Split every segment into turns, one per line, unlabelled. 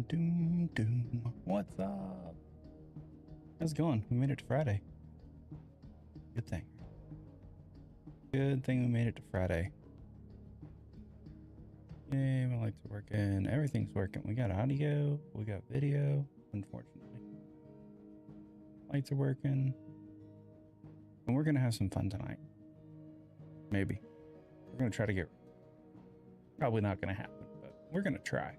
Doom, doom, doom. What's up? How's it going? We made it to Friday. Good thing. Good thing we made it to Friday. Yay, my lights are working. Everything's working. We got audio. We got video. Unfortunately. Lights are working. And we're going to have some fun tonight. Maybe. We're going to try to get... Probably not going to happen, but we're going to try.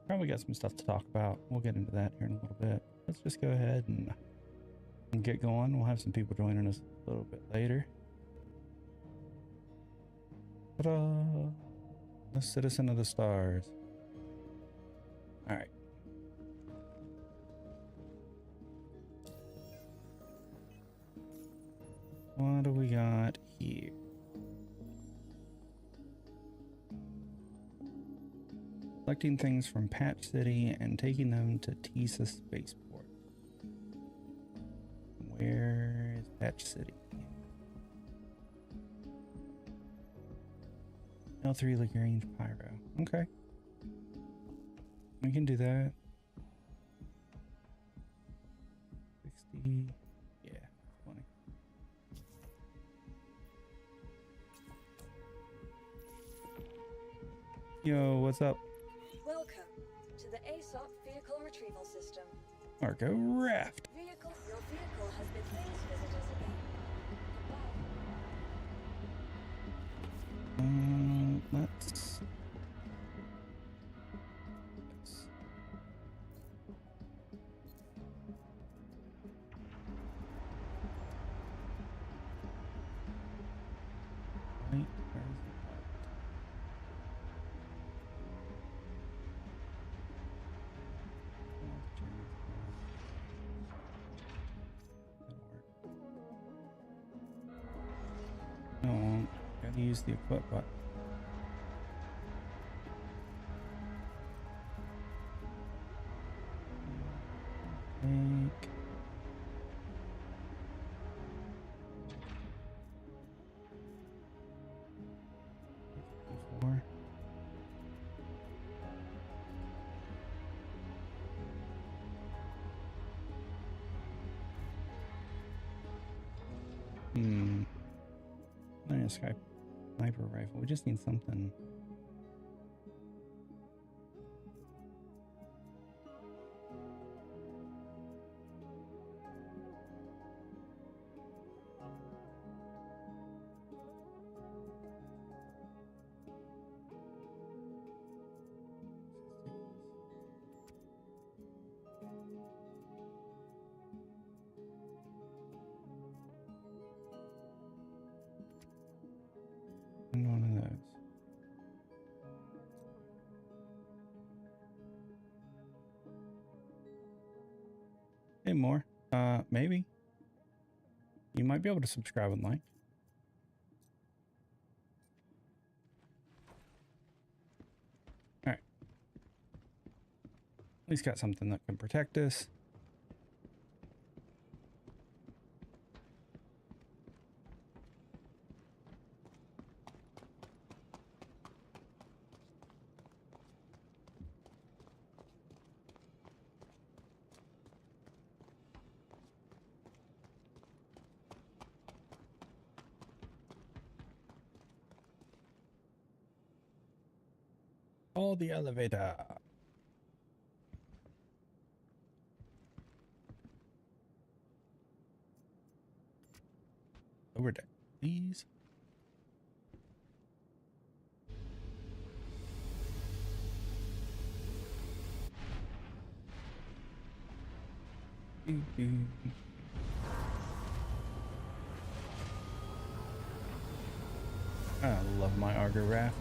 Probably got some stuff to talk about. We'll get into that here in a little bit. Let's just go ahead and get going. We'll have some people joining us a little bit later. Ta-da! The Citizen of the Stars. All right. What do we got here? Collecting things from Patch City and taking them to Teasa Spaceport. Where is Patch City? L3 Lagrange Pyro. Okay. We can do that. 60. Yeah, 20. Yo, what's up?
Welcome to the ASOP Vehicle Retrieval System.
Marco Raft.
Your vehicle has been please visit us again.
Let's... Yes. Wait, where is it? No, gotta use the equip button. Take. Before. Nice sniper rifle. We just need something. And one of those. Hey, more. Maybe. You might be able to subscribe and like. Alright. At least got something that can protect us. Call the elevator. Over deck, please. I love my Argo Raft.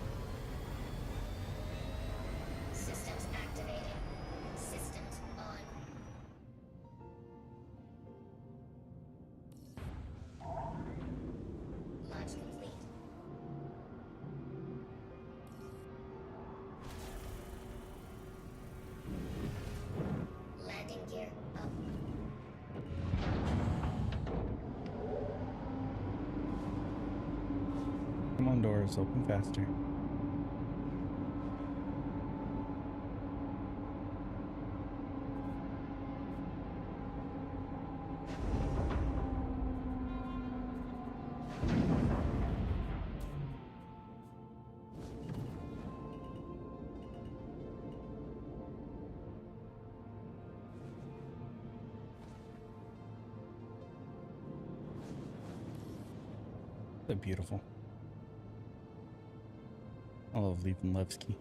Systems activated. Systems on. Launch complete. Landing gear up.
Come on, doors, open faster. So beautiful. I love leaving Levski.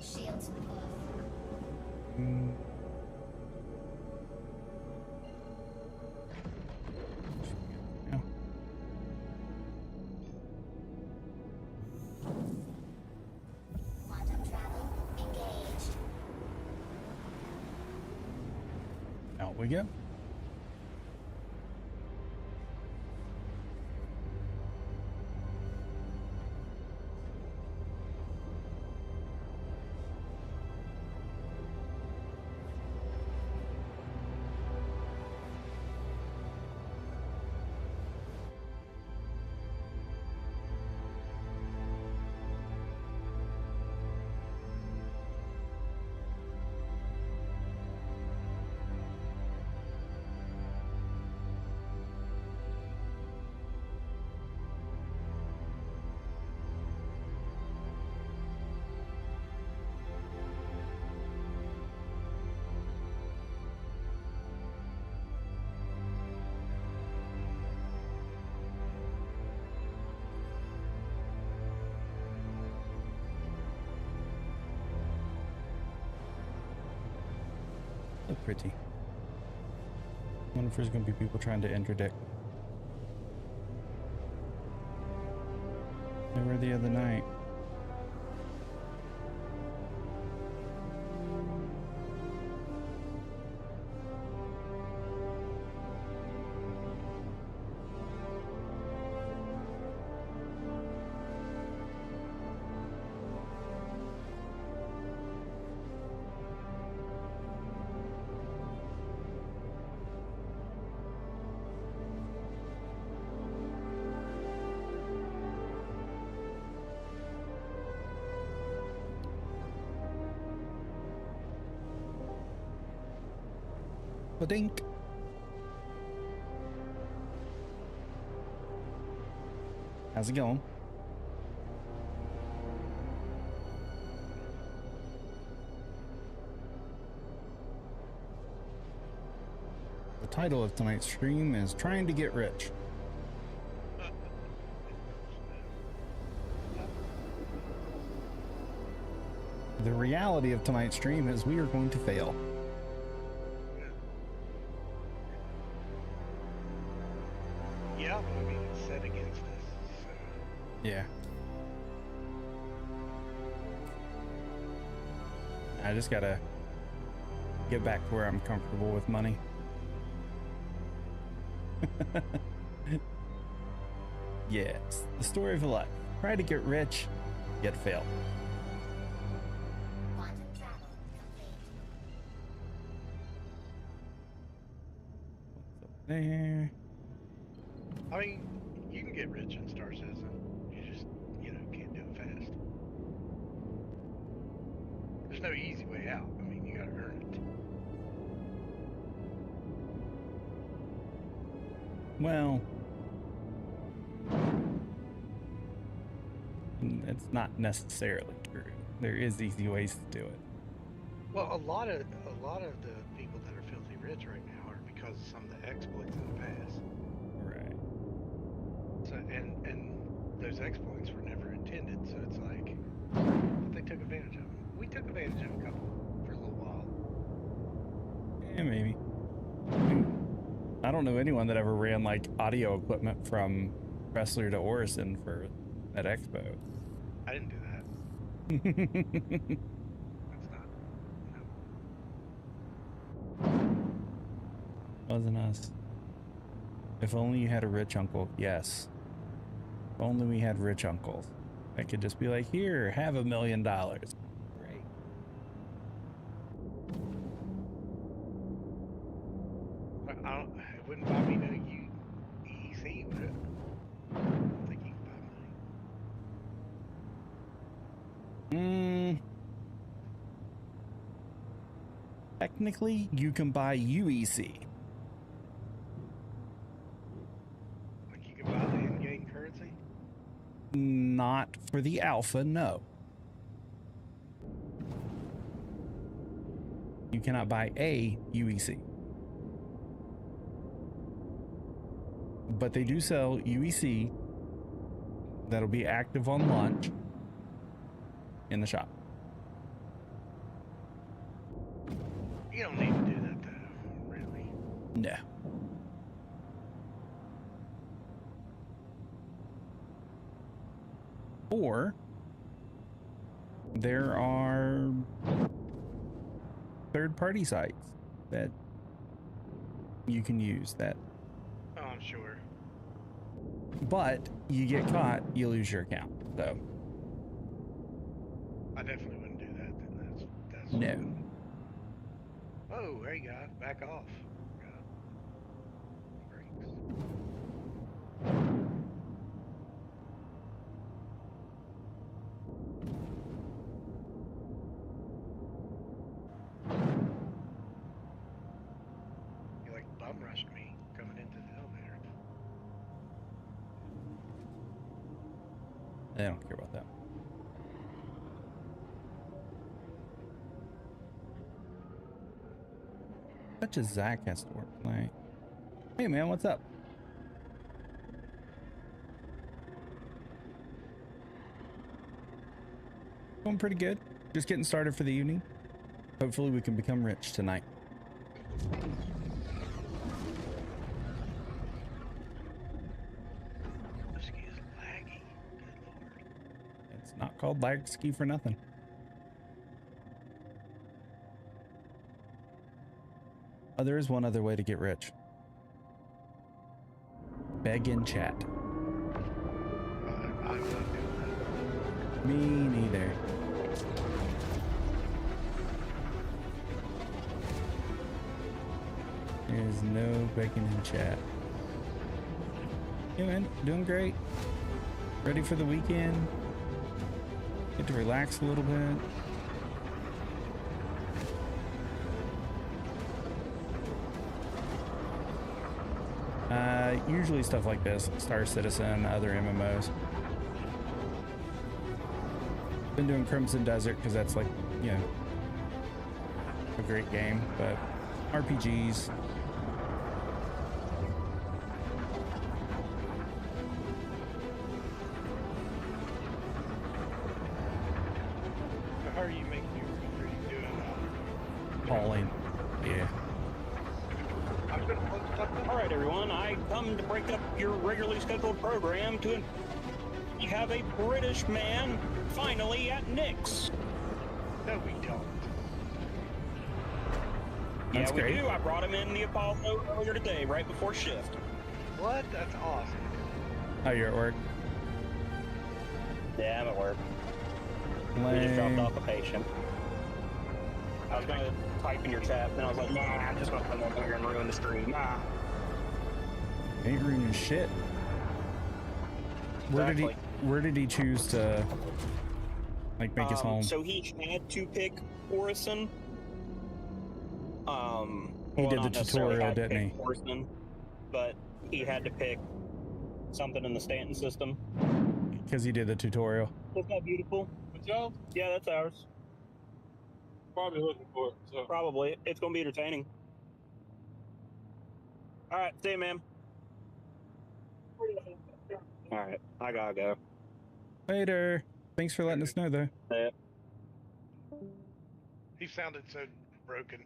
Shields off.
Mm. Yeah.
Quantum travel engaged.
Out we go. So pretty. Wonder if there's gonna be people trying to interdict. They were the other night. Dink. How's it going? The title of tonight's stream is Trying to Get Rich. The reality of tonight's stream is we are going to fail.
Yeah, I mean, it's set against us. So.
Yeah. I just gotta get back to where I'm comfortable with money. Yes, the story of a life. Try to get rich, yet fail.
Quantum travel complete.
What's up there?
I mean, you can get rich in Star Citizen. You just, can't do it fast. There's no easy way out. I mean, you gotta earn it.
Well, it's not necessarily true. There is easy ways to do it.
Well, a lot of the people that are filthy rich right now are because of some of the exploits in the past.
Right.
So, and those exploits were never intended. So it's like, but they took advantage of them. We took advantage of a couple for a little while.
Yeah, maybe. I don't know anyone that ever ran like audio equipment from Wrestler to Orison for that expo.
I didn't do that. That's not. No.
Wasn't us. If only you had a rich uncle. Yes. If only we had rich uncles. I could just be like, here, have $1 million. Great.
It wouldn't buy me no EEC, would it? I don't think you can buy money.
Technically, you can buy UEC.
Like you can buy the in-game currency?
Not for the alpha, no. You cannot buy a UEC. But they do sell UEC that'll be active on launch in the shop.
You don't need to do that though, really.
No. Or there are third-party sites that you can use that,
Oh, I'm sure.
but you get caught, you lose your account. So
I definitely wouldn't do that. Then that's
no.
Oh, there you go. Back off. God. Brakes. You like bum rushed me coming into the elevator.
I don't care about that. Such as Zach has to work tonight. Hey man, what's up? Going pretty good. Just getting started for the evening. Hopefully we can become rich tonight.
This ski is laggy. Good lord.
It's not called lag ski for nothing. Oh, there is one other way to get rich. Beg in chat.
I wouldn't do that.
Me neither. There's no begging in chat. Hey man, doing great. Ready for the weekend. Get to relax a little bit. Usually stuff like this, Star Citizen, other MMOs. Been doing Crimson Desert because that's like, you know, a great game, but RPGs.
So how are you making your country doing?
Hauling. Yeah.
I'm gonna post something.
All right, everyone. I come to break up your regularly scheduled program to we have a British man finally at Nick's.
No, we don't.
That's
Yeah, we
great.
do. I brought him in the Apollo earlier today, right before shift.
What? That's awesome.
Oh, you're at work?
Yeah, I'm at work. We just dropped
Lame.
off a patient. I was gonna type in your chat, then I was like, nah, I'm just gonna come over here and ruin the stream. Nah.
Ain't ruining shit.
Exactly.
Where did he choose to like make his home?
So he had to pick Orison.
He did the
not necessarily
tutorial,
had to
didn't
pick
he?
Orison, but he had to pick something in the Stanton system.
Because he did the tutorial.
Isn't that beautiful?
What's y'all?
Yeah, that's ours.
Probably looking for it. So
Probably. It's gonna be entertaining. All right, see you, man. All right, I gotta go.
Later. Thanks for letting us know, though.
Yeah.
He sounded so broken.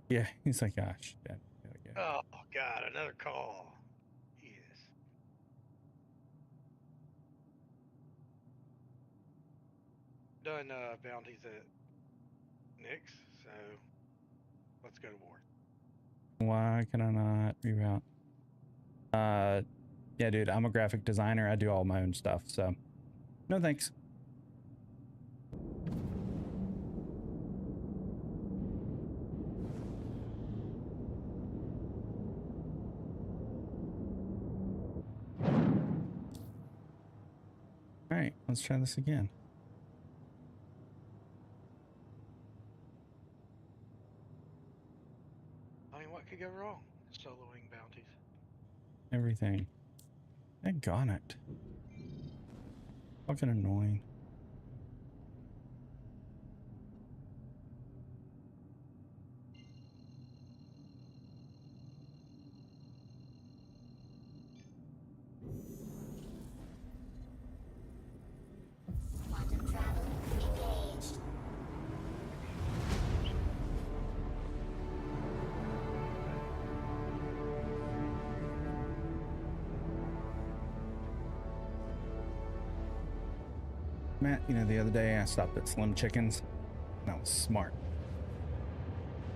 Yeah, he's like, gosh, yeah, gotta go.
Oh God, another call. Yes. Done bounties at Nick's, so let's go to war.
Why can I not reroute? Yeah, dude, I'm a graphic designer. I do all my own stuff, so no thanks. All right, let's try this again.
I mean, what could go wrong? Soloing bounties.
Everything. Daggone it. Fucking annoying.
Quantum travel engaged.
Matt, you know, the other day I stopped at Slim Chickens and I was smart.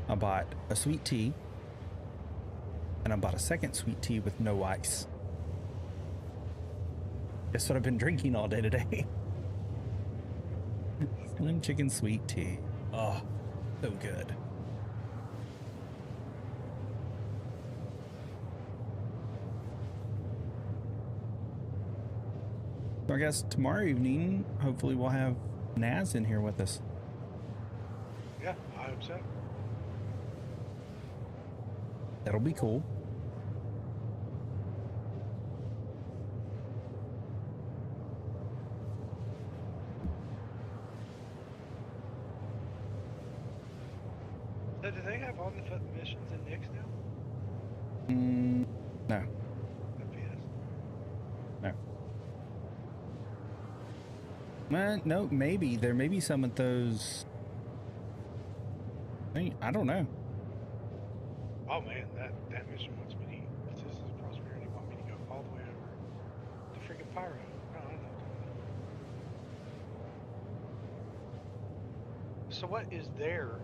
I bought a sweet tea and I bought a second sweet tea with no ice. Guess what I've been drinking all day today? Slim Chicken sweet tea. Oh, so good. So I guess tomorrow evening, hopefully we'll have Naz in here with us.
Yeah, I hope so.
That'll be cool.
So do they have on the foot missions in Nix now?
No,
FPS.
no. No, maybe. There may be some of those. I don't know.
Oh man, that mission wants me to eat. This is Prosperity want me to go all the way over to freaking Pyro. No, I don't know. So what is their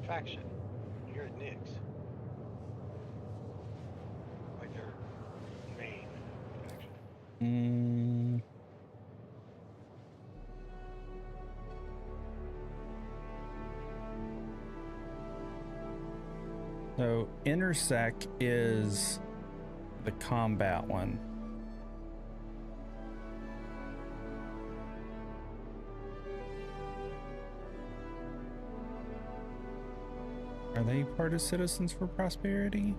faction here at Nix? Like their main faction.
So Intersec is the combat one. Are they part of Citizens for Prosperity?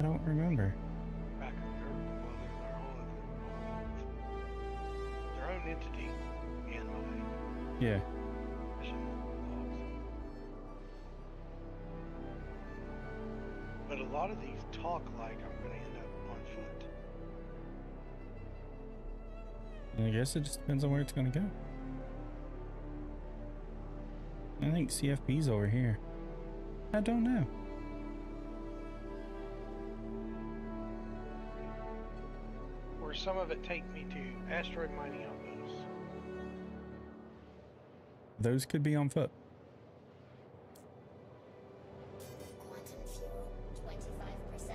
I don't remember.
Back well, they're their own entity in my
Yeah.
mission logs. But a lot of these talk like I'm going to end up on foot.
I guess it just depends on where it's going to go. I think CFP's over here. I don't know.
Or some of it take me to asteroid mining outposts.
Those could be on foot.
Quantum fuel 25%.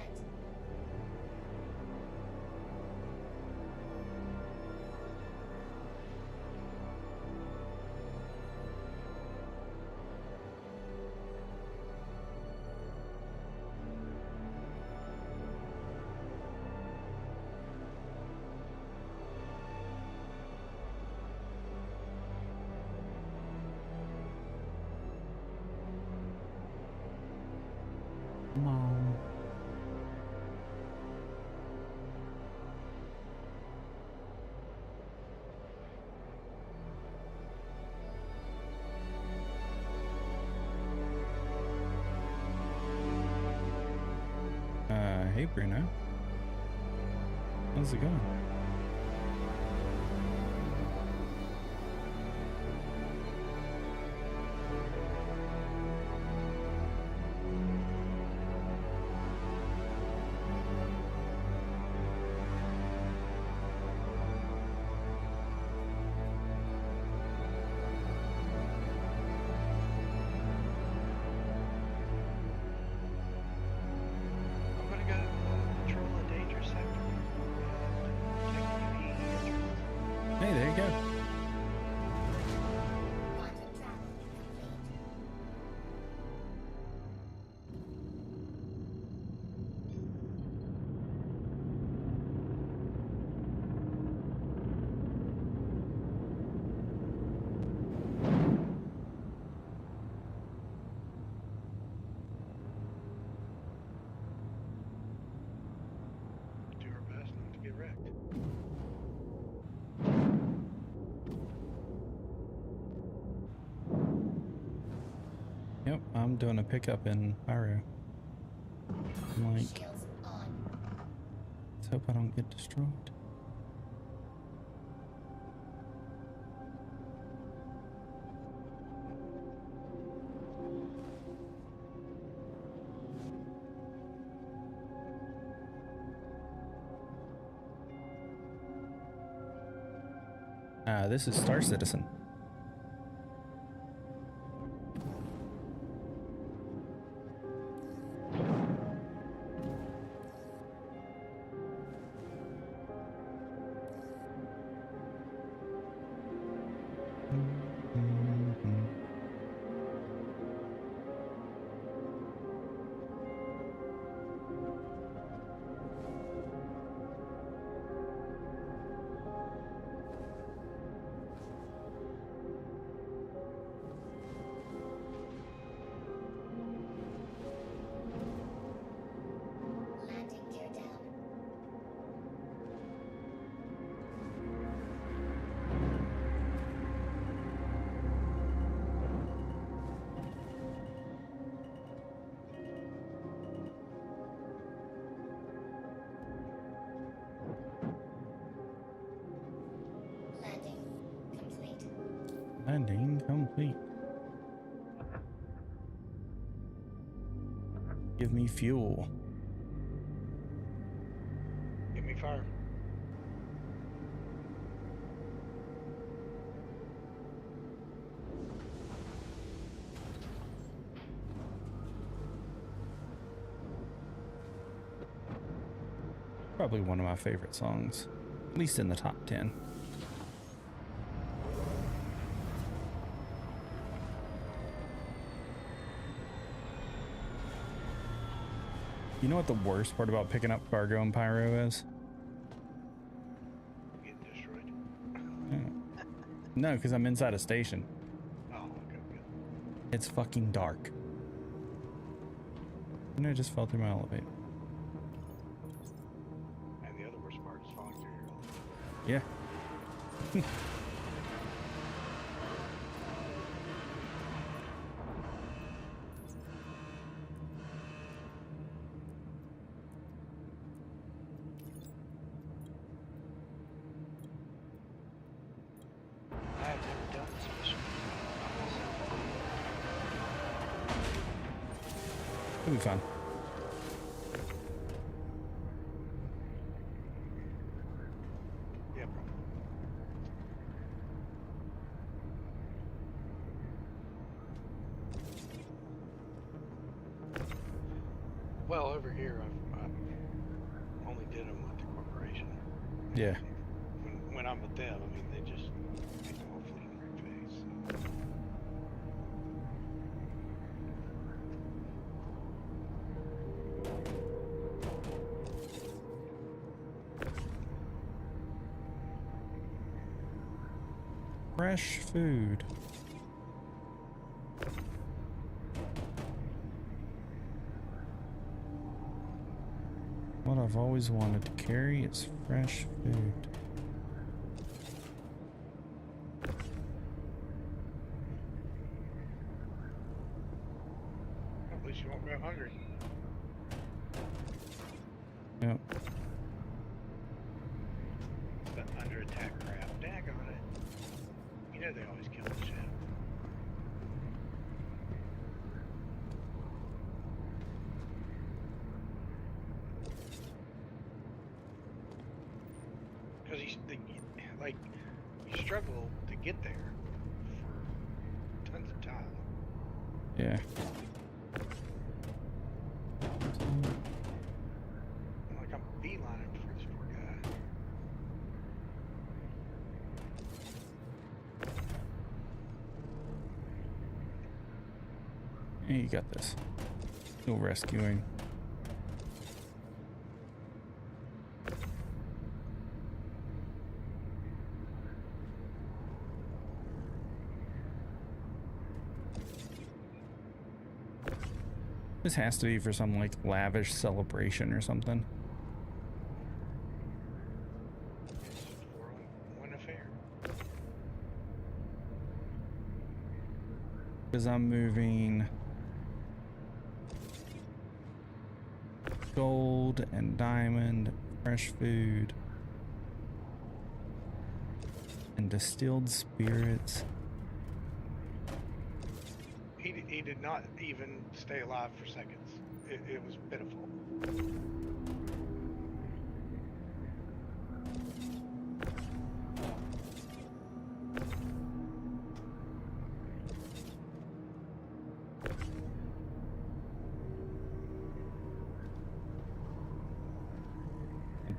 Come on. Hey Bruno. How's it going?
I'm going to go patrol a dangerous sector. And
I'm doing a pickup in Pyro. I'm like,
Shields on.
let's hope I don't get destroyed. This is Star Citizen.
Landing gear down. Landing complete.
Landing complete. Give me fuel.
Give me fire.
Probably one of my favorite songs, at least in the top 10. You know what the worst part about picking up cargo in Pyro is?
Getting destroyed.
No, because I'm inside a station.
Oh, okay, good.
It's fucking dark. And I just fell through my elevator.
And the other worst part is falling through your elevator.
Yeah.
I have never done this mission.
It'll be fun.
Yeah, probably. Well, over here, I've only did them with the corporation.
Yeah.
When I'm with them, I mean, they just make them all fleeting right face.
Fresh food. What I've always wanted to carry is fresh food.
At least you won't go hungry.
Yep.
But under attack crap, daggone it. You know they always kill the ship. Because like, you struggle to get there for tons of time.
Yeah.
Like, I'm beelining for this poor guy.
Hey, you got this. No rescuing. This has to be for some like lavish celebration or something.
It's for one affair.
Because I'm moving gold and diamond, fresh food, and distilled spirits.
He did not even stay alive for seconds. It was pitiful.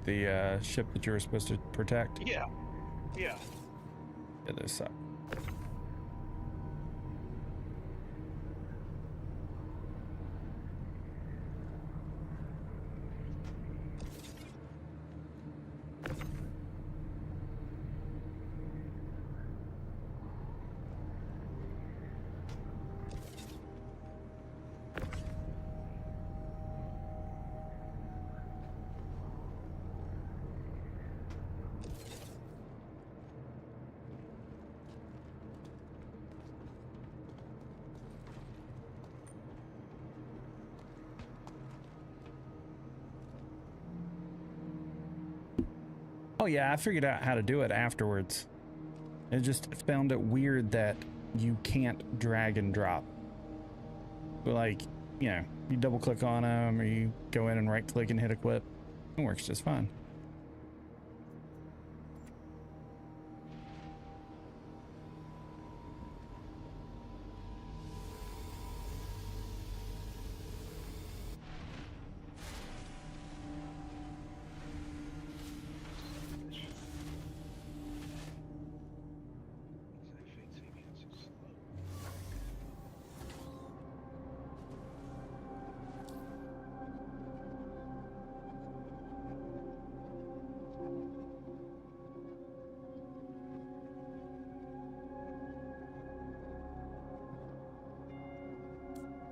The ship that you were supposed to protect.
Yeah. Yeah.
Yeah, those suck. Oh yeah, I figured out how to do it afterwards. I just found it weird that you can't drag and drop. Like, you know, you double click on them or you go in and right click and hit equip. It works just fine.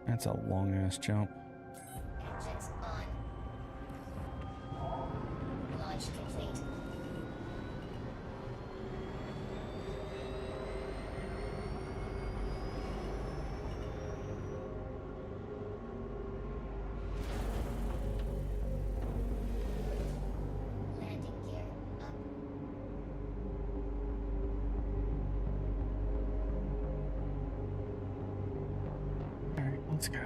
That's a long ass jump.
Engines on. Launch complete. Landing gear up.
All right, let's go.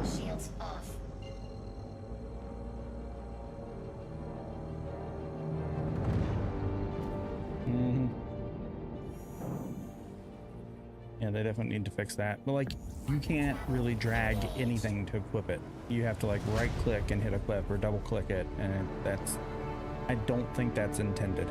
Shields off.
Yeah, they definitely need to fix that. But like, you can't really drag anything to equip it. You have to like right click and hit equip or double click it, and that's, I don't think that's intended.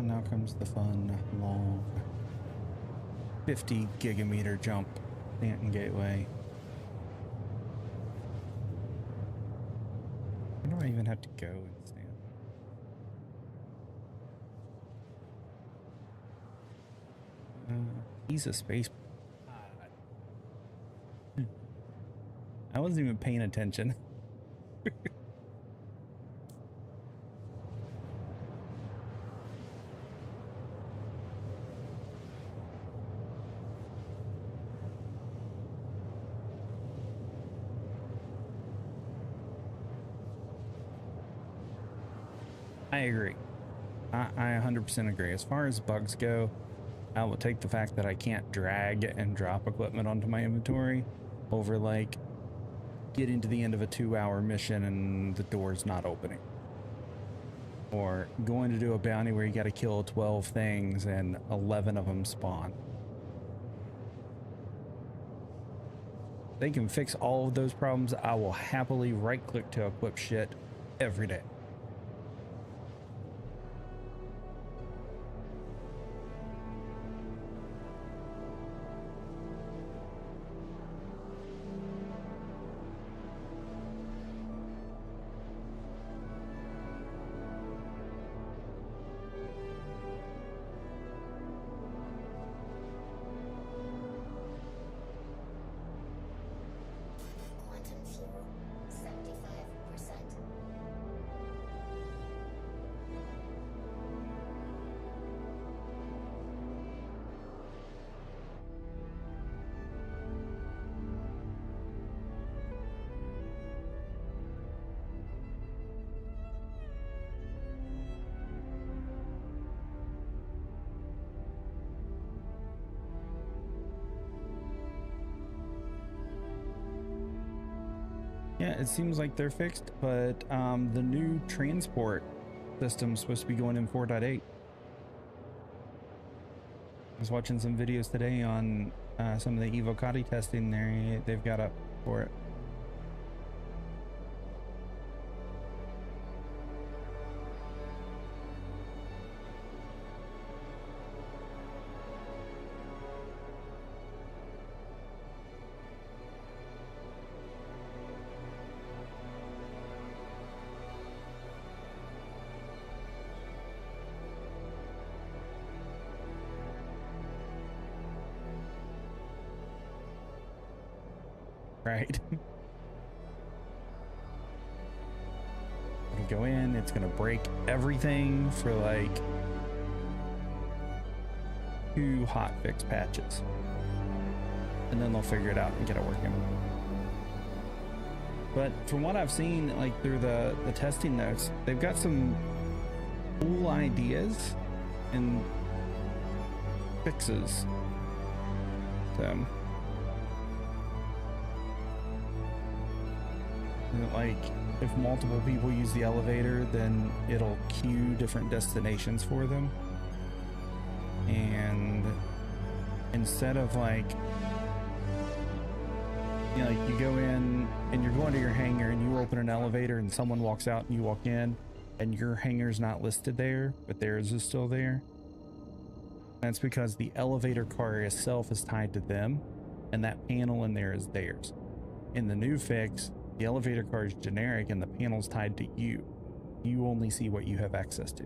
Now comes the fun, long 50 gigameter jump, Stanton Gateway. Where do I even have to go in Stanton? He's a space. I wasn't even paying attention. I agree. I 100% agree. As far as bugs go, I will take the fact that I can't drag and drop equipment onto my inventory over like getting to the end of a 2-hour mission and the door's not opening. Or going to do a bounty where you got to kill 12 things and 11 of them spawn. They can fix all of those problems. I will happily right click to equip shit every day. Yeah, it seems like they're fixed, but the new transport system's supposed to be going in 4.8. I was watching some videos today on some of the Evocati testing they've got up for it. Right. It'll go in, it's gonna break everything for like 2 hotfix patches. And then they'll figure it out and get it working. But from what I've seen, like through the testing notes, they've got some cool ideas and fixes. So like if multiple people use the elevator, then it'll queue different destinations for them. And instead of like, you know, like you go in and you're going to your hangar and you open an elevator and someone walks out and you walk in and your hangar's not listed there, but theirs is still there. That's because the elevator car itself is tied to them and that panel in there is theirs. In the new fix, the elevator car is generic and the panel's tied to you. You only see what you have access to.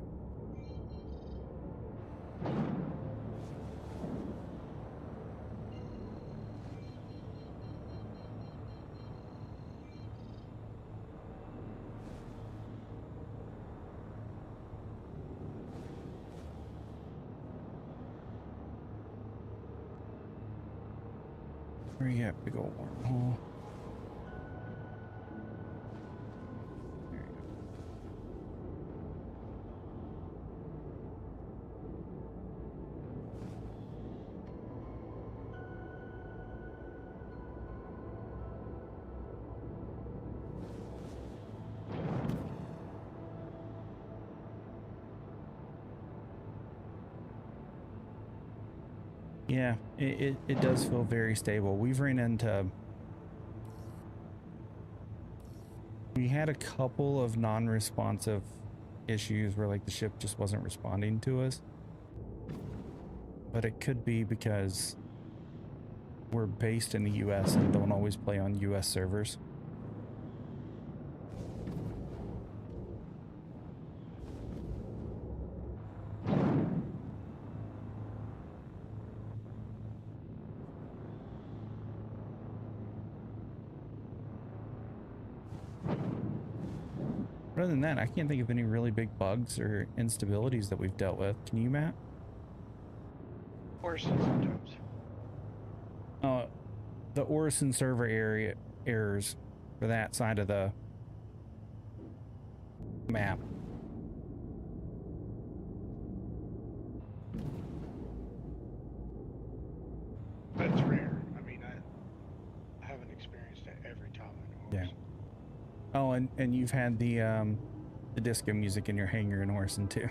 Where you at, big old wormhole? There you go. Yeah, it does feel very stable. We had a couple of non-responsive issues where like the ship just wasn't responding to us, but it could be because we're based in the US and don't always play on US servers. Other than that, I can't think of any really big bugs or instabilities that we've dealt with. Can you, Matt?
Orison sometimes.
The Orison server area errors for that side of the map.
That's rare. I mean, I haven't experienced it every time in Orison.
Yeah. Oh, and you've had the disco music in your hangar in Orison too.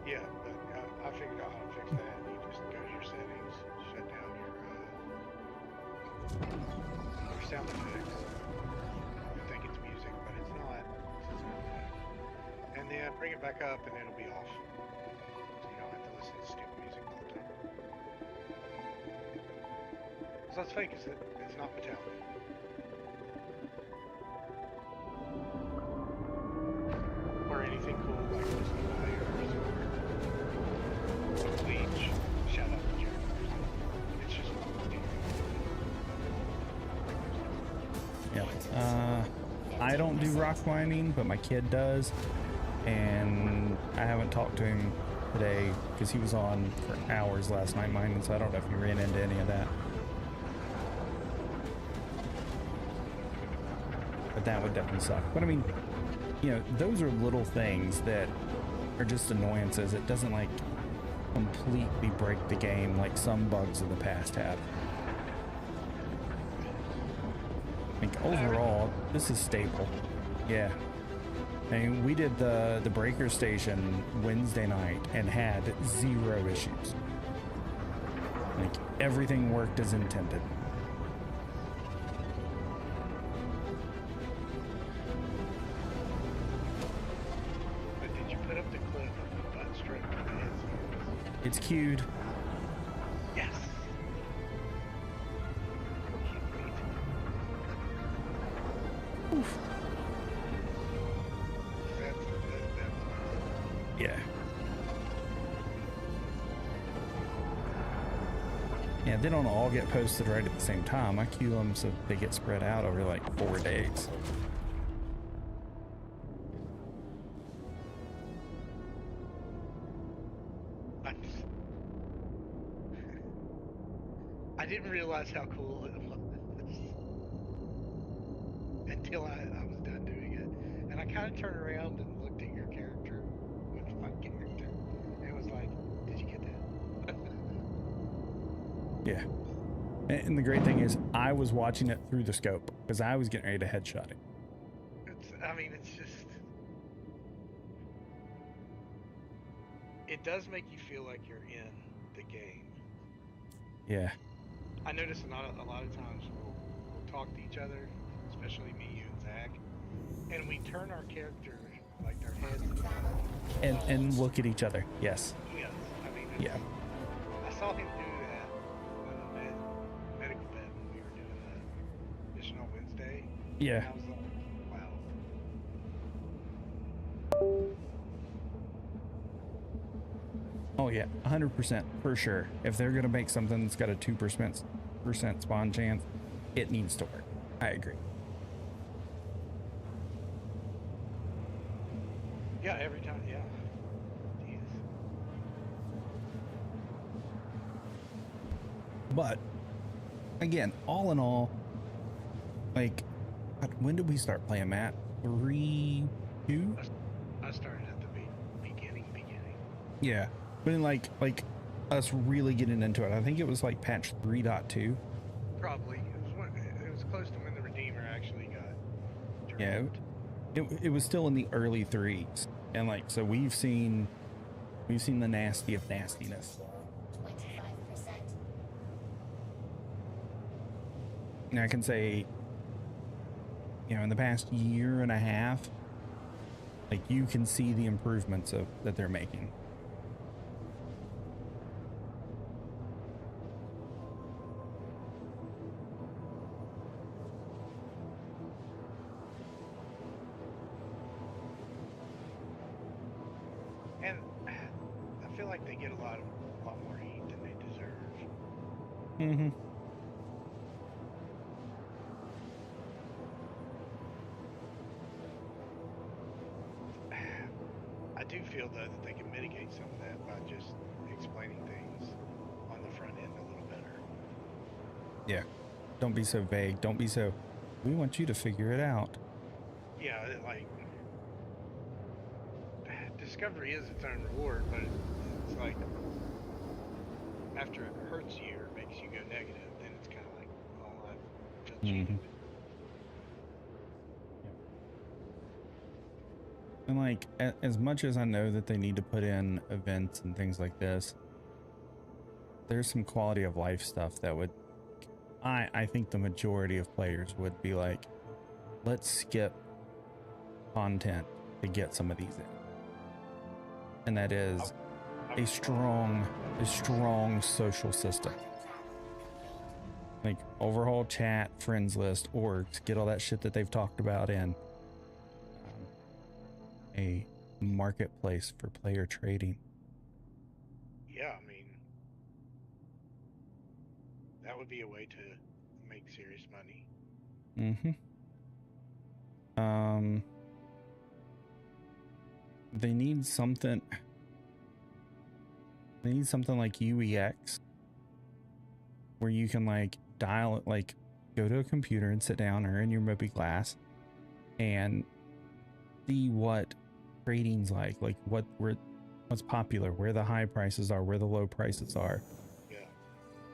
Yeah, but I figured out how to fix that. You just go to your settings, shut down your sound effects. You think it's music, but it's not. It's a sound effect. And then bring it back up, and then it'll be off. So you don't have to listen to stupid music all the time. So let's fake it. It's not Metallica. Or anything cool like listening to Ayers or Bleach. Shout out to Jared. It's just
Yeah. I don't do rock climbing, but my kid does, and I haven't talked to him today because he was on for hours last night mining, so I don't know if he ran into any of that. But that would definitely suck. But I mean, you know, those are little things that are just annoyances. It doesn't like completely break the game like some bugs of the past have. I think overall, this is stable. Yeah. I mean, we did the breaker station Wednesday night and had 0 issues. Like, everything worked as intended.
But did you put up the clip of the butt stroke to the head?
It's queued.
Yes.
Oof. Yeah. Yeah, they don't all get posted right at the same time. I queue them so they get spread out over like 4 days.
I didn't realize how cool it was until I was done doing it. And I kind of turned around and looked at your character with my character. And it was like, did you get that?
Yeah. And the great thing is, I was watching it through the scope because I was getting ready to headshot it.
It's just. It does make you feel like you're in the game.
Yeah.
I notice a lot of times we'll talk to each other, especially me, you, and Zach, and we turn our characters, like their heads,
And look at each other. Yes.
yes.
Yeah.
I saw him do that on the medical bed when we were doing the mission on Wednesday.
Yeah.
And I was like, wow.
Oh yeah, 100% for sure. If they're gonna make something that's got a 2% spawn chance, it needs to work. I agree.
Yeah, every time, yeah. Jeez.
But again, all in all, like, when did we start playing, Matt? 3-2?
I started at the beginning.
Yeah, but in like us really getting into it, I think it was like patch 3.2.
Probably. It was close to when the Redeemer actually got
Yeah, it was still in the early 3s, and like, so we've seen the nasty of nastiness.
25%.
And I can say, you know, in the past year and a half, like, you can see the improvements that they're making.
And I feel like they get a lot more heat than they deserve.
Mm-hmm.
I do feel though that they can mitigate some of that by just explaining things on the front end a little better.
Yeah. Don't be so vague. Don't be so, we want you to figure it out.
Yeah, like discovery is its own reward, but it's like after it hurts you or makes you go negative, then it's kind of like, oh, I feel cheated.
Mhm. And like, as much as I know that they need to put in events and things like this, there's some quality of life stuff that would, I think the majority of players would be like, let's skip content to get some of these in. And that is a strong social system. Like, overhaul chat, friends list, orgs, get all that shit that they've talked about in. A marketplace for player trading.
Yeah, I mean, that would be a way to make serious money.
Mm-hmm. They need something like UEX where you can like dial it, like go to a computer and sit down or in your Moby Glass and see what trading's like what's popular, where the high prices are, where the low prices are.
Yeah.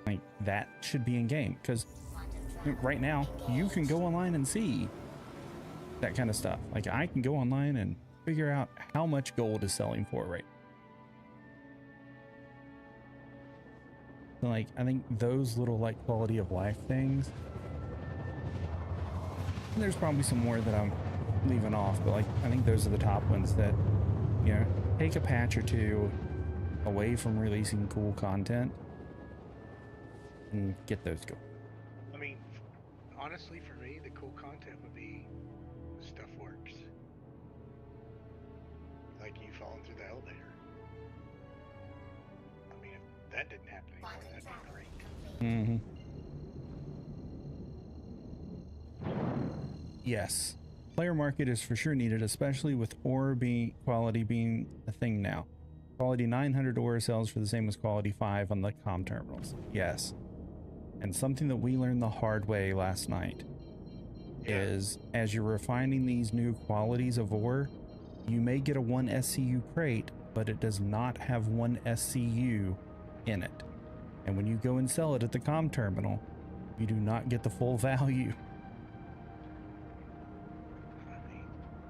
Like, that should be in game, because right now, you can go online and see that kind of stuff. Like I can go online and figure out how much gold is selling for right. So like I think those little like quality of life things. And there's probably some more that I'm leaving off, but like I think those are the top ones that, you know, take a patch or two away from releasing cool content and get those going.
I mean, honestly, for me, the cool content would be stuff works. Like you falling through the elevator. I mean, if that didn't happen anymore, that'd be great.
Yes, player market is for sure needed, especially with ore quality being a thing now. Quality 900 ore sells for the same as quality 5 on the comm terminals. Yes. And something that we learned the hard way last night is as you're refining these new qualities of ore, you may get a 1 SCU crate, but it does not have 1 SCU in it. And when you go and sell it at the comm terminal, you do not get the full value.
I mean,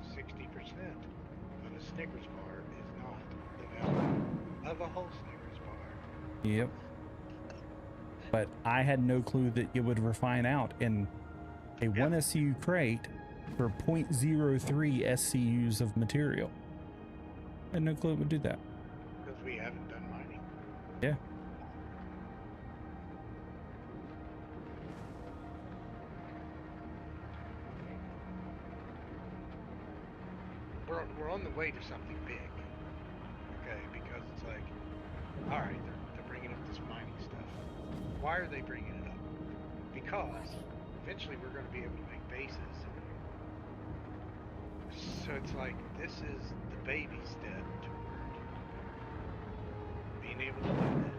60% of a Snickers bar is not the value of a whole Snickers bar.
Yep. But I had no clue that it would refine out in a 1 SCU crate for 0.03 SCUs of material. I had no clue it would do that.
Because we haven't done mining.
Yeah.
We're on the way to something big. Okay, because it's like, all right, they're bringing up this mining stuff. Why are they bringing it up? Because eventually we're going to be able to make bases. So it's like, this is the baby step toward being able to do that.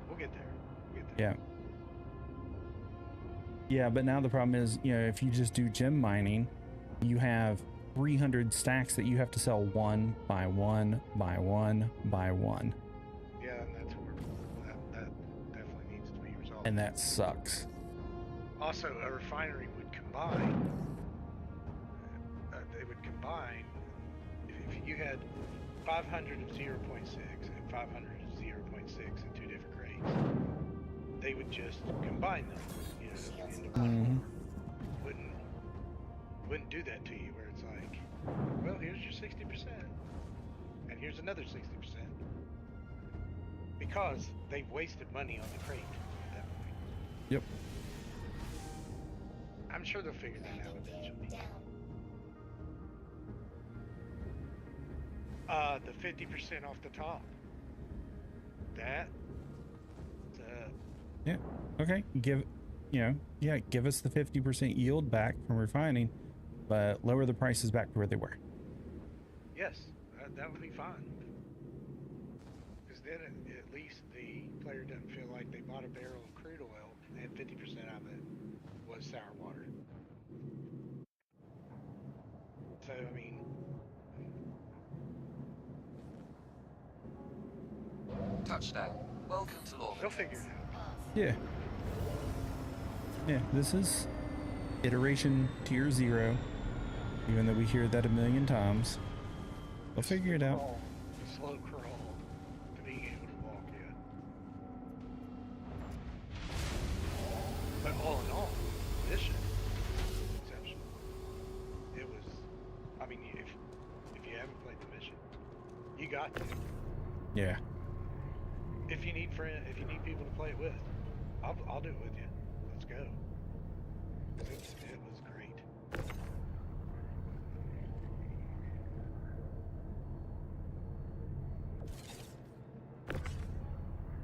We'll get there.
Yeah. Yeah, but now the problem is, you know, if you just do gem mining, you have 300 stacks that you have to sell one by one by one by one.
Yeah, and that's where that definitely needs to be resolved.
And that sucks.
Also, a refinery would combine. They would combine. If you had 500 of 0.6 and 500 of 0.6 in two different grades, they would just combine them. You know, into one. Wouldn't do that to you, where it's like, well, here's your 60%, and here's another 60%, because they've wasted money on the crate at that point.
Yep.
I'm sure they'll figure that out eventually. The 50% off the top. That.
Yeah. Okay. Give us the 50% yield back from refining, but lower the prices back to where they were.
Yes, that would be fine. Because then at least the player doesn't feel like they bought a barrel of crude oil and 50% of it was sour water. So, I mean...
Touchdown. Welcome to Lawrence.
They'll figure it out.
Yeah. Yeah, this is iteration tier 0, even though we hear that a million times. They'll figure it out.
The slow crawl to being able to walk in. But all in all, the mission was exceptional. It was, I mean, if you haven't played the mission, you got to.
Yeah.
If you need people to play it with, I'll do it with you. Let's go. It was great.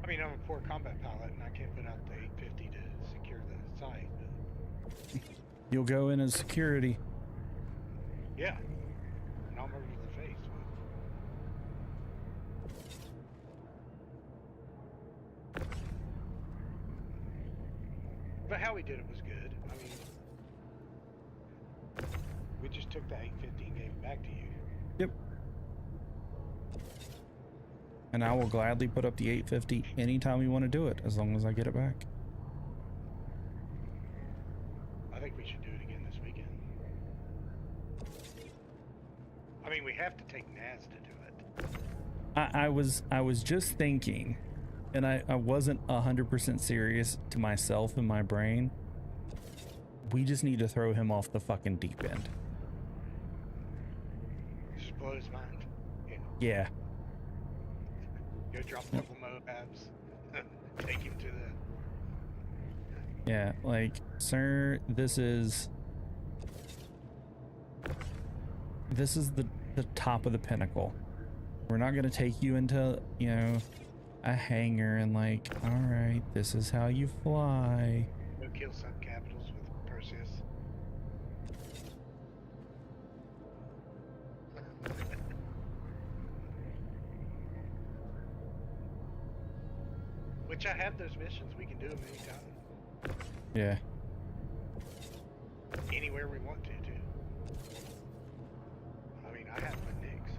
I mean, I'm a poor combat pilot, and I can't put out the 850 to secure the site. But
You'll go in as security.
yeah, and I'll murder the face. But how we did it was good. I mean, we just took the 850 and gave it back to you.
Yep. And I will gladly put up the 850 anytime you want to do it, as long as I get it back.
take Naz to do it.
I was just thinking, and I wasn't 100% serious to myself in my brain. We just need to throw him off the fucking deep end.
Just blow his mind. You know,
Yeah.
go drop a couple Moabs. Take him to the.
Yeah, like, sir, this is the top of the pinnacle. We're not going to take you into, you know, a hangar and like, all right, this is how you fly.
Go kill some capitals with Perseus. Which I have those missions. We can do them anytime.
Yeah.
Anywhere we want to, too. I mean, I have my Nix.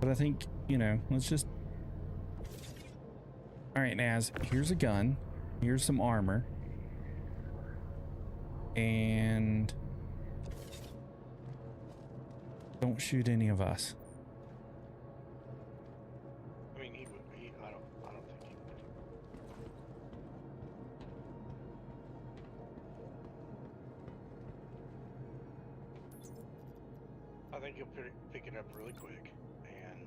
But I think, you know, let's just... All right, Naz, here's a gun. Here's some armor. And... don't shoot any of us.
I mean, he would. I don't think he would. I think he'll pick it up really quick, and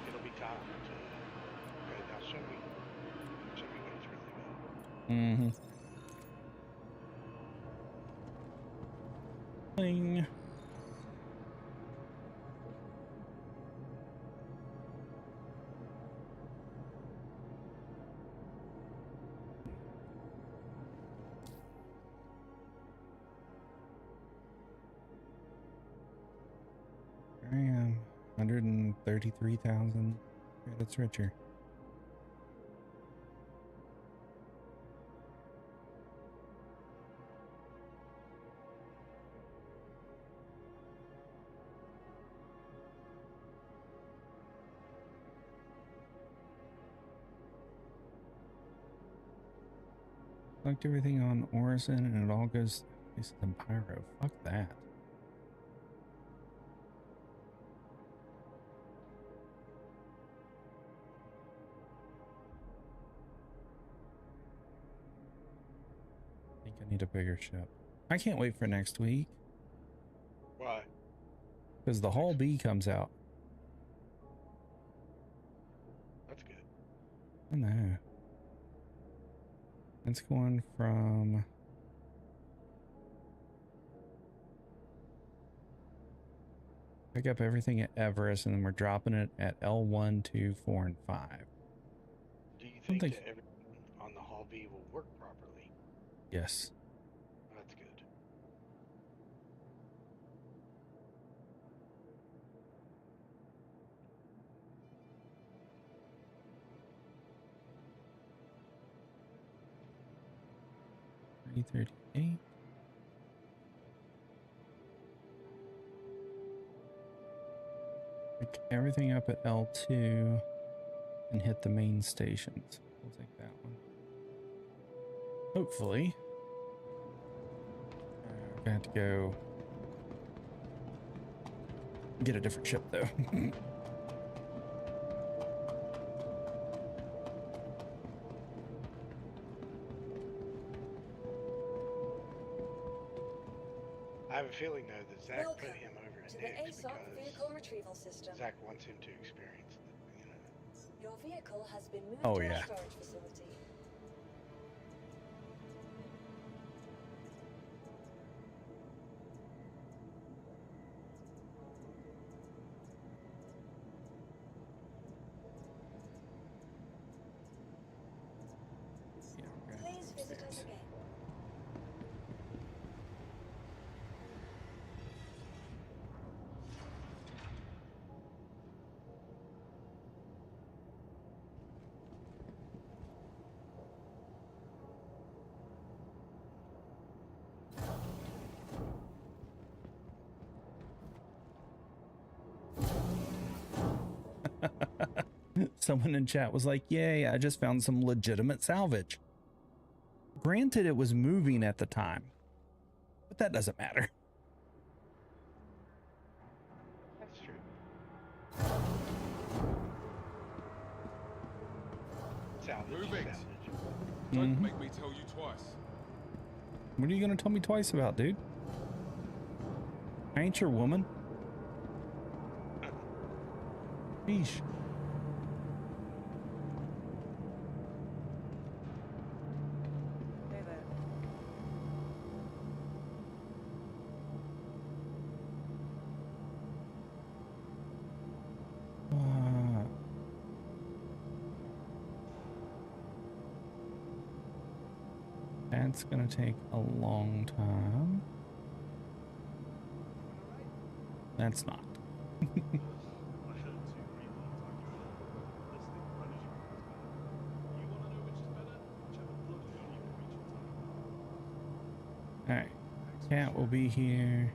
it'll be time to. Okay, now show me what it's really about.
Mm-hmm. Bling. Here I am, 133,000 credits richer. Select everything on Orison and it all goes to the Pyro. Fuck that. I think I need a bigger ship. I can't wait for next week
Why?
because the Hull B comes out.
That's good.
I know. It's going from pick up everything at Everest and then we're dropping it at L1, 2, 4, and 5.
Do you think
think-
that everything on the Hull B will work properly?
Yes.
That's good.
$338. Pick everything up at L2 and hit the main stations. We'll take that one. Hopefully. We're gonna have to go get a different ship though.
I have a feeling though that Zach
Welcome
put him over
to
at
the
Nix
ASOP
because
vehicle retrieval system.
Zach wants him to experience the,
Your vehicle has been moved
Oh,
to
yeah.
a storage facility.
Yeah, we're gonna
Please visit us
upstairs.
again.
Someone in chat was like, yay, I just found some legitimate salvage. Granted, it was moving at the time, but that doesn't matter.
That's true. Salvage.
Moving.
Salvage.
Don't make me tell you twice.
What are you going to tell me twice about, dude? I ain't your woman. Sheesh.
Hey there.
That's gonna take a long time. That's not. Alright. Cat will be here.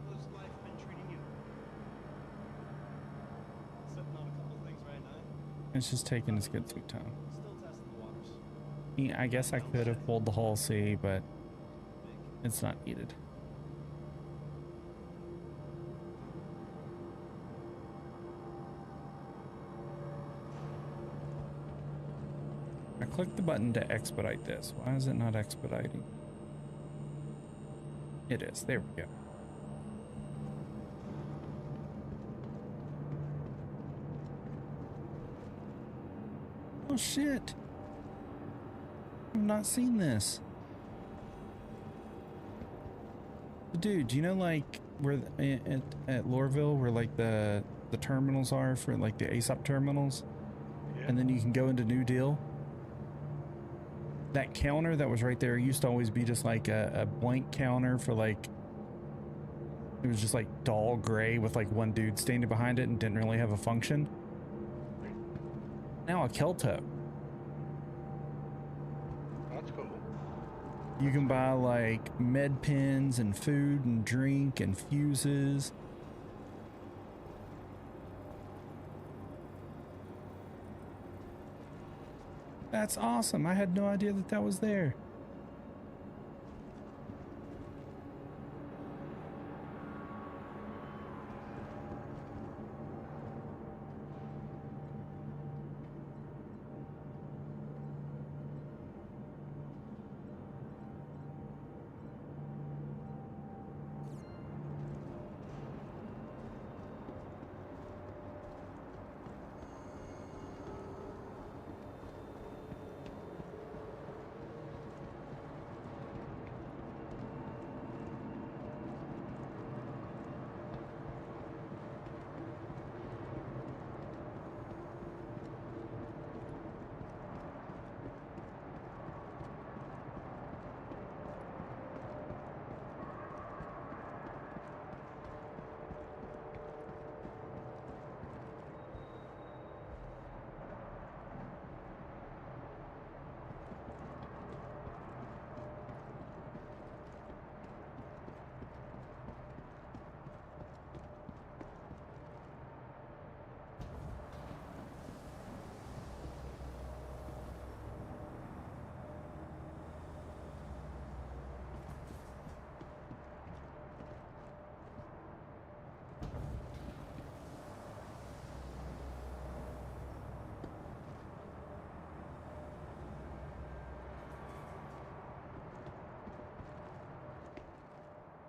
How's life been treating you? Sitting on a couple of things right now.
It's just taking its good sweet time.
Still testing the waters.
Yeah, I guess I could have pulled the whole C, but it's not needed. I clicked the button to expedite this. Why is it not expediting? It is. There we go. Oh shit. I've not seen this. Dude, do you know like where at Lorville where like the terminals are for like the ASOP terminals?
Yeah.
And then you can go into New Deal? That counter that was right there used to always be just like a blank counter for like, it was just like dull gray with like one dude standing behind it and didn't really have a function. Now a Kelto.
That's cool.
You can buy like med pens and food and drink and fuses. That's awesome. I had no idea that that was there.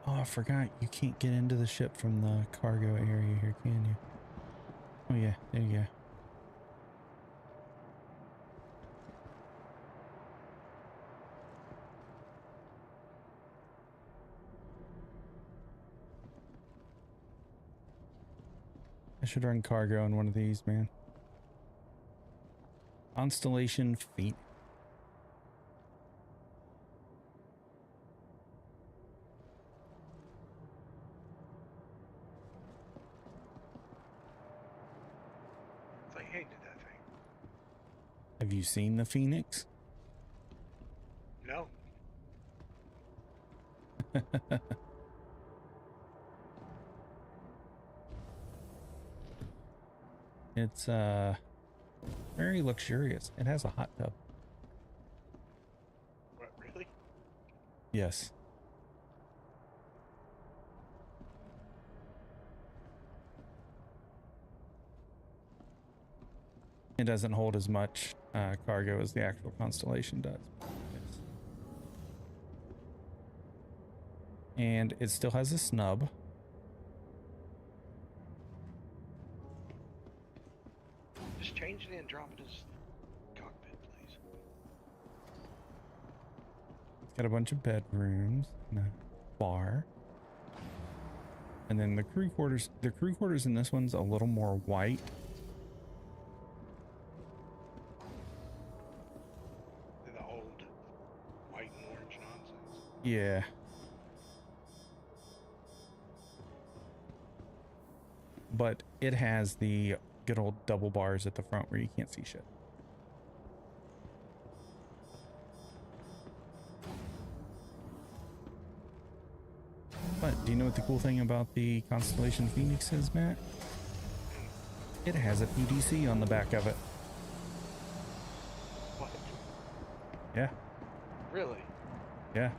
Oh, I forgot you can't get into the ship from the cargo area here, can you? Oh yeah, there you go. I should run cargo on one of these, man. Constellation Phoenix.
I hated that thing.
Have you seen the Phoenix?
know.
It's very luxurious. It has a hot tub.
What, really?
Yes. It doesn't hold as much cargo as the actual Constellation does. Yes. And it still has a snub.
Just change the Andromeda's cockpit, please.
It's got a bunch of bedrooms and a bar. And then the crew quarters in this one's a little more white.
The old white and orange nonsense.
Yeah. But it has the good old double bars at the front where you can't see shit. But do you know what the cool thing about the Constellation Phoenix is, Matt? It has a PDC on the back of it.
What?
Yeah.
Really?
Yeah.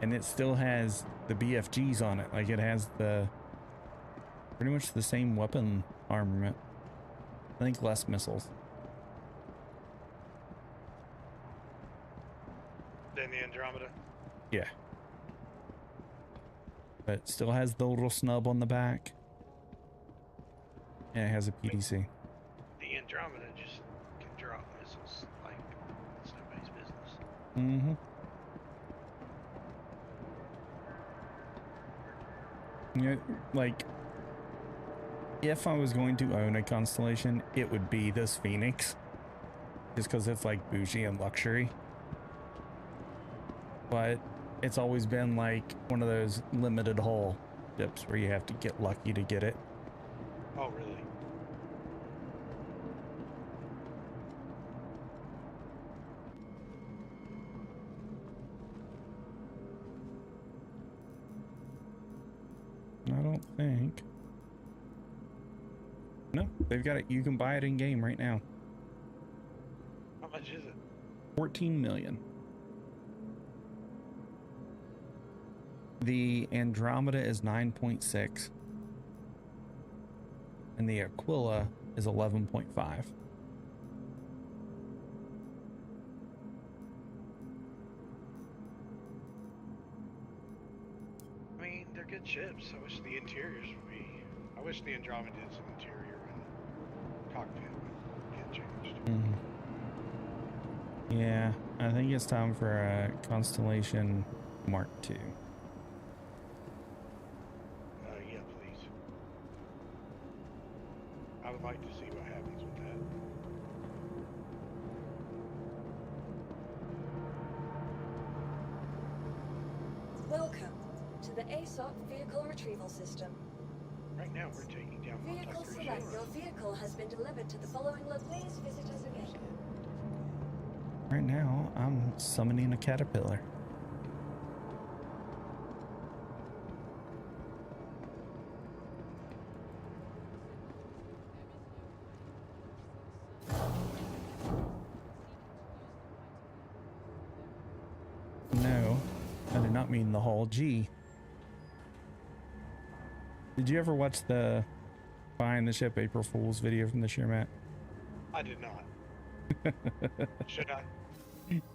And it still has the BFGs on it. Like, it has the pretty much the same weapon armament. I think less missiles.
Then the Andromeda?
Yeah. But it still has the little snub on the back. And it has a PDC.
The Andromeda just can drop missiles like it's nobody's business.
Mm-hmm. You know, like, if I was going to own a Constellation, it would be this Phoenix. Just because it's like bougie and luxury. But it's always been like one of those limited hull ships where you have to get lucky to get it.
Oh, really?
I don't think. No, they've got it. You can buy it in game right now.
How much is it?
14 million. The Andromeda is 9.6. And the Aquila is 11.5.
I mean, they're good ships. I wish the interiors would be. I wish the Andromeda's interior and cockpit would get changed.
Yeah, I think it's time for a Constellation Mark II.
Yeah, please. I would like to see what happens with that.
Welcome to the ASOP Vehicle Retrieval System.
Right now, we're taking down
Vehicle
multi-crew
select.
ships.
Your vehicle has been delivered to the following location. Please visit us again.
Right now, I'm summoning a caterpillar. No, I did not mean the hull. G. Did you ever watch the Buying the Ship April Fool's video from this year, Matt?
I did not. Should I?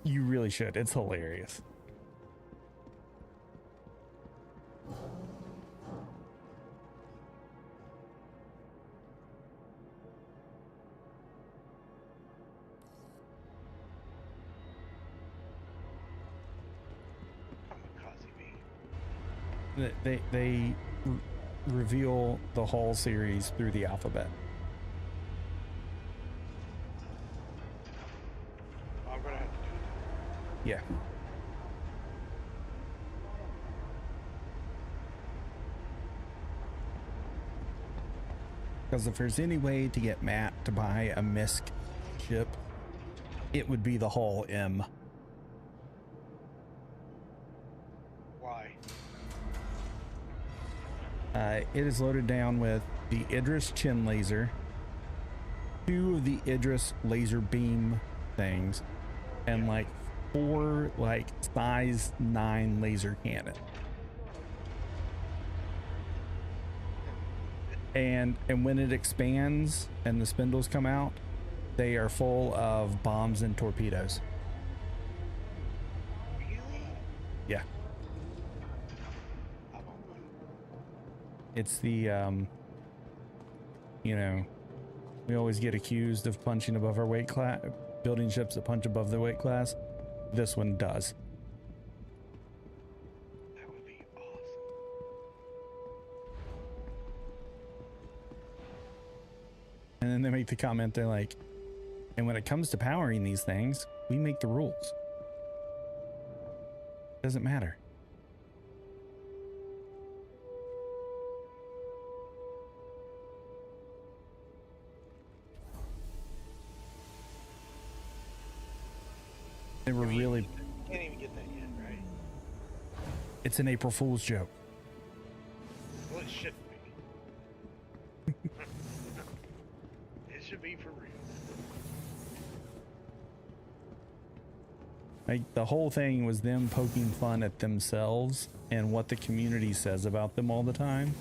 You really should. It's hilarious.
Kamikaze V.
They reveal the hull series through the alphabet.
I'm gonna have to do it.
Yeah. Because if there's any way to get Matt to buy a MISC ship, it would be the Hull M. It is loaded down with the Idris Chin laser, 2 of the Idris laser beam things, and like 4 like size 9 laser cannon. And when it expands and the spindles come out, they are full of bombs and torpedoes.
Really?
Yeah.
I want one.
It's the, you know, we always get accused of punching above our weight class, building ships that punch above their weight class. This one does.
That would be awesome.
And then they make the comment, they're like, and when it comes to powering these things, we make the rules. Doesn't matter. They were really,
You can't even get that yet, right?
it's an April Fool's joke.
Well, it shouldn't be. It should be for real.
Like the whole thing was them poking fun at themselves and what the community says about them all the time.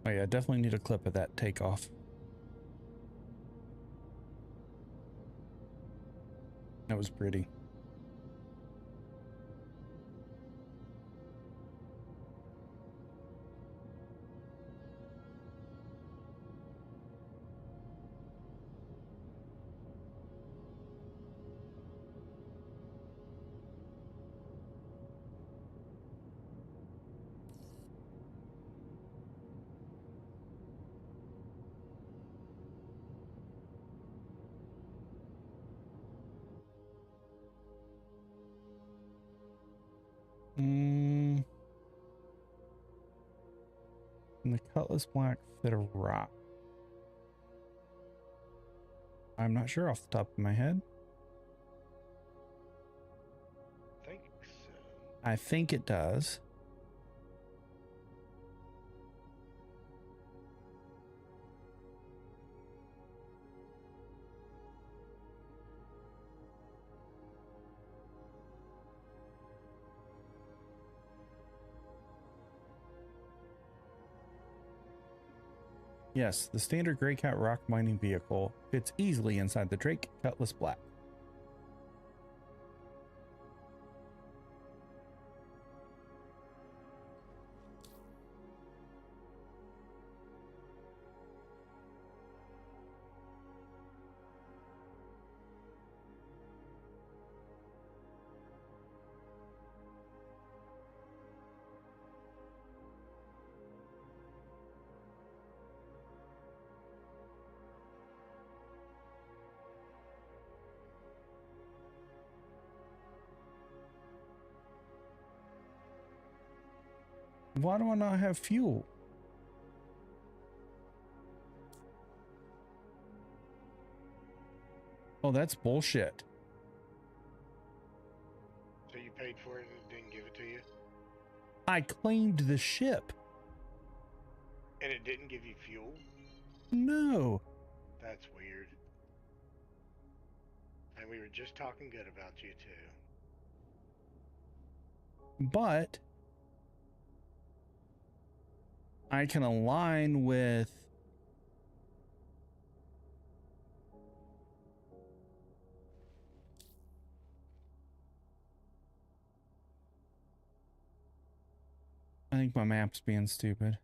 Oh yeah, definitely need a clip of that takeoff. That was pretty. And the Cutlass Black fit a rock. I'm not sure off the top of my head.
I think so.
I think it does. Yes, the standard Grey Cat rock mining vehicle fits easily inside the Drake Cutlass Black. Why do I not have fuel? Oh, that's bullshit.
So you paid for it and it didn't give it to you?
I claimed the ship.
And it didn't give you fuel?
No.
That's weird. And we were just talking good about you too.
But I can align with I think my map's being stupid.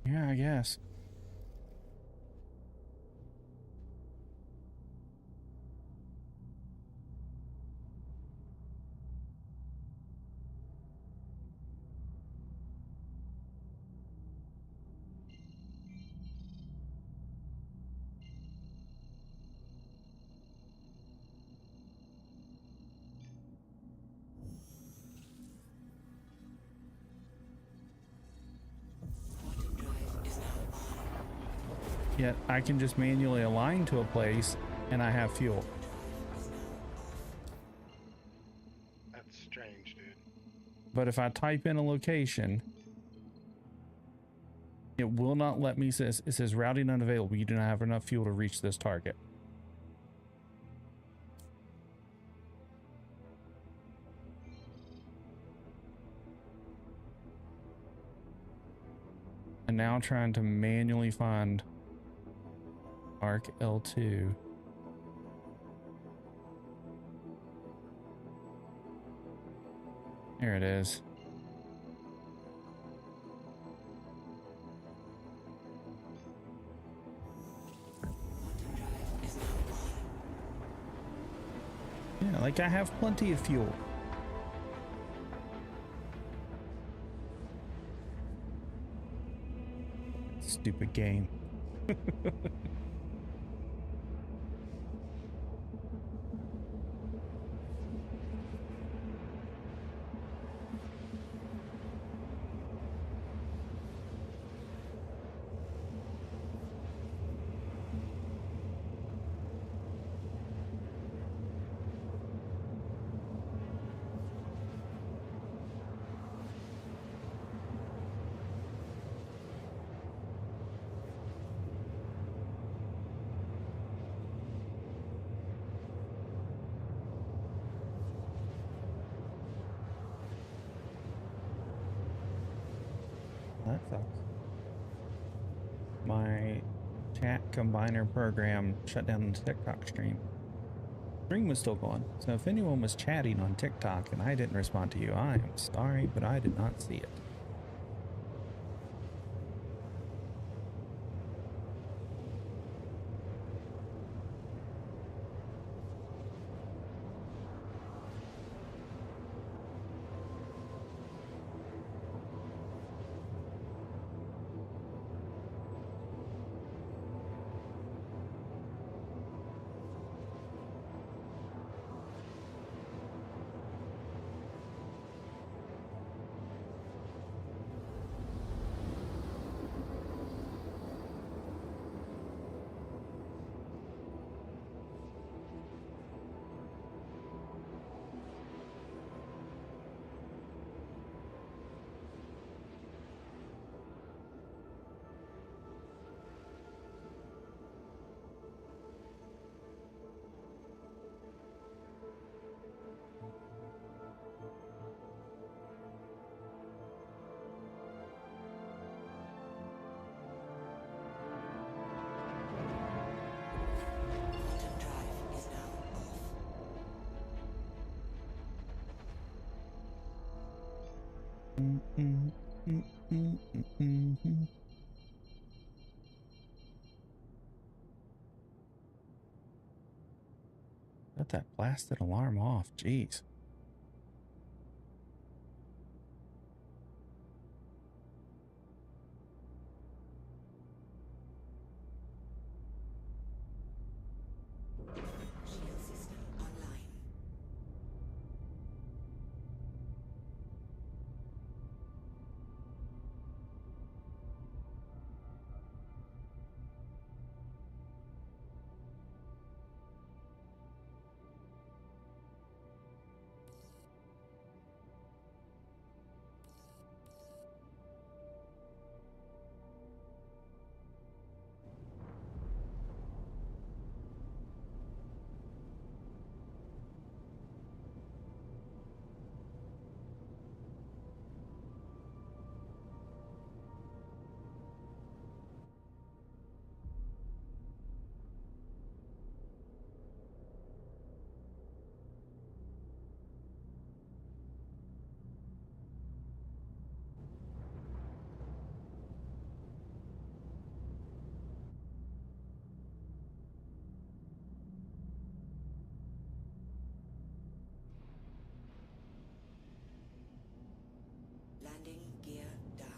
Yeah, I guess. Yet I can just manually align to a place and I have fuel.
That's strange, dude.
But if I type in a location, it will not let me. It says routing unavailable. You do not have enough fuel to reach this target. And now trying to manually find Arc L2. There it is. Yeah, like I have plenty of fuel. Stupid game. That sucks. My chat combiner program shut down the TikTok stream. Stream was still going, so if anyone was chatting on TikTok and I didn't respond to you, I am sorry, but I did not see it. Got that blasted alarm off. Jeez.
Shield system online. Landing gear down.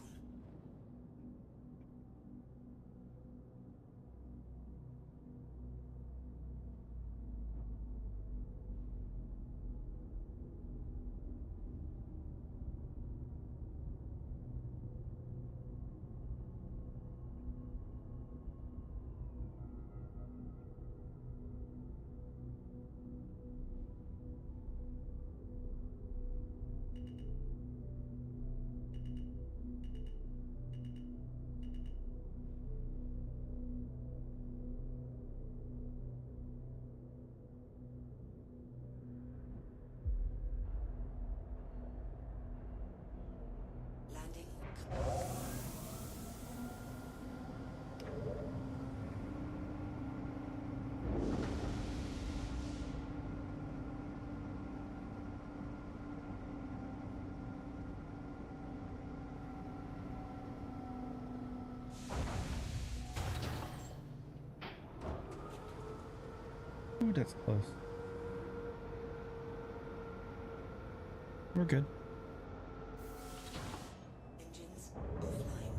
Landing.
Ooh, that's close. We're good.
Engines offline.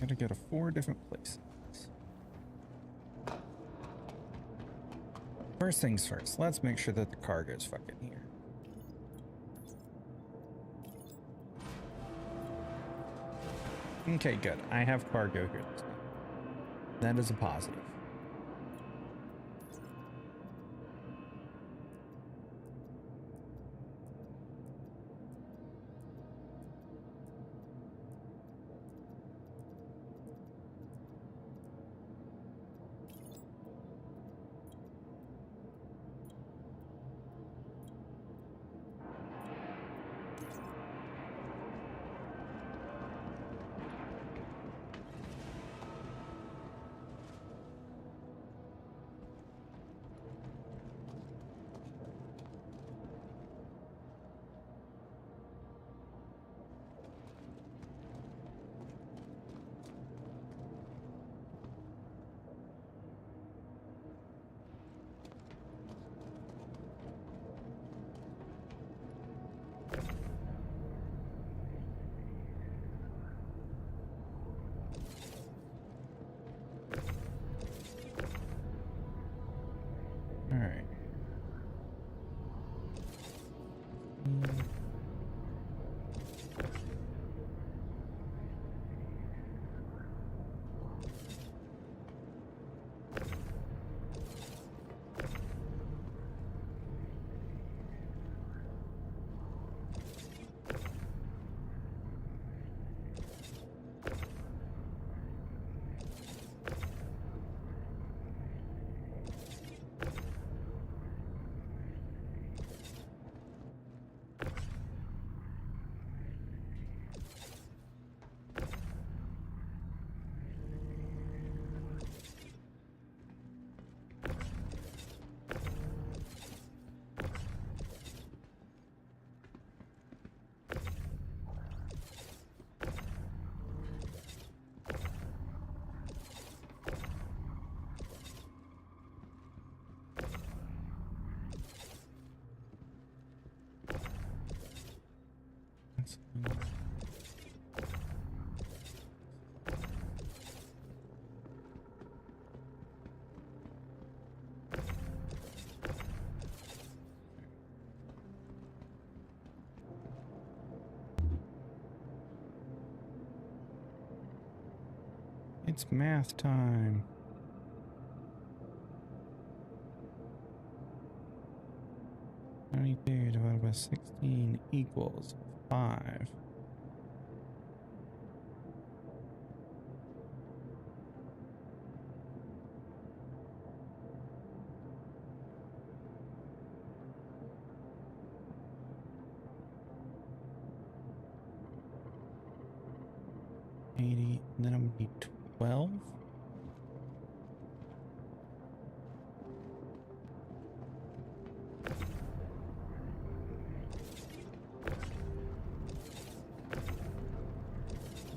Gotta go to 4 different places. First things first, let's make sure that the cargo's fucking here. Okay, good. I have cargo here this time. That is a positive. It's math time. $92 divided by 16 equals 5. And then I'm gonna be 12.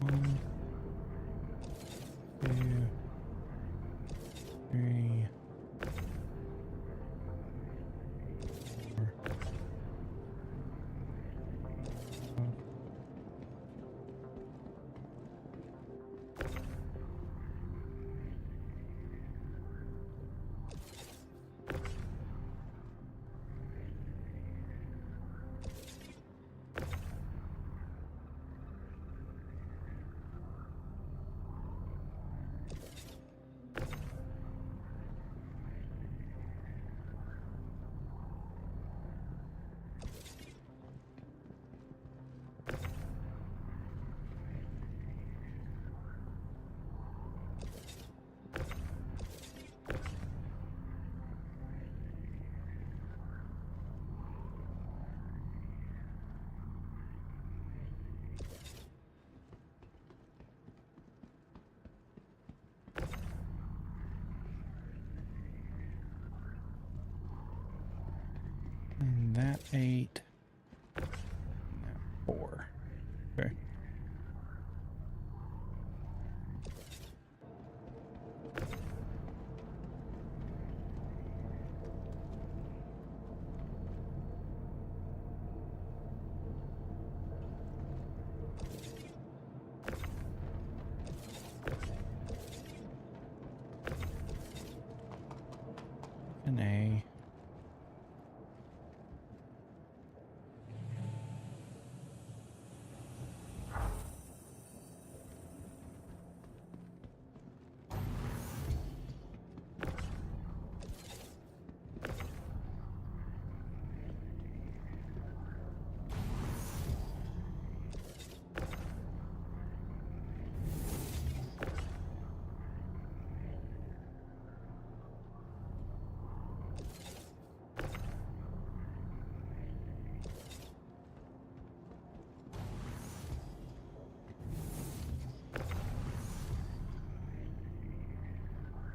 One, 2, 3, 4, 5. And that 8. And that 4. Okay. An A.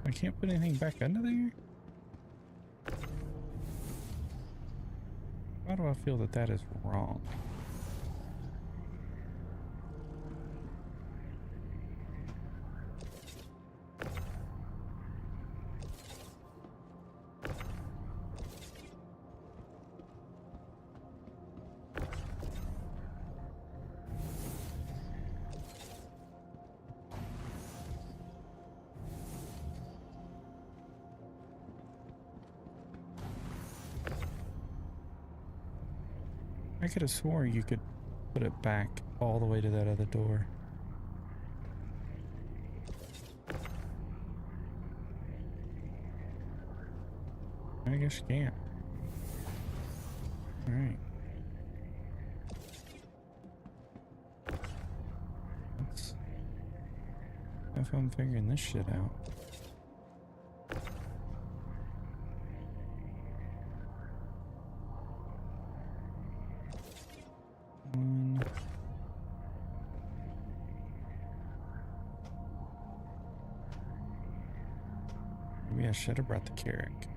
I can't put anything back under there? Why do I feel that that is wrong? I could have swore you could put it back all the way to that other door. I guess you can't. Alright. Let's have fun figuring this shit out. Maybe I should have brought the Carrack.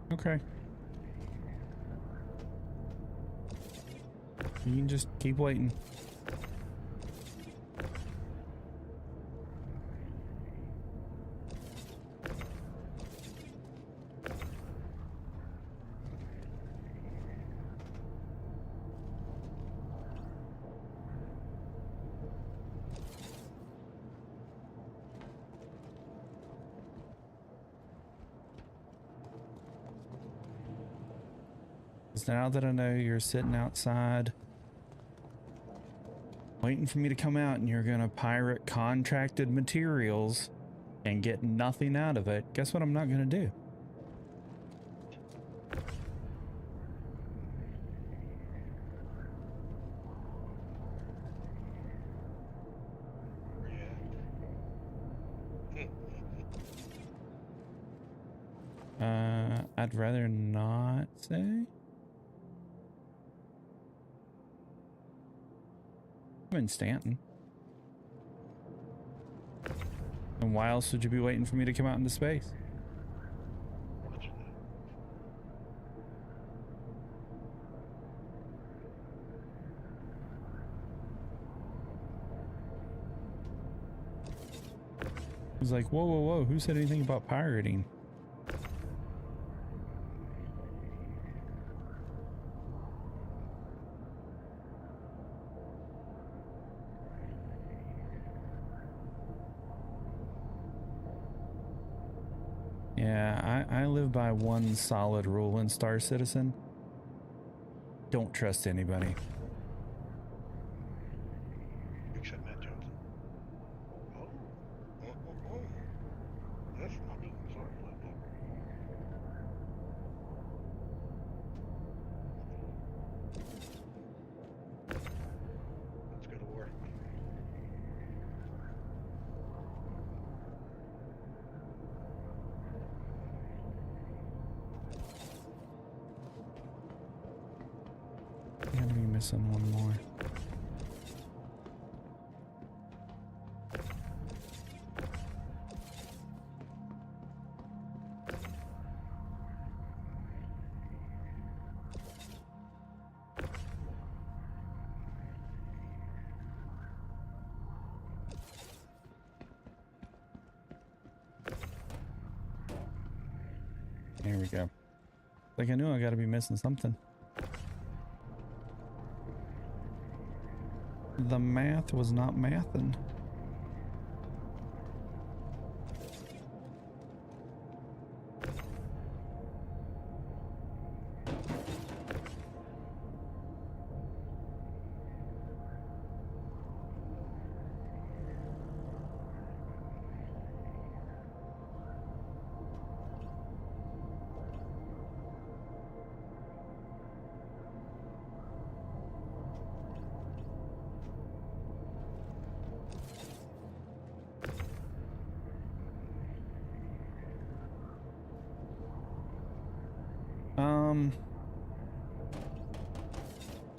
Okay. You can just keep waiting. Now that I know you're sitting outside waiting for me to come out and you're gonna pirate contracted materials and get nothing out of it, guess what I'm not gonna do? I'd rather not say. I'm in Stanton. And why else would you be waiting for me to come out into space? He's like, whoa, whoa, whoa, who said anything about pirating? Yeah, I live by one solid rule in Star Citizen. Don't trust anybody.
Except Matt Johnson. Oh. That's not me. Sorry about that. Let's go to war.
I'm gonna be missing one more. There we go. Like I knew I gotta be missing something. The math was not mathing.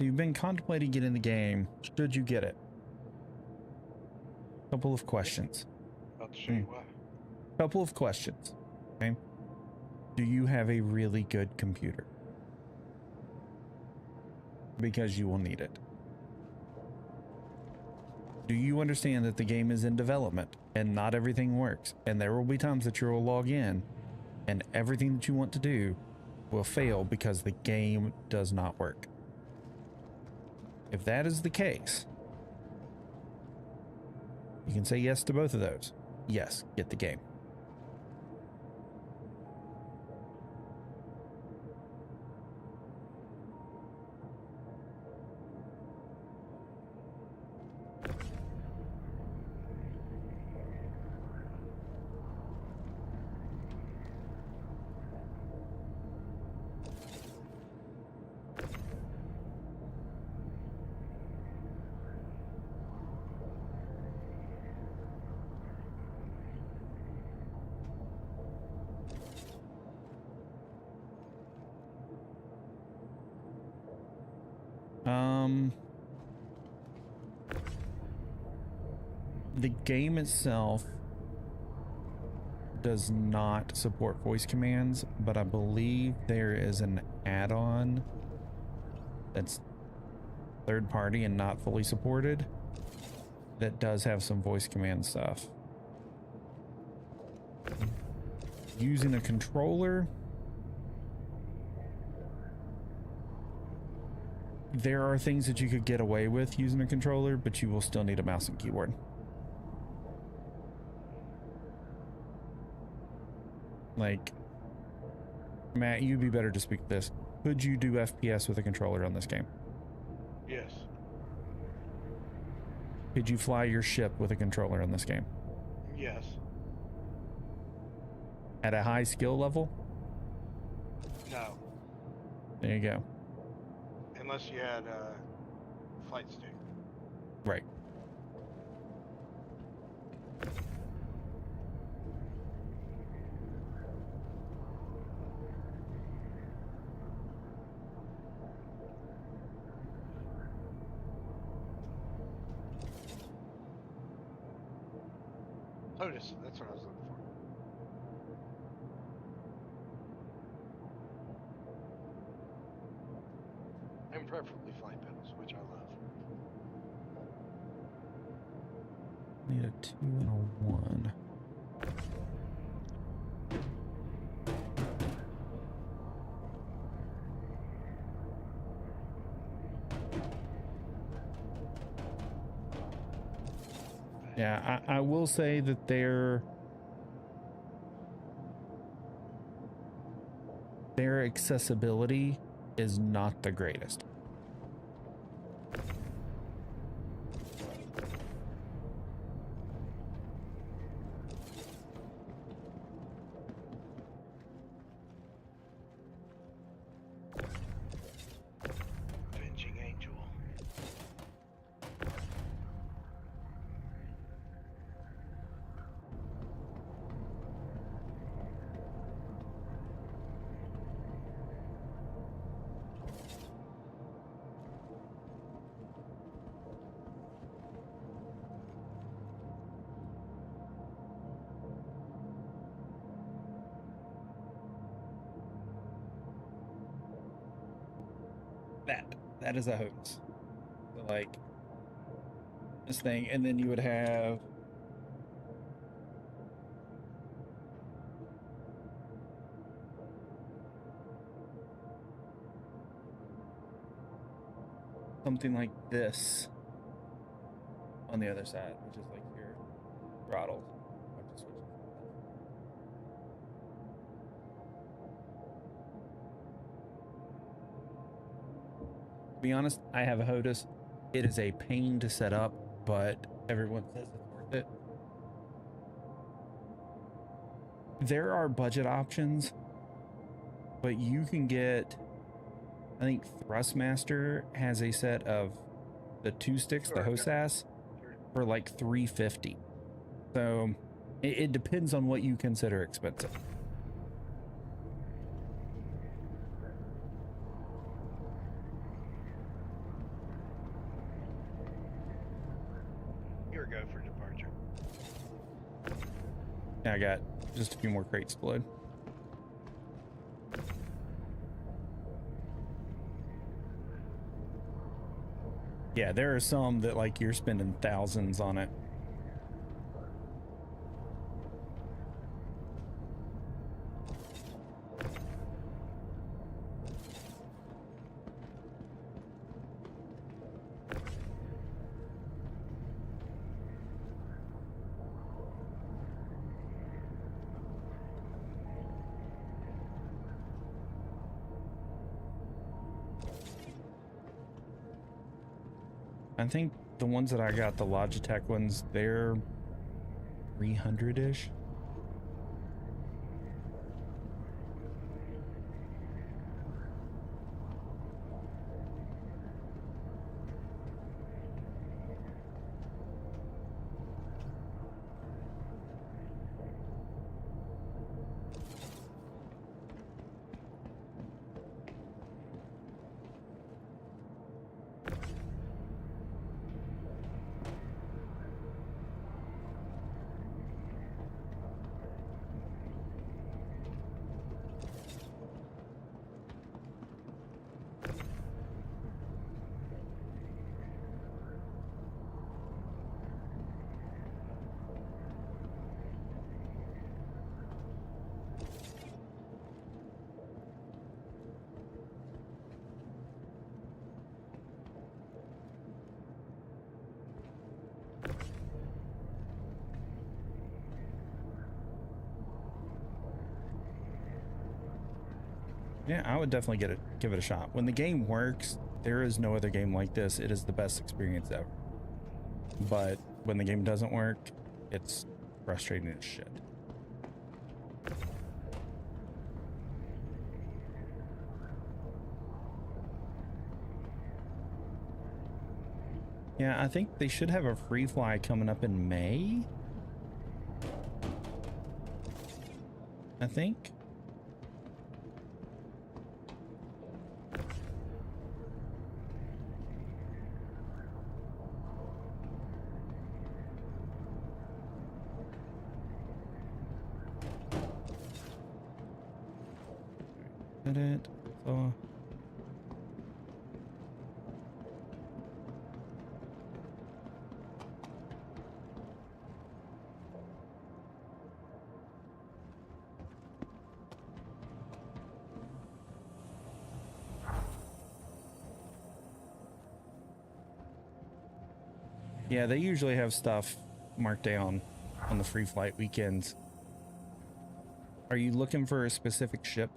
You've been contemplating getting the game. Should you get it? Couple of questions.
About to show you why.
Couple of questions. Okay. Do you have a really good computer? Because you will need it. Do you understand that the game is in development and not everything works? And there will be times that you'll log in and everything that you want to do will fail because the game does not work. If that is the case, you can say yes to both of those. Yes, get the game. The game itself does not support voice commands, but I believe there is an add-on that's third party and not fully supported that does have some voice command stuff. Using a controller, there are things that you could get away with using a controller, but you will still need a mouse and keyboard. Like, Matt, you'd be better to speak to this. Could you do FPS with a controller on this game?
Yes.
Could you fly your ship with a controller on this game?
Yes.
At a high skill level?
No.
There you go.
Unless you had a flight stick.
Right.
Lotus, that's what I was looking for. And preferably flight pedals, which I love.
Need a 2 and a 1. Yeah, I will say that their accessibility is not the greatest.
Avenging Angel.
That is a hoax. So like this thing, and then you would have something like this on the other side, which is like your throttle. I'll just switch it. To be honest, I have a HOTAS. It is a pain to set up, but everyone says it's worth it. There are budget options, but you can get, I think Thrustmaster has a set of the 2 sticks, the HOSAS, for like $350. So it depends on what you consider expensive.
Here we go for departure.
I got just a few more crates to load. Yeah, there are some that like you're spending thousands on it. I think the ones that I got, the Logitech ones, they're 300-ish. Yeah, I would definitely give it a shot. When the game works, there is no other game like this. It is the best experience ever. But when the game doesn't work, it's frustrating as shit. Yeah, I think they should have a free fly coming up in May. I think. Did it? So. Yeah, they usually have stuff marked down on the free flight weekends. Are you looking for a specific ship?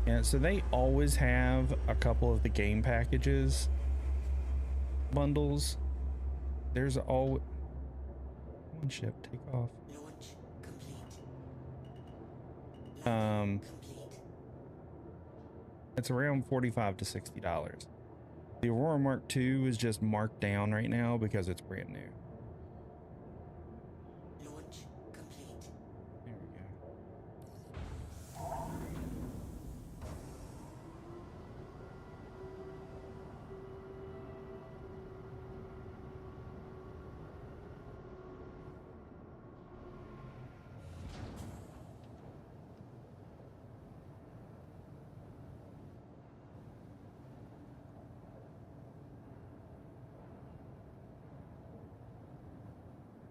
Yeah, so they always have a couple of the game packages bundles. There's all one ship take off.
Launch complete. Complete.
It's around $45 to $60. The Aurora Mark II is just marked down right now because it's brand new.
Launch complete.
There we go.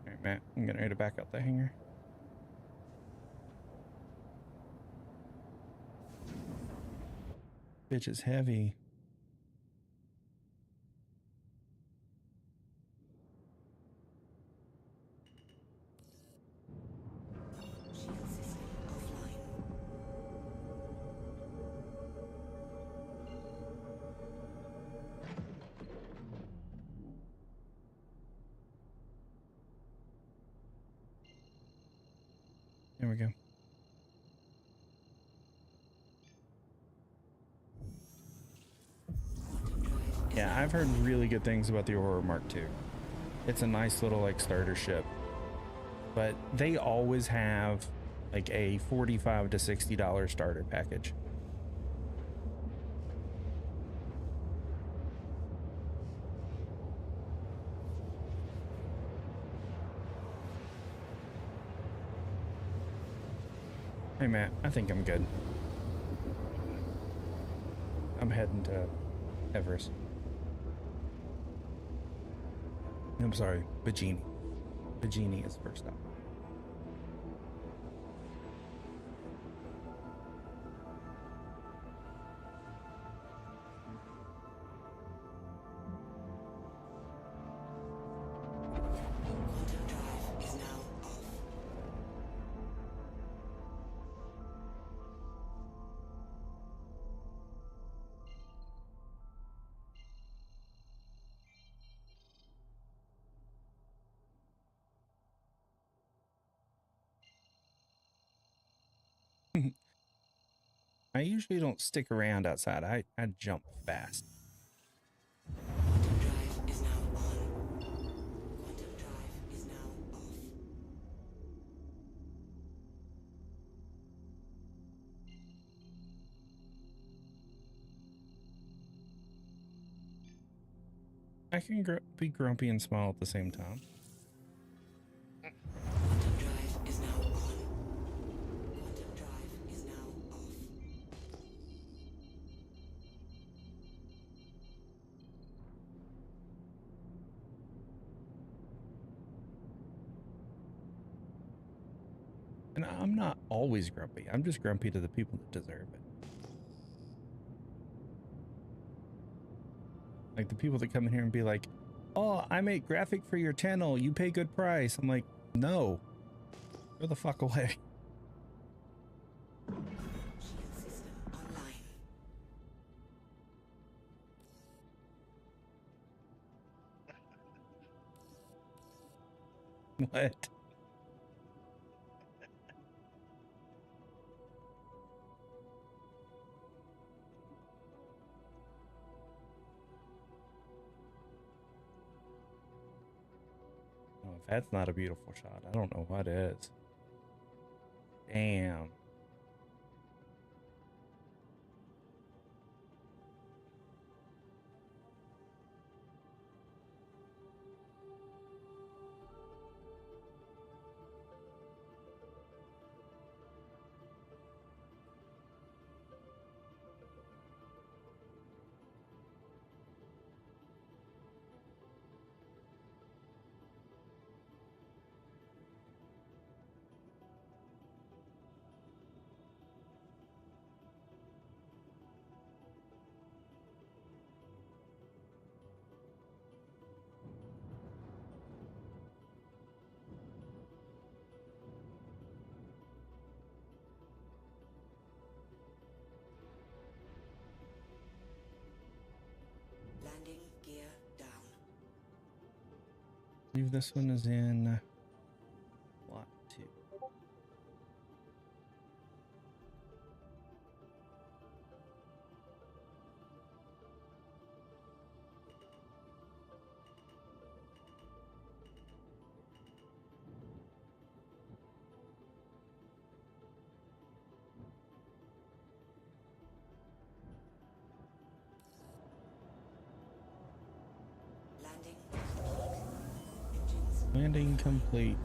All right, Matt, I'm getting ready to back out the hangar. Bitch is heavy.
Shield system offline.
There we go. Yeah, I've heard really good things about the Aurora Mark II. It's a nice little like starter ship, but they always have like a $45 to $60 starter package. Hey Matt, I think I'm good. I'm heading to Everest. I'm sorry, Bajini. Bajini is first up.
Quantum drive is now off.
I usually don't stick around outside. I jump fast.
Quantum drive is now on. Quantum drive is now off.
I can be grumpy and smile at the same time.
Quantum
And I'm not always grumpy. I'm just grumpy to the people that deserve it. Like the people that come in here and be like, oh, I make graphic for your channel. You pay good price. I'm like, no. Go the fuck away.
Shield system online.
What? Oh, if that's not a beautiful shot, I don't know what is. Damn.
Landing gear down.
I believe this one is in lot 2.
Landing complete. Engines
Landing complete.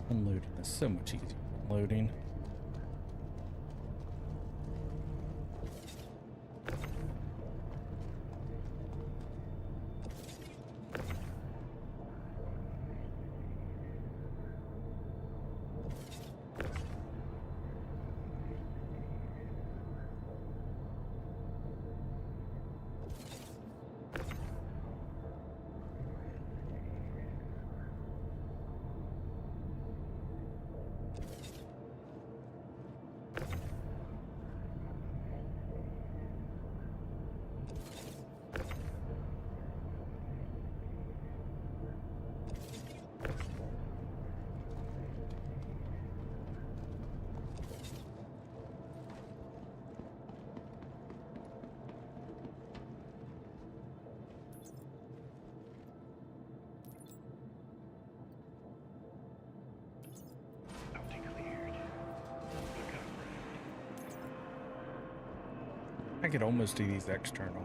Unloading is so much easier than loading. I could almost do these external.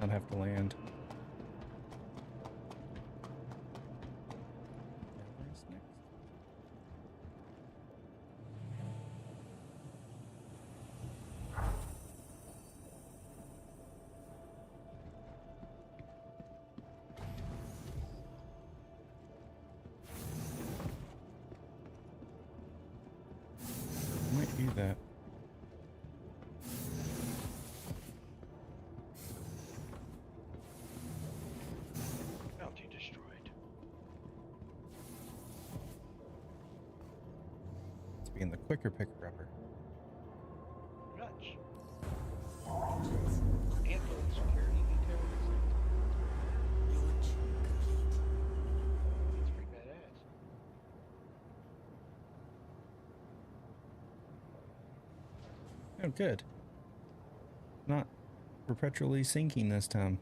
Not have to land. Where's next? that.
Bounty destroyed.
It's being the quicker picker upper.
Much. Ambulance security detail.
Launch complete.
It's pretty badass.
Oh, good. Not perpetually sinking this time.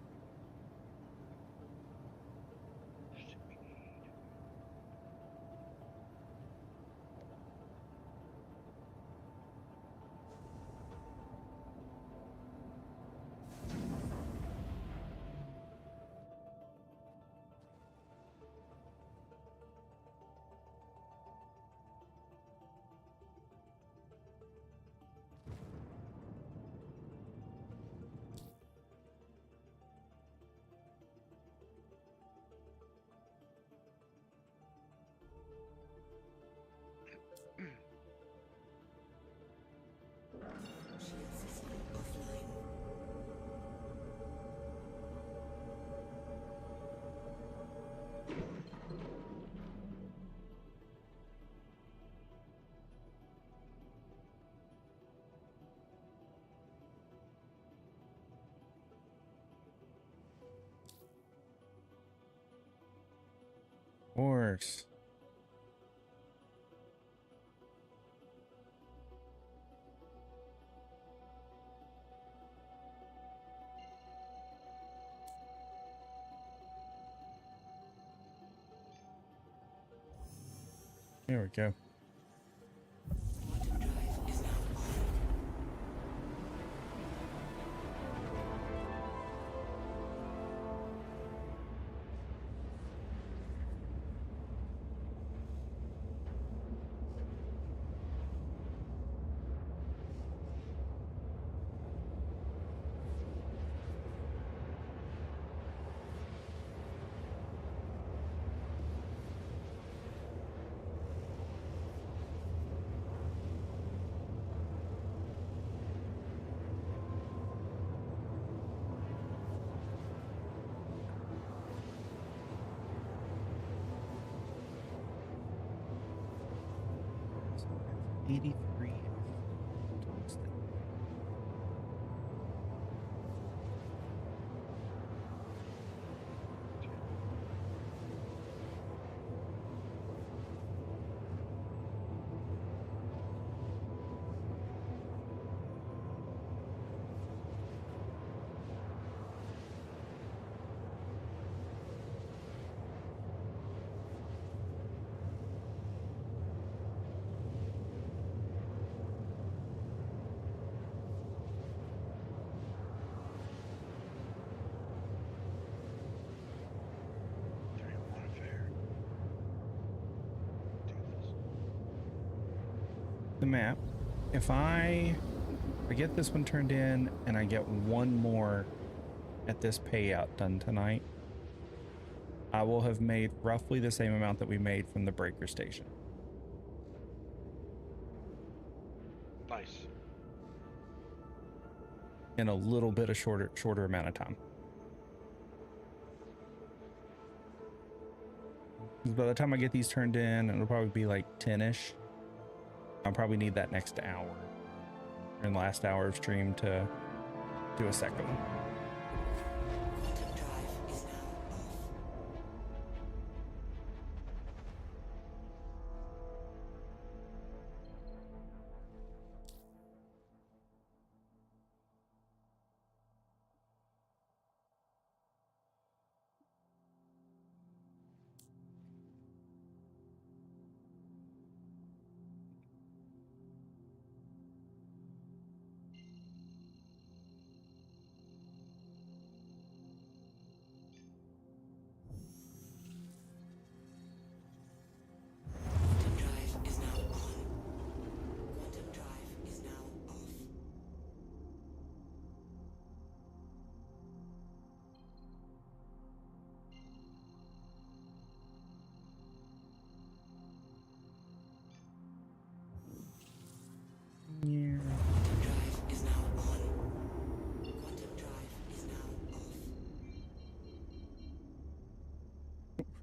Shield system offline.
Of course. There we go.
Quantum drive is now on.
So that's 83 tungsten. The map. If I get this one turned in and I get one more at this payout done tonight, I will have made roughly the same amount that we made from the breaker station.
Nice.
In a little bit of shorter amount of time. By the time I get these turned in, it'll probably be like 10-ish. I'll probably need that next hour and last hour of stream to do a second one.
Quantum drive is now off.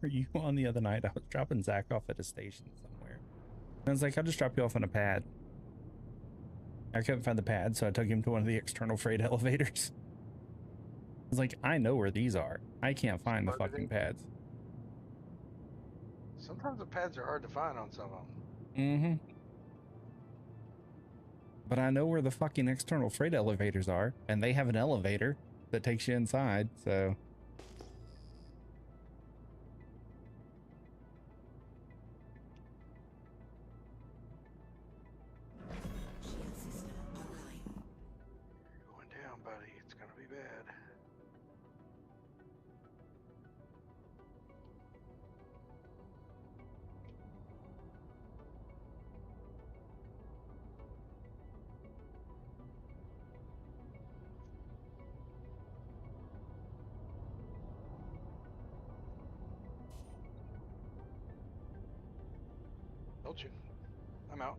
were you on the other night? I was dropping Zach off at a station somewhere. And I was like, I'll just drop you off on a pad. I couldn't find the pad, so I took him to one of the external freight elevators. I was like, I know where these are. I can't find the fucking pads.
Sometimes the pads are hard to find on some of them.
Mm-hmm. But I know where the fucking external freight elevators are, and they have an elevator that takes you inside, so...
Shield system online.
You're going down, buddy. It's gonna be bad. Told you. I'm out.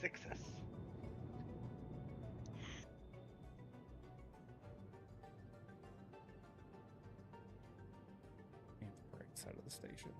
Success.
Right side of the station.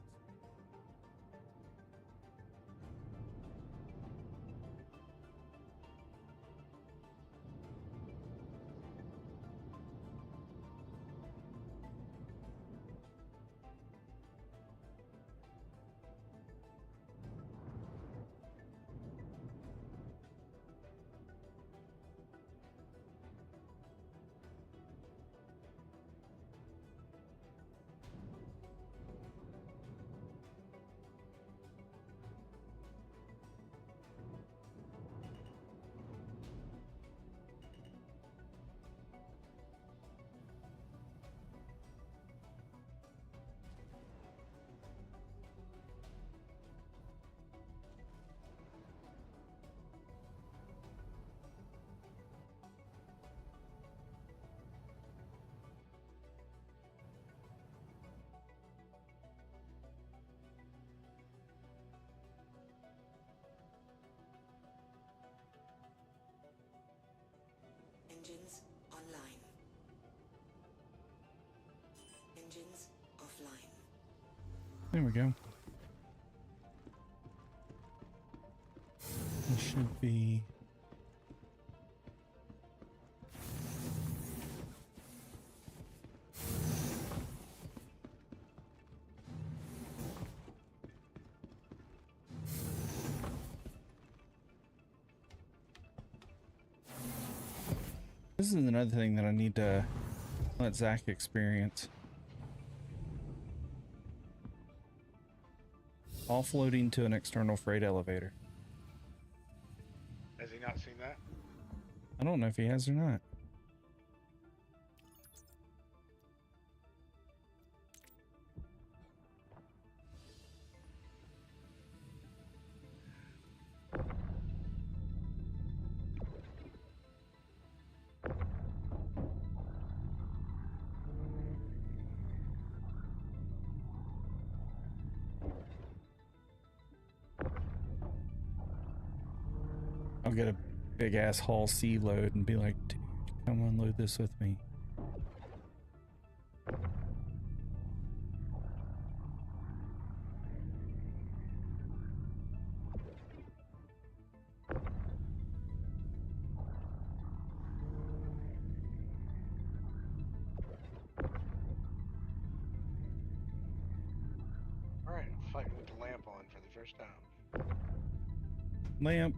Engines online. Engines offline.
There we go. This should be... This is another thing that I need to let Zach experience. Offloading to an external freight elevator.
Has he not seen that?
I don't know if he has or not. I'll get a big ass haul C load and be like, dude, come unload this with me.
Alright, I'm fighting with the lamp on for the first time.
Lamp.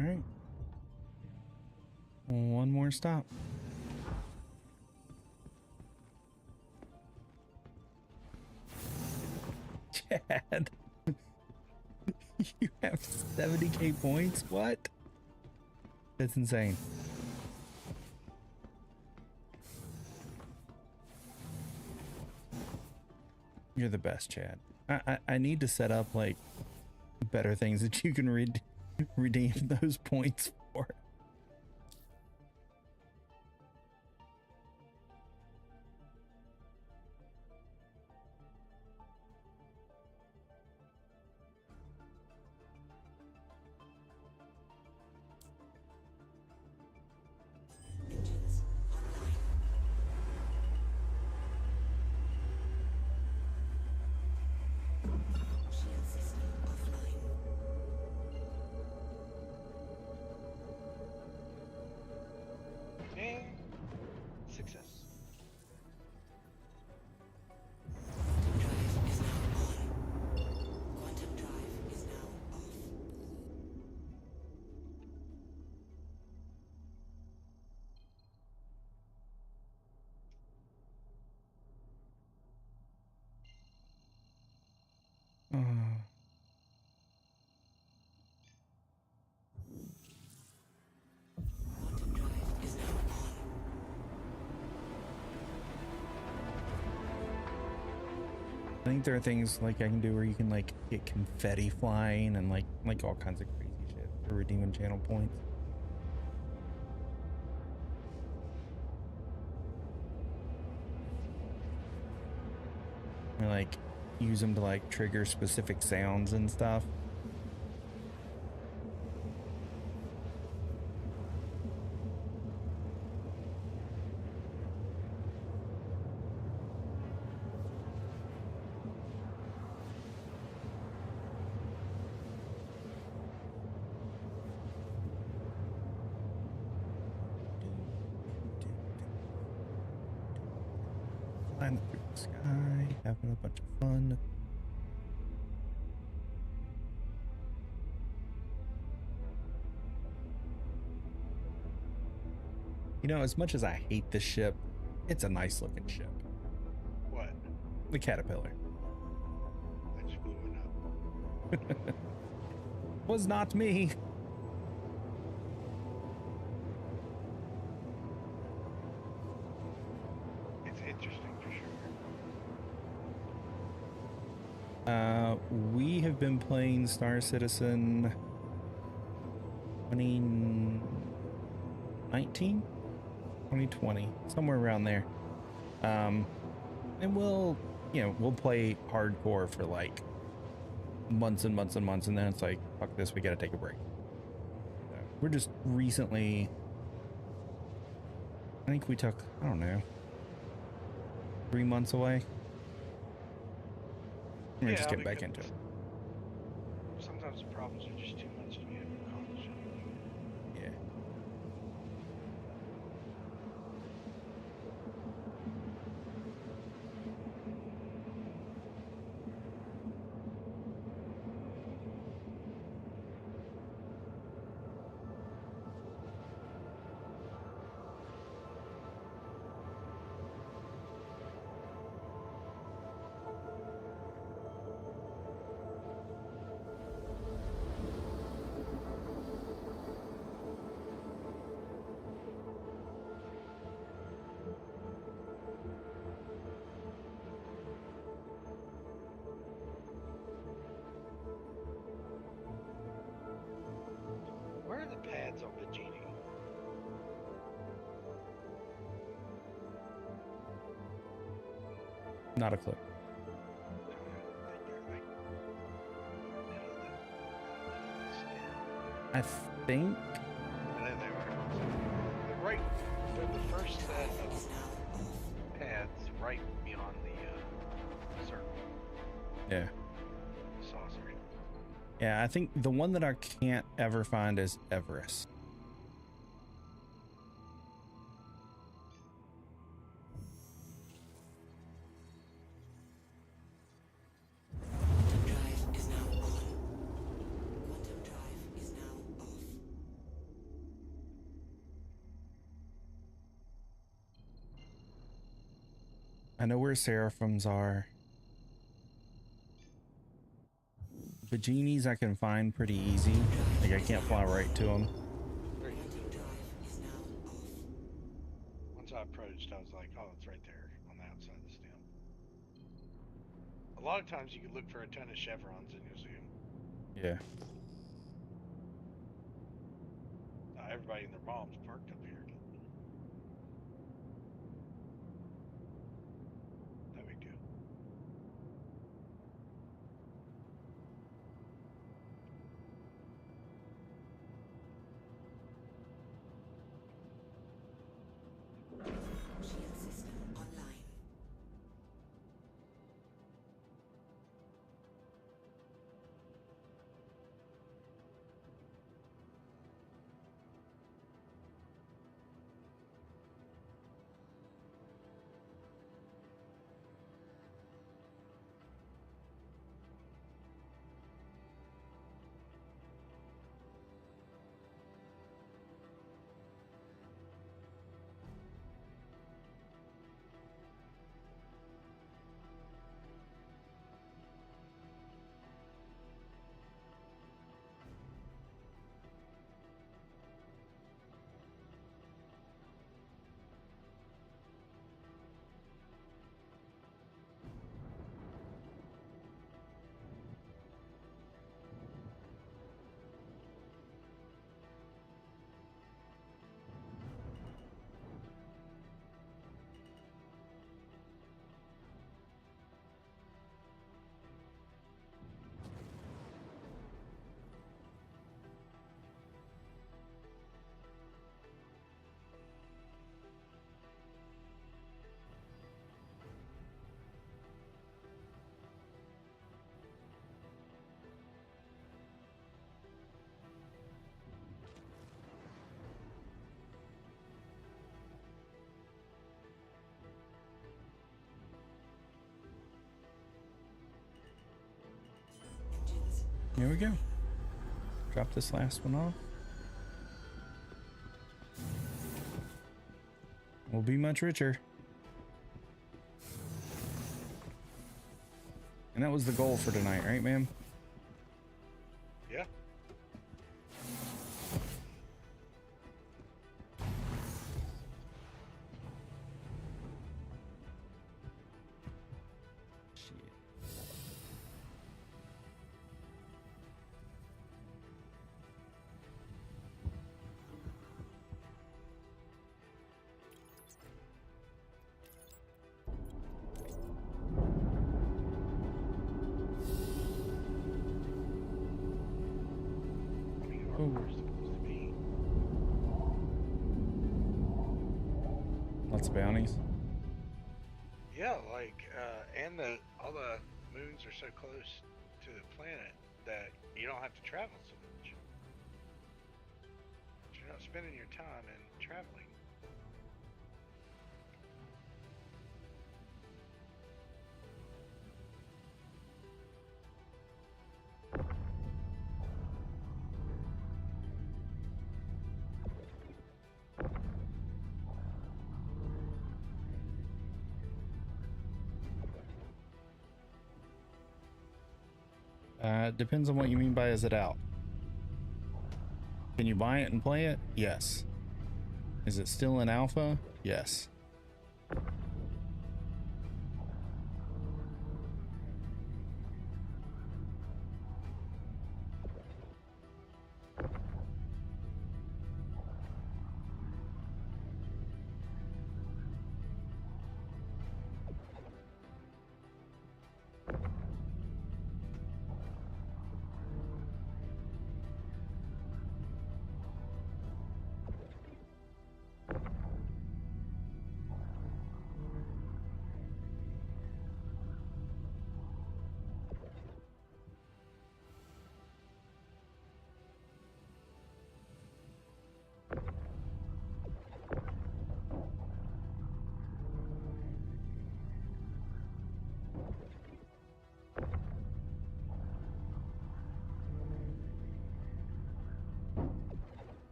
All right. One more stop. Chad. You have 70k points? What? That's insane. You're the best, Chad. I need to set up like better things that you can redeem those points for.
Engines online. Shield system offline.
And success.
Quantum drive is now on. Quantum drive is now off. Quantum drive is now on.
I think there are things like I can do where you can like get confetti flying and like all kinds of crazy shit for redeeming channel points. Or like use them to like trigger specific sounds and stuff. Flying through the sky, having a bunch of fun. You know, as much as I hate this ship, it's a nice looking ship.
What?
The Caterpillar.
I just blew one up.
Was not me.
It's interesting for sure.
We have been playing Star Citizen 2019, 2020, somewhere around there. And we'll play hardcore for like months and months and months, and then it's like, fuck this, we gotta take a break. So we're just recently, I think we took, I don't know, 3 months away. We're just getting back into it.
Sometimes the problems are just too much to be able to accomplish.
Yeah.
Where are the pads on the Genie?
Not a clue. I think
And then they are. Right, the first set of pads right beyond the circle,
yeah.
the saucer.
Yeah, I think the one that I can't ever find is Everest.
Quantum drive is now on. Quantum drive is now off.
I know where seraphims are. The genies I can find pretty easy. Like I can't fly right to them.
Once I approached, I was like, oh, it's right there on the outside of the stem. A lot of times you can look for a ton of chevrons and you'll see them.
Yeah.
Everybody and their moms parked up here. No big deal.
Shield system online.
Here we go. Drop this last one off. We'll be much richer. And that was the goal for tonight, right, ma'am?
Yeah.
Lots of bounties.
Yeah, like, and all the moons are so close to the planet that you don't have to travel so much. You're not spending your time in traveling.
Depends on what you mean by is it out. Can you buy it and play it? Yes. Is it still in alpha? Yes.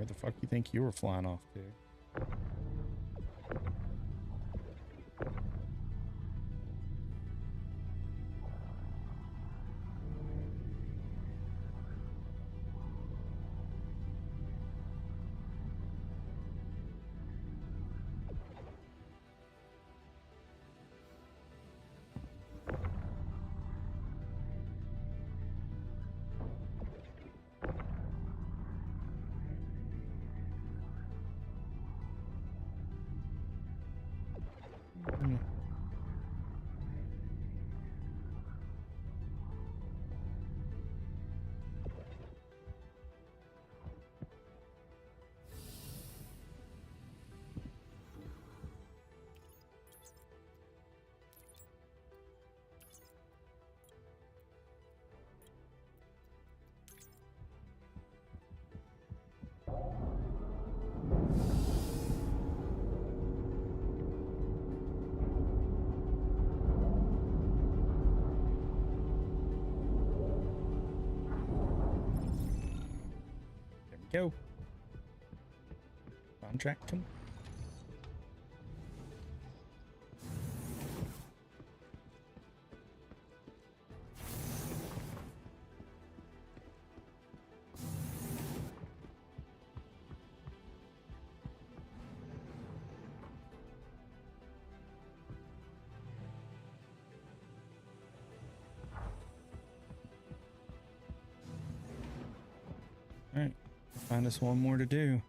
the fuck you think you were flying off to? Go. Contract him. All right. Find us one more to do.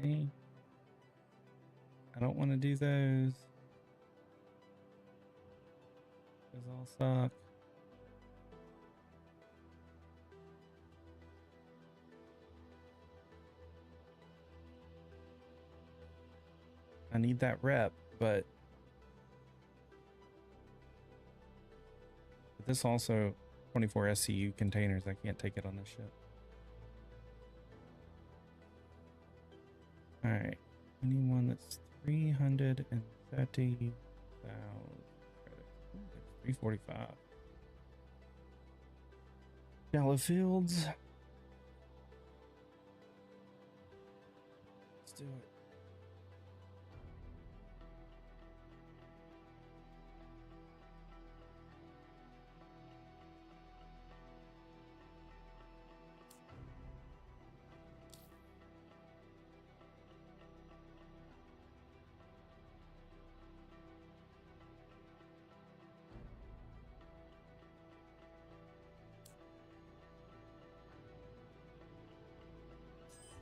See? I don't want to do those. Those all suck. I need that rep, but this also 24 SCU containers. I can't take it on this ship. All right. Anyone that's 330,000 credits. Ooh, that's 345. Shallow Fields. Let's do it.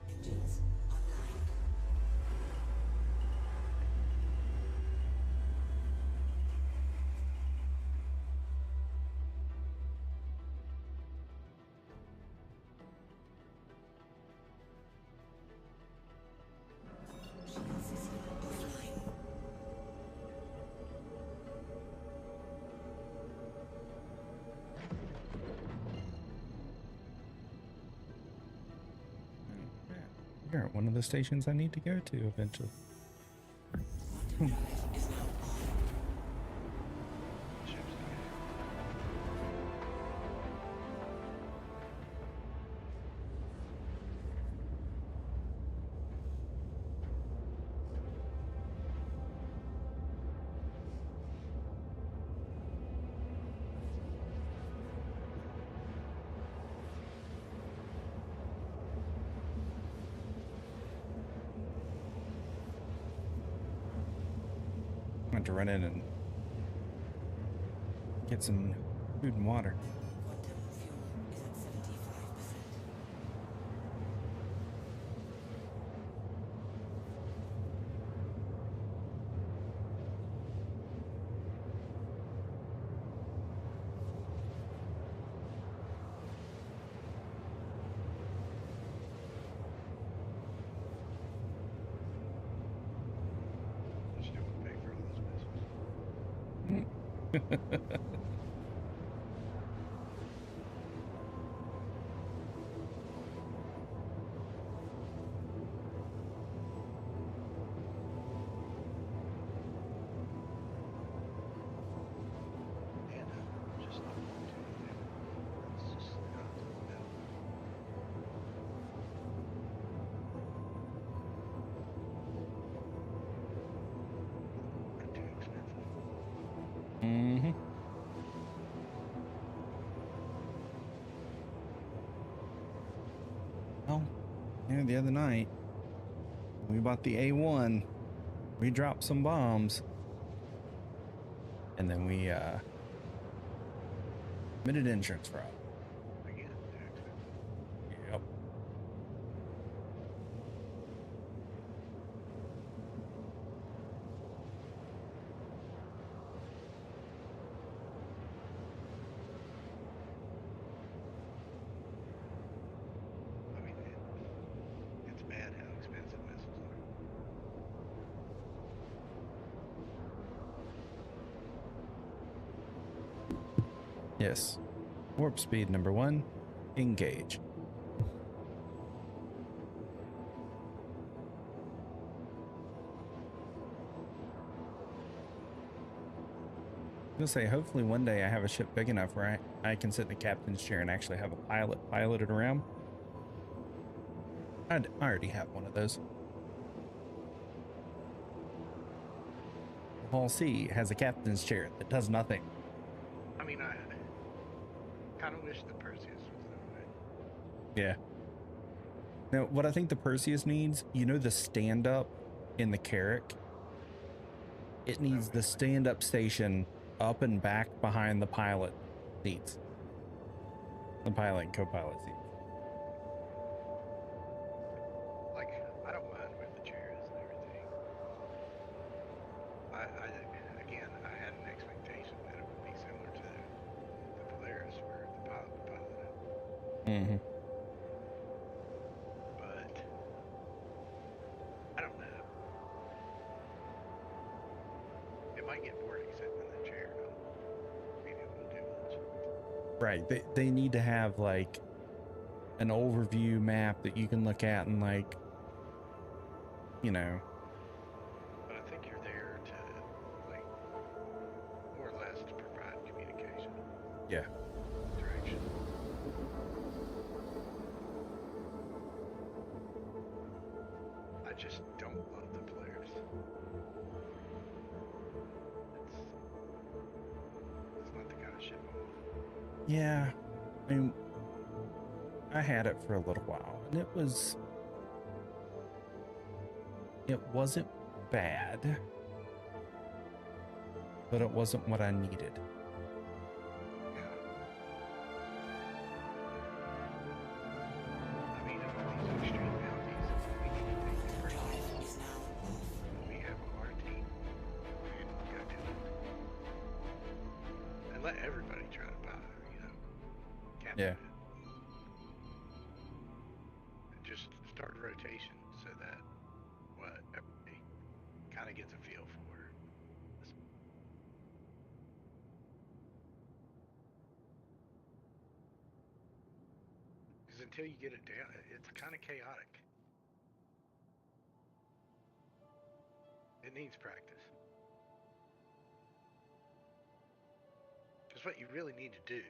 Engines online. Shield system offline.
You're at one of the stations I need to go to eventually.
Quantum drive is now on.
Ship's not here.
I'm going to run in and get some food and water.
Quantum fuel is at 75%.
And just not going to anything. It's just not no. Too expensive.
Mm-hmm. Well, yeah, the other night we bought the A1. We dropped some bombs, and then we committed insurance fraud.
Again, too expensive.
Yep.
I mean, it's bad how expensive missiles are.
Yes. Warp speed number 1, engage. I'll say, hopefully one day I have a ship big enough where I can sit in the captain's chair and actually have a pilot it around. I already have one of those. Hull C has a captain's chair that does nothing.
I mean, I kind of wish the Perseus was that way.
Yeah. Now, what I think the Perseus needs, you know, the stand-up in the Carrack? It needs the stand-up station up and back behind the pilot seats. The pilot and co-pilot seats.
Like, I don't mind with the chairs and everything. Again, I had an expectation that it would be similar to the Polaris where the pilot would pilot it.
Mm-hmm.
But I don't know. It might get boring sitting in the chair, not being able to do much.
Right. They need to have like an overview map that you can look at and like, you know.
But I think you're there to, like, more or less to provide communication.
Yeah.
Direction. I just don't love the Polaris. It's not the kind of ship I want.
Yeah. I mean, I had it for a little while and it wasn't bad, but it wasn't what I needed.
Yeah. I mean, in these extreme bounties, we need to take the first
Drive is now off.
we have on our team and go to it. And let everybody try to buy, captain
Yeah.
it. And just start a rotation so that everybody kind of gets a feel for this. Because until you get it down, it's kind of chaotic. It needs practice. Because what you really need to do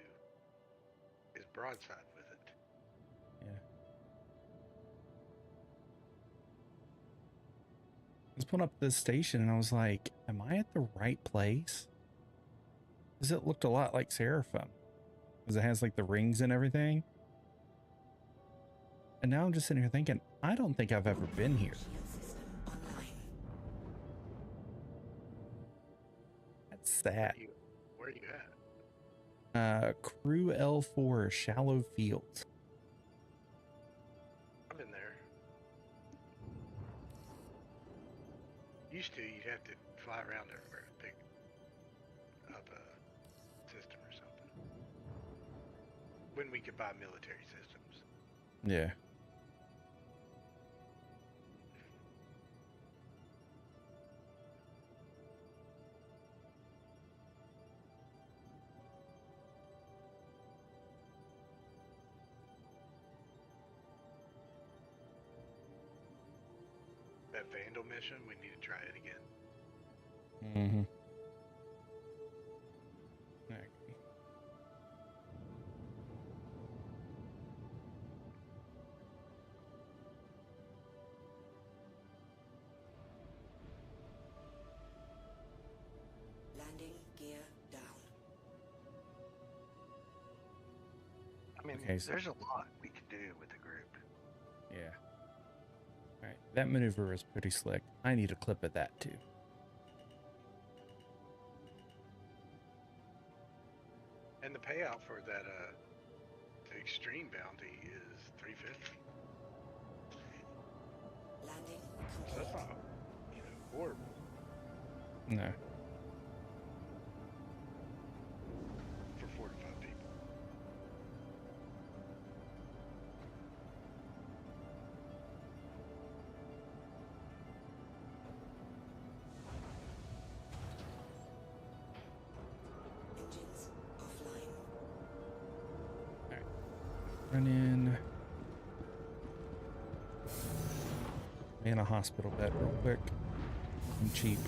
is broadside with it.
Yeah. I was pulling up this station and I was like, am I at the right place? Because it looked a lot like Seraphim. Because it has like the rings and everything. And now I'm just sitting here thinking, I don't think I've ever been here.
Shield system online.
That's sad.
Where are you at?
Crew L4, Shallow Fields.
I'm in there. Used to, you'd have to fly around everywhere to pick up a system or something. When we could buy military systems.
Yeah.
That Vandal mission, we need to try it again.
Mm-hmm.
Landing gear down.
I mean,
Okay, so-
there's a lot we can do with the group.
Yeah. All right, that maneuver was pretty slick. I need a clip of that too.
And the payout for that the extreme bounty is $350.
Landing
So that's
complete.
not, horrible.
No.
For 4 to 5 people.
Engines offline.
Run in. Man, a hospital bed real quick. I'm cheap.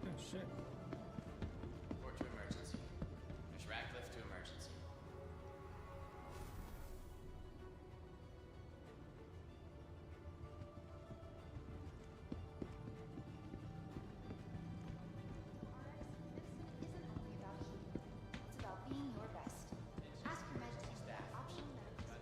Oh shit.
Report to emergency. There's Ratcliffe to emergency.
It's about being your best. Ask your Majesty for that optional medical.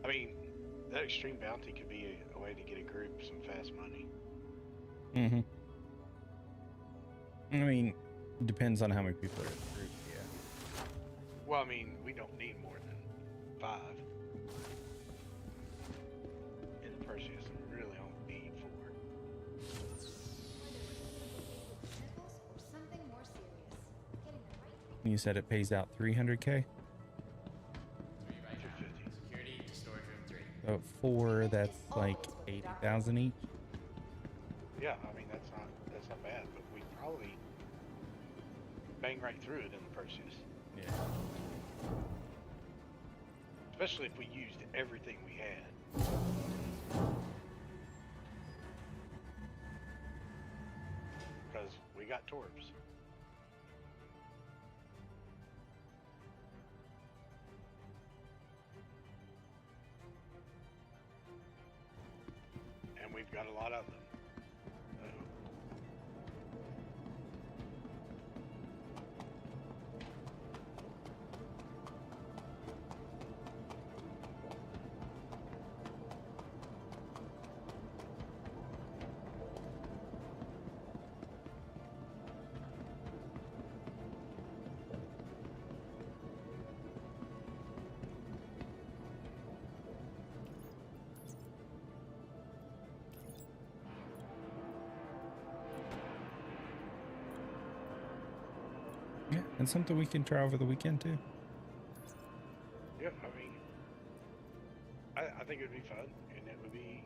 I mean, that extreme bounty could be a way to get a group some fast money.
Mm-hmm. I mean, depends on how many people are in the group, yeah.
Well, I mean, we don't need more than 5. In Perseus, we really don't need 4.
Medicals or something more serious. Getting the right
You said it pays out 300K?
3 right now.
250.
Security to storage room 3.
So 4, that's like 80,000 each.
Yeah, I mean, that's not bad, but we probably bang right through it in the Perseus.
Yeah.
Especially if we used everything we had. Because we got torps. And we've got a lot of them.
Yeah, and something we can try over the weekend too.
Yeah, I mean, I think it would be fun, and it would be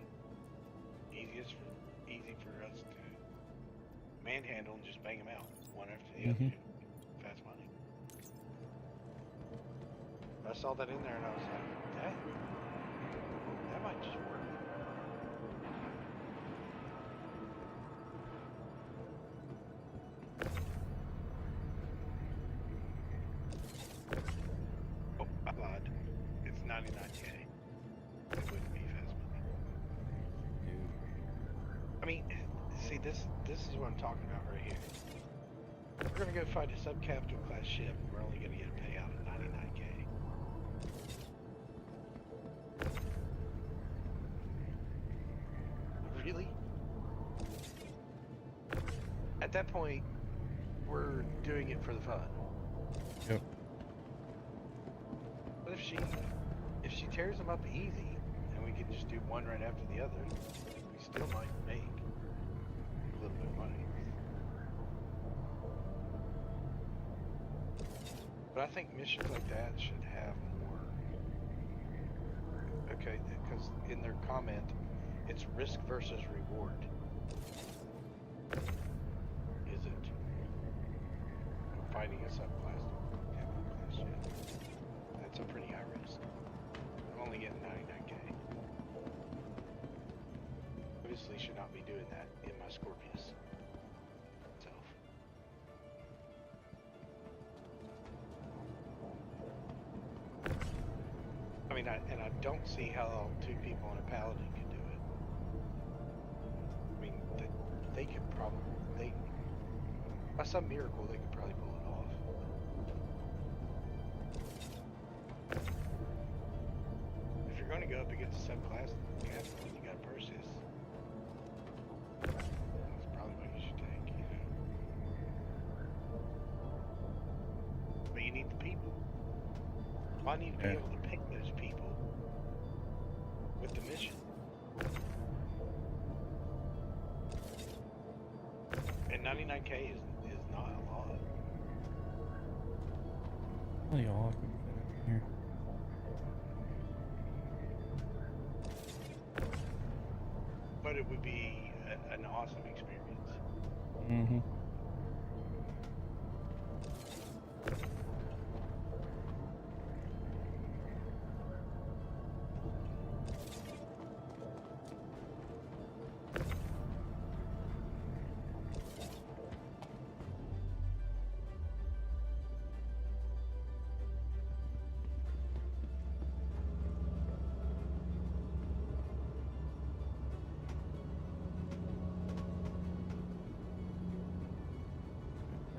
easy for us to manhandle and just bang them out one after the other. Fast money. I saw that in there, and I was like, that might just work. 99K. It wouldn't be fast money. I mean, see, this is what I'm talking about right here. We're gonna go find a subcapital class ship. We're only gonna get a payout of 99K. Really? At that point, we're doing it for the fun.
Yep.
But if she tears them up easy, and we can just do one right after the other, we still might make a little bit of money. But I think missions like that should have more. Okay, because in their comment, it's risk versus reward. Is it? Fighting a subclass capital class ship. That's a pretty high risk. I'm only getting 99K. Obviously should not be doing that in my Scorpius itself. I mean, I don't see how two people on a Paladin could do it. I mean, they could probably, by some miracle, they could probably pull it off. If you're going to go up against a subclass capital and you got a Perseus, that's probably what you should take, you know. But you need the people. Well, I need to be able to pick those people with the mission. And 99K is not a lot.
Well, y'all can fit up here.
But it would be an awesome experience.
Mm-hmm.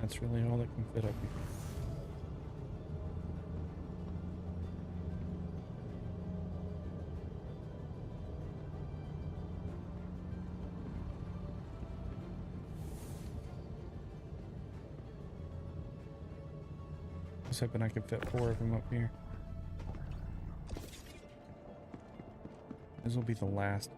That's really all that can fit up here. I was hoping I could fit 4 of them up here. This will be the last.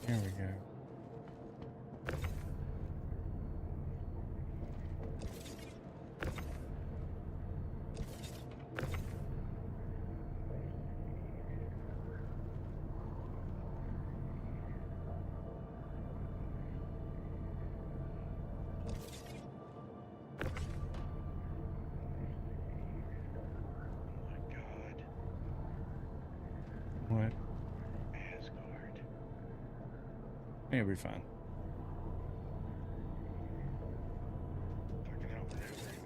There we go. What?
Asgard.
It'll be fine.
Fucking outmaneuver him.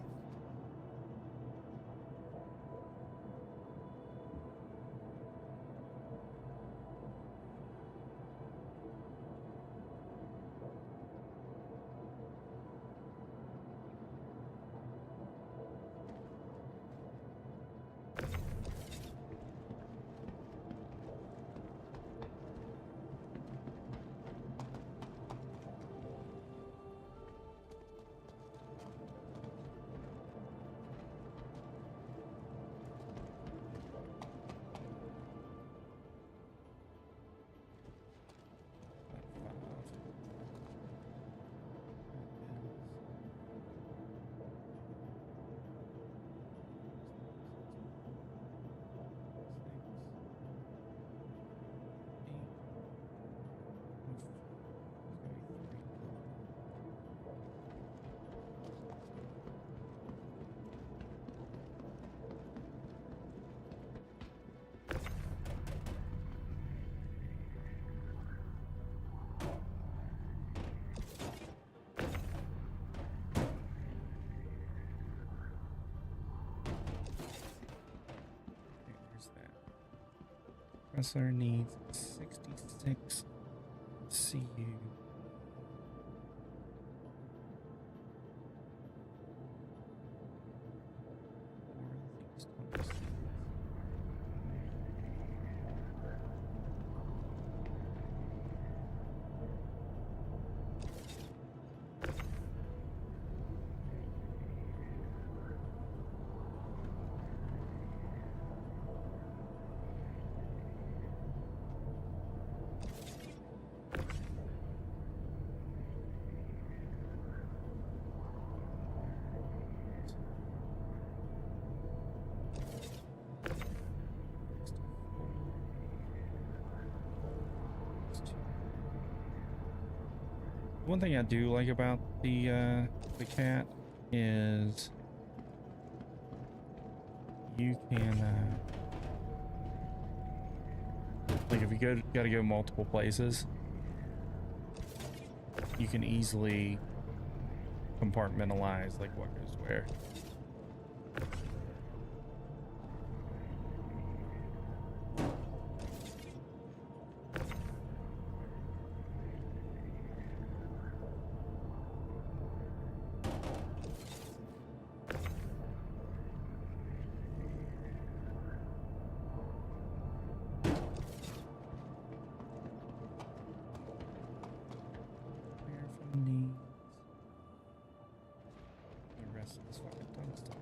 Compressor needs 66 CU. One thing I do like about the cat is you can like if you gotta go multiple places, you can easily compartmentalize like what goes where. Needs the rest of this fucking tungsten.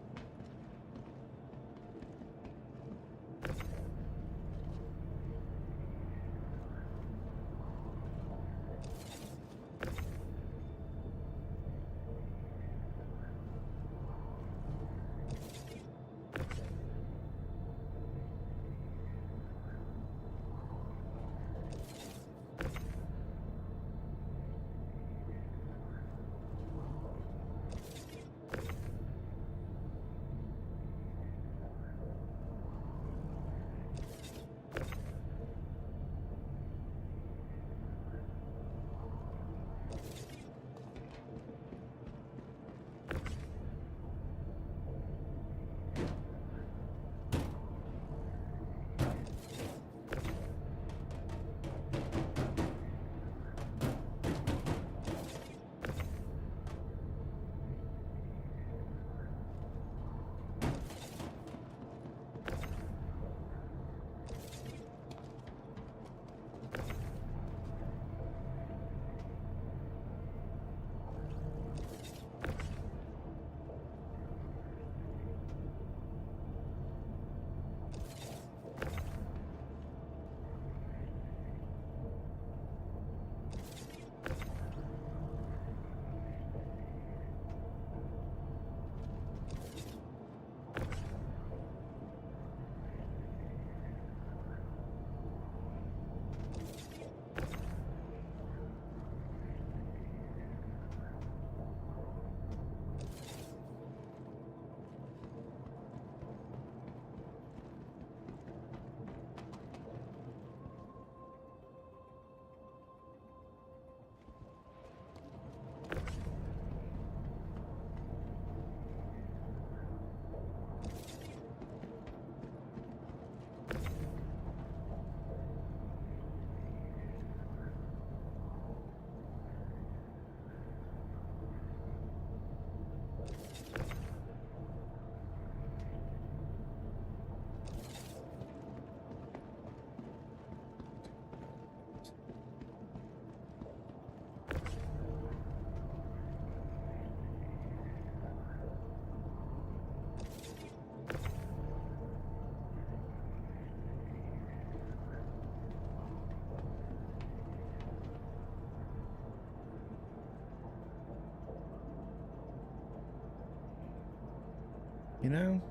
You know,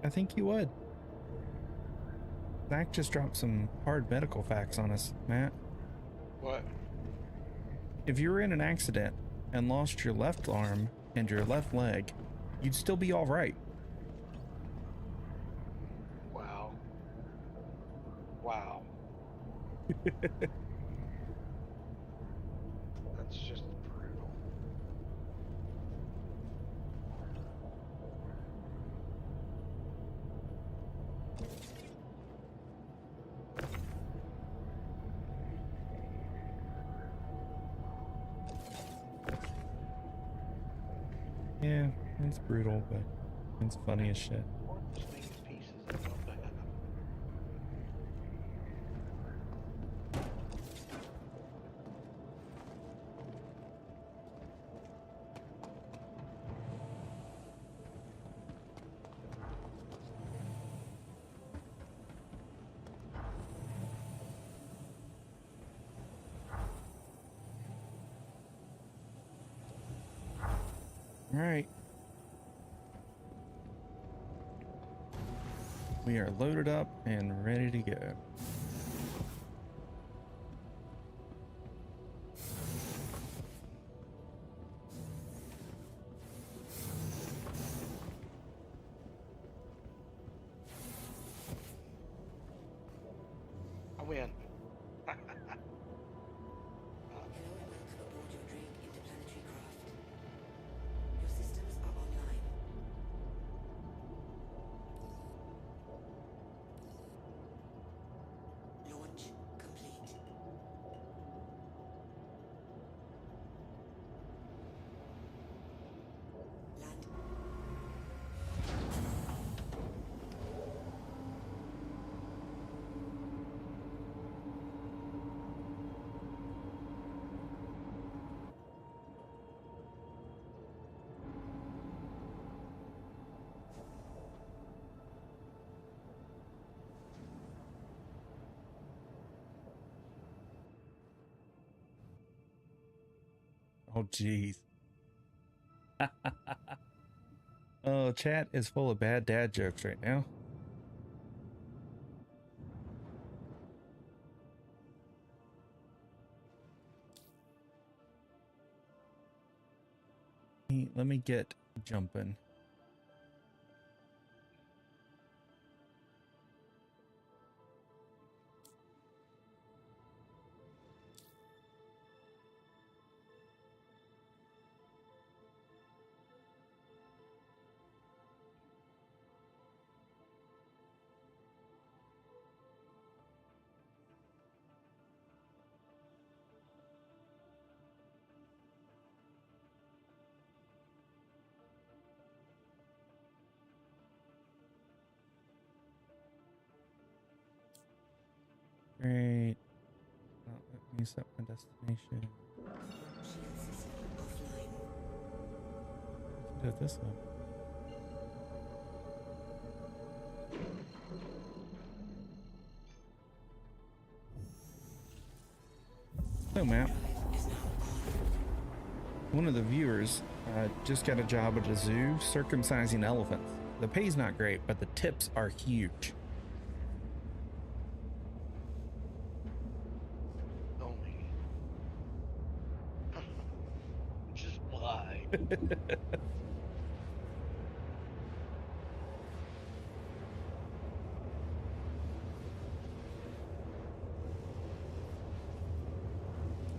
I think you would. Zach just dropped some hard medical facts on us, Matt.
What?
If you were in an accident and lost your left arm and your left leg, you'd still be all right.
Wow. Wow. That's just brutal.
Yeah, it's brutal, but it's funny as shit.
Swinging pieces of that.
All right. We are loaded up and ready to go.
I win.
Hello and welcome aboard your Drake interplanetary craft. Your systems are online. Launch complete. Land.
Oh, jeez. Oh, chat is full of bad dad jokes right now. Let me get jumping. Great. Well, let me set my destination.
Shield system offline.
Do it this way. So, Matt.
Is now on.
One of the viewers just got a job at a zoo circumcising elephants. The pay's not great, but the tips are huge.
Only. Just why?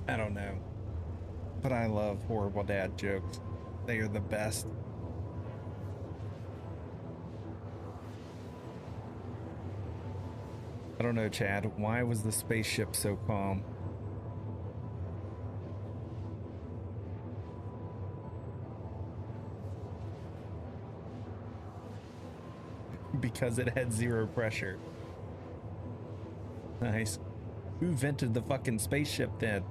I don't know. But I love horrible dad jokes. They are the best. I don't know, Chad. Why was the spaceship so calm? Because it had zero pressure. Nice. Who vented the fucking spaceship then?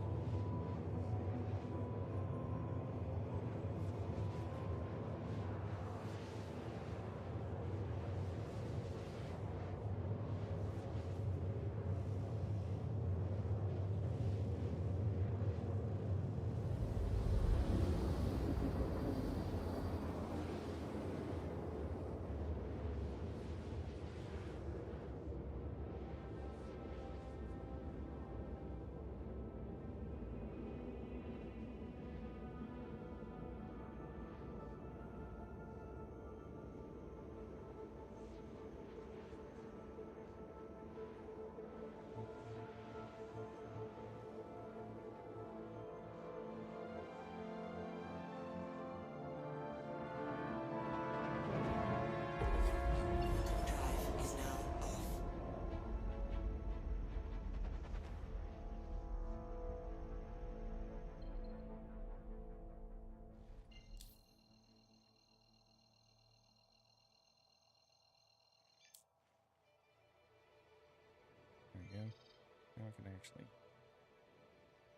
I can actually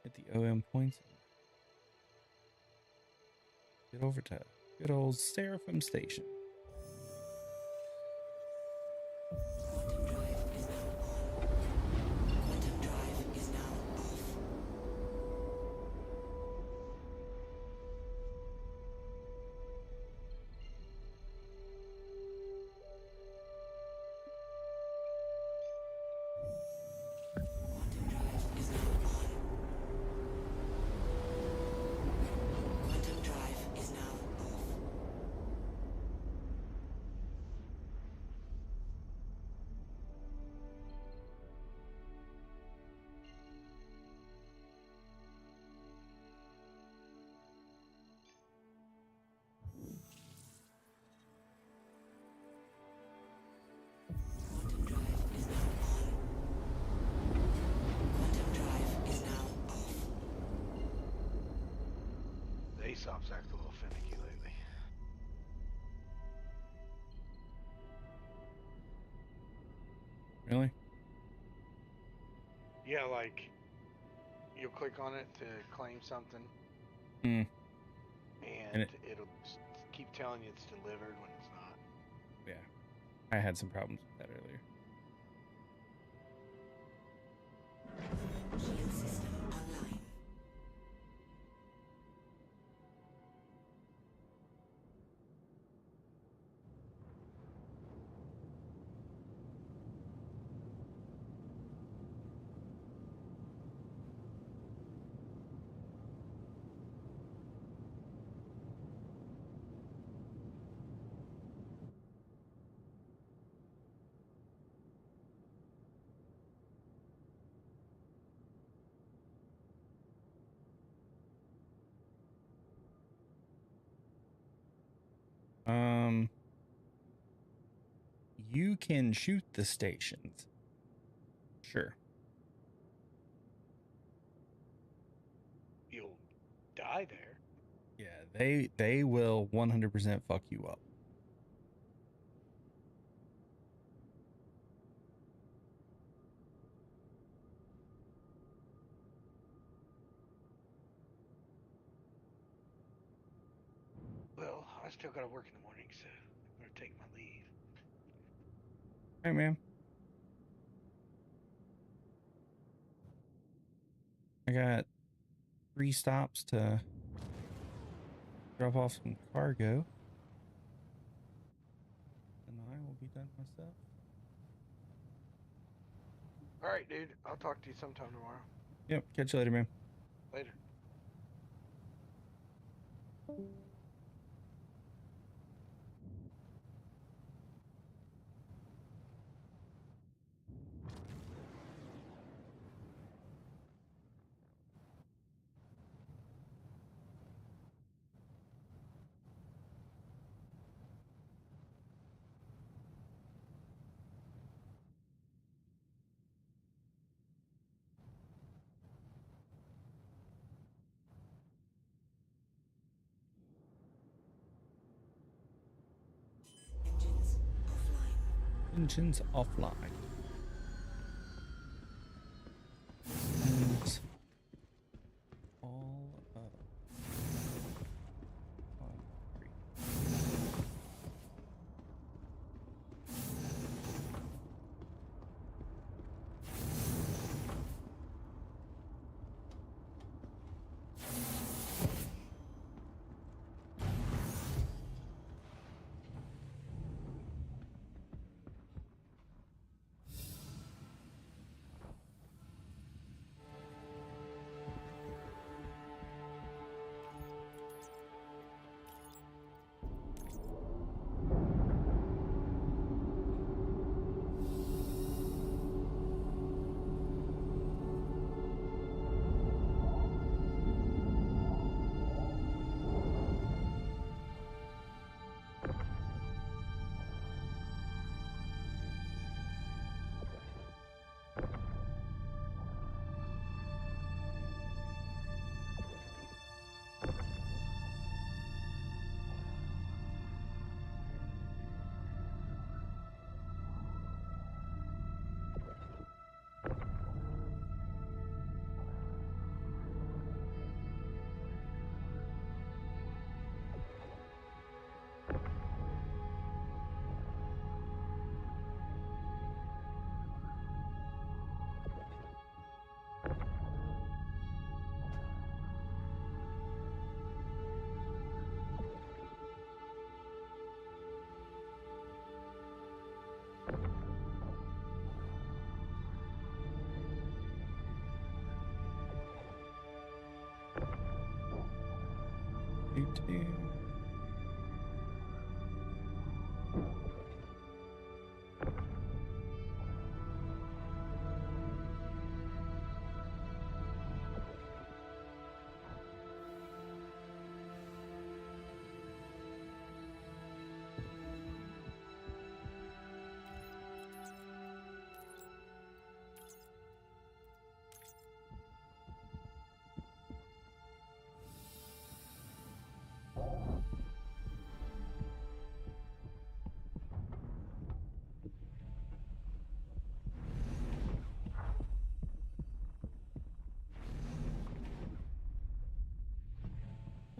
hit the OM points. Get over to good old Seraphim Station.
Quantum drive is now on. Quantum drive is now off. Quantum drive is now on. Quantum drive is now off. Quantum drive is now on. Quantum drive is now off.
The Aesop's act a little finicky lately.
Really?
Yeah, like you'll click on it to claim something,
Hmm.
and
it-
it'll just keep telling you it's delivered when it's not.
Yeah. I had some problems with that earlier.
Shield system online.
You can shoot the stations. Sure.
You'll die there.
Yeah, they will 100% fuck you up.
Well, I still gotta work in the morning, so I'm gonna take my leave.
Hey, man. I got 3 stops to drop off some cargo. And I will be done myself.
All right, dude. I'll talk to you sometime tomorrow.
Yep, catch you later, man.
Later.
Engines offline.
Engines offline. And all of on 3. Do.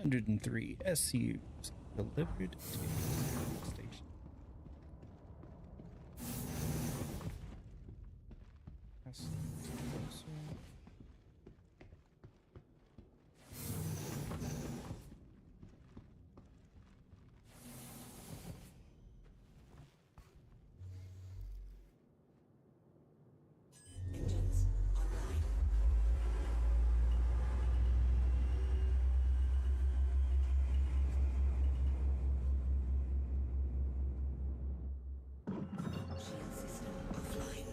103 SCUs delivered to the station. That's closer.
Engines online. Shield system offline.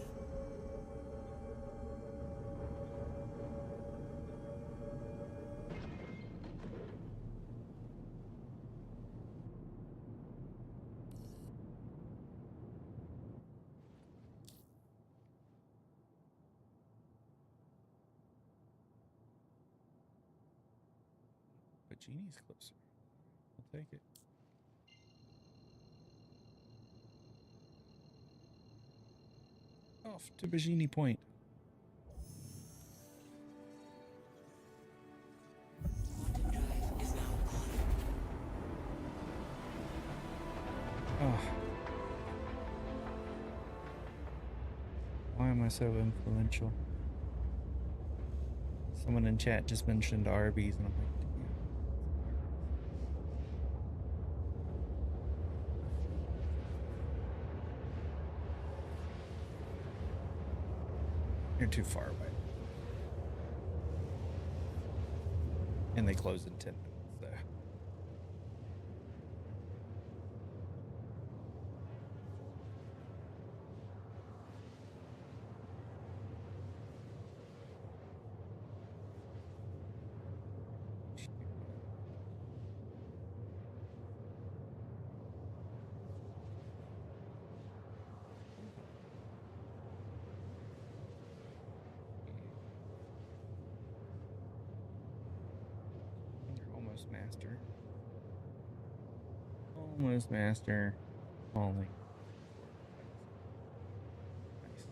But Genie's closer. I'll take it. Off to Bajini Point.
Quantum drive is now on.
Oh. Why am I so influential? Someone in chat just mentioned Arby's, and I'm like, you're too far away. And they close in 10 minutes, so. Almost master. Almost master. Only. Nice.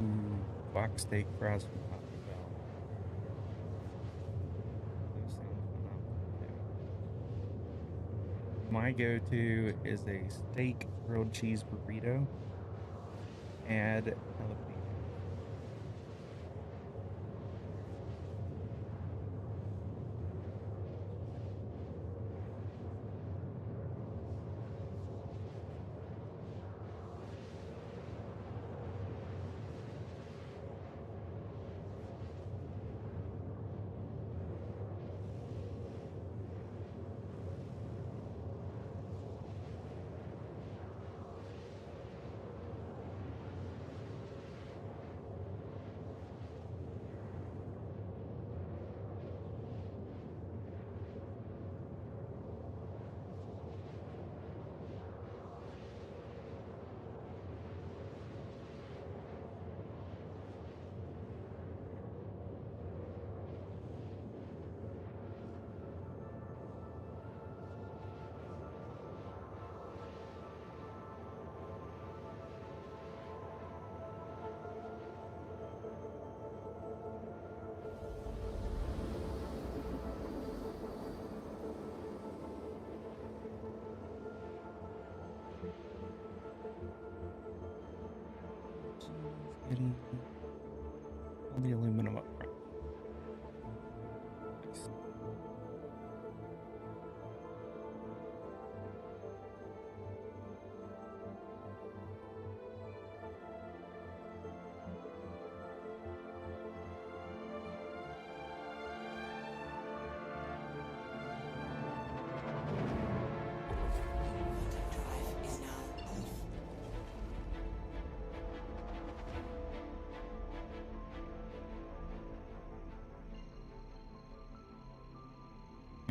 Ooh, box steak fries from Taco Bell. Those sound phenomenal too. My go-to is a steak grilled cheese burrito. Add jalapeno. Getting all the aluminum up front. Nice.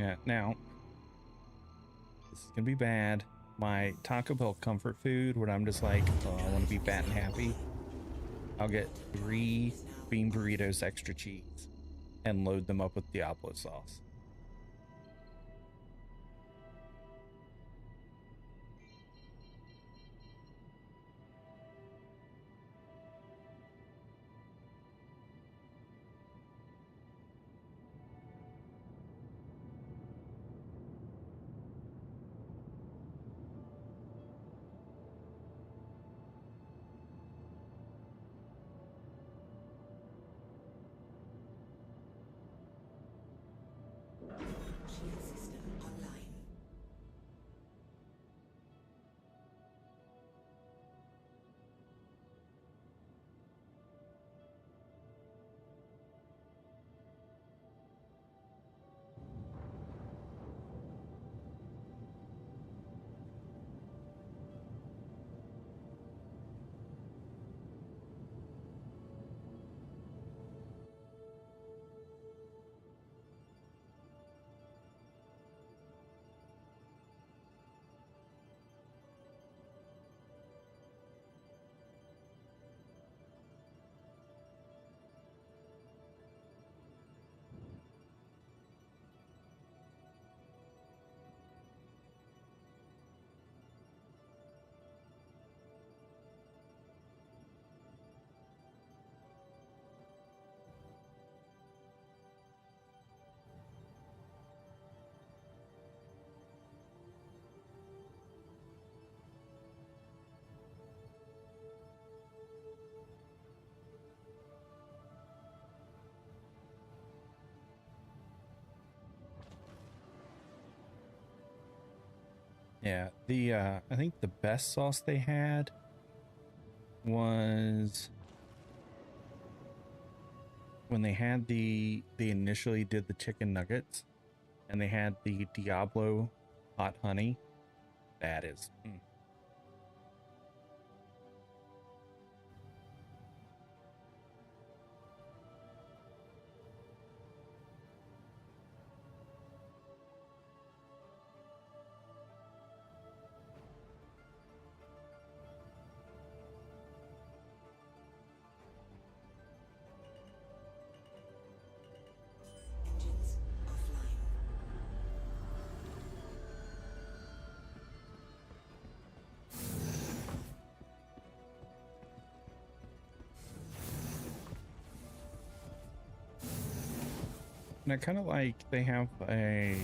Yeah, now this is gonna be bad. My Taco Bell comfort food, when I'm just like, oh, I want to be fat and happy, I'll get 3 bean burritos extra cheese and load them up with Diablo sauce.
Shield system online.
Yeah, the I think the best sauce they had was when they had they initially did the chicken nuggets and they had the Diablo hot honey. That is
Engines offline.
and I kind of like they have a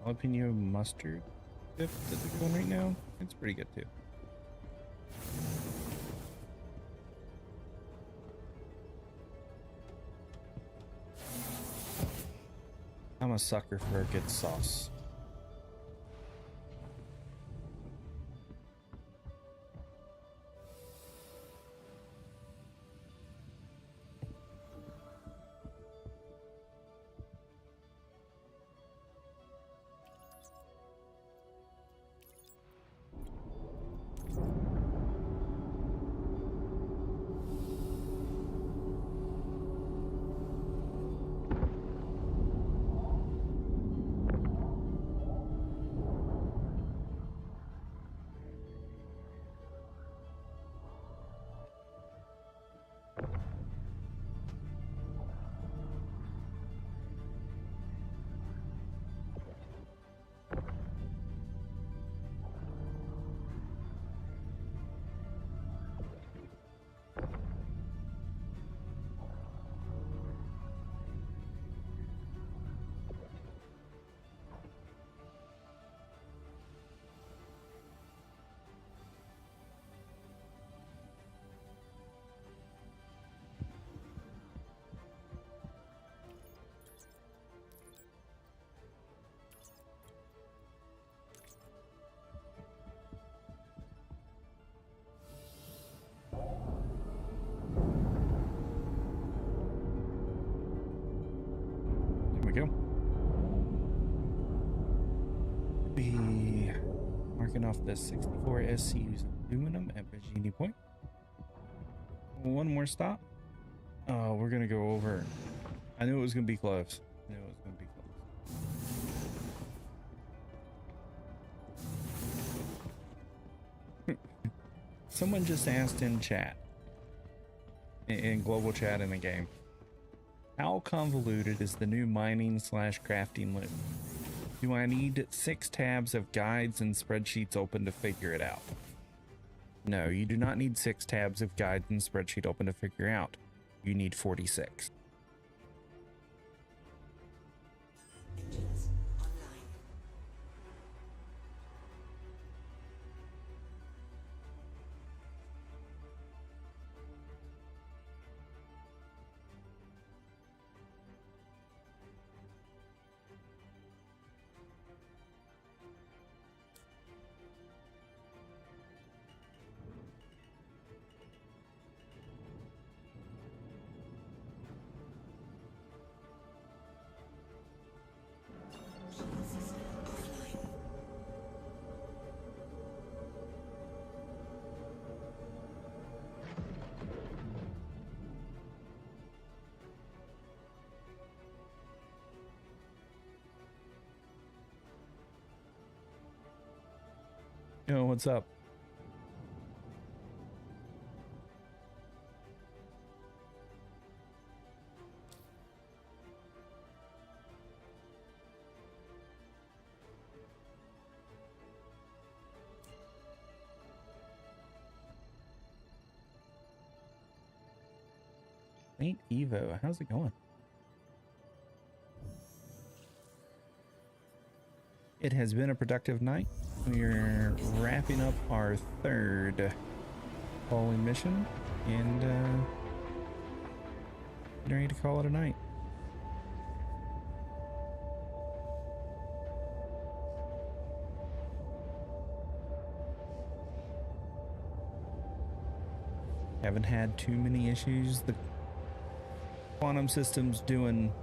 jalapeno mustard dip that they're doing right now. It's pretty good too. I'm a sucker for a good sauce. There we go. Be marking off the 64 SCU's aluminum at Virginia Point. One more stop. Oh, we're gonna go over. I knew it was gonna be close. I knew it was gonna be close. Someone just asked in chat, in global chat in the game, how convoluted is the new mining slash crafting loop? Do I need 6 tabs of guides and spreadsheets open to figure it out? No, you do not need 6 tabs of guides and spreadsheet open to figure out. You need 46.
Engines online. Shield system offline.
Yo, what's up? Saint Evo, how's it going? It has been a productive night. We're wrapping up our 3rd hauling mission and getting ready to call it a night. Haven't had too many issues. The quantum system's doing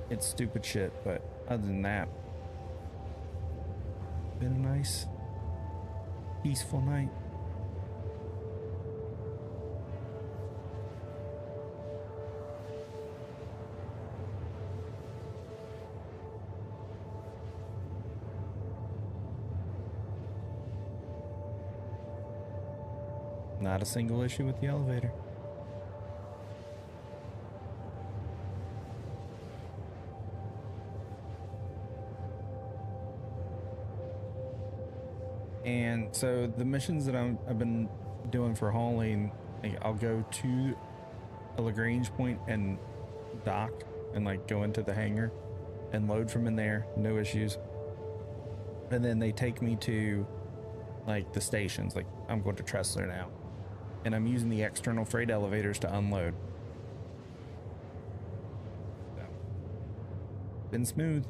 its stupid shit, but other than that, been a nice, peaceful night. Not a single issue with the elevator. And so the missions that I've been doing for hauling, like I'll go to a Lagrange point and dock and like go into the hangar and load from in there, no issues. And then they take me to like the stations, like I'm going to Tressler now, and I'm using the external freight elevators to unload. So, been smooth.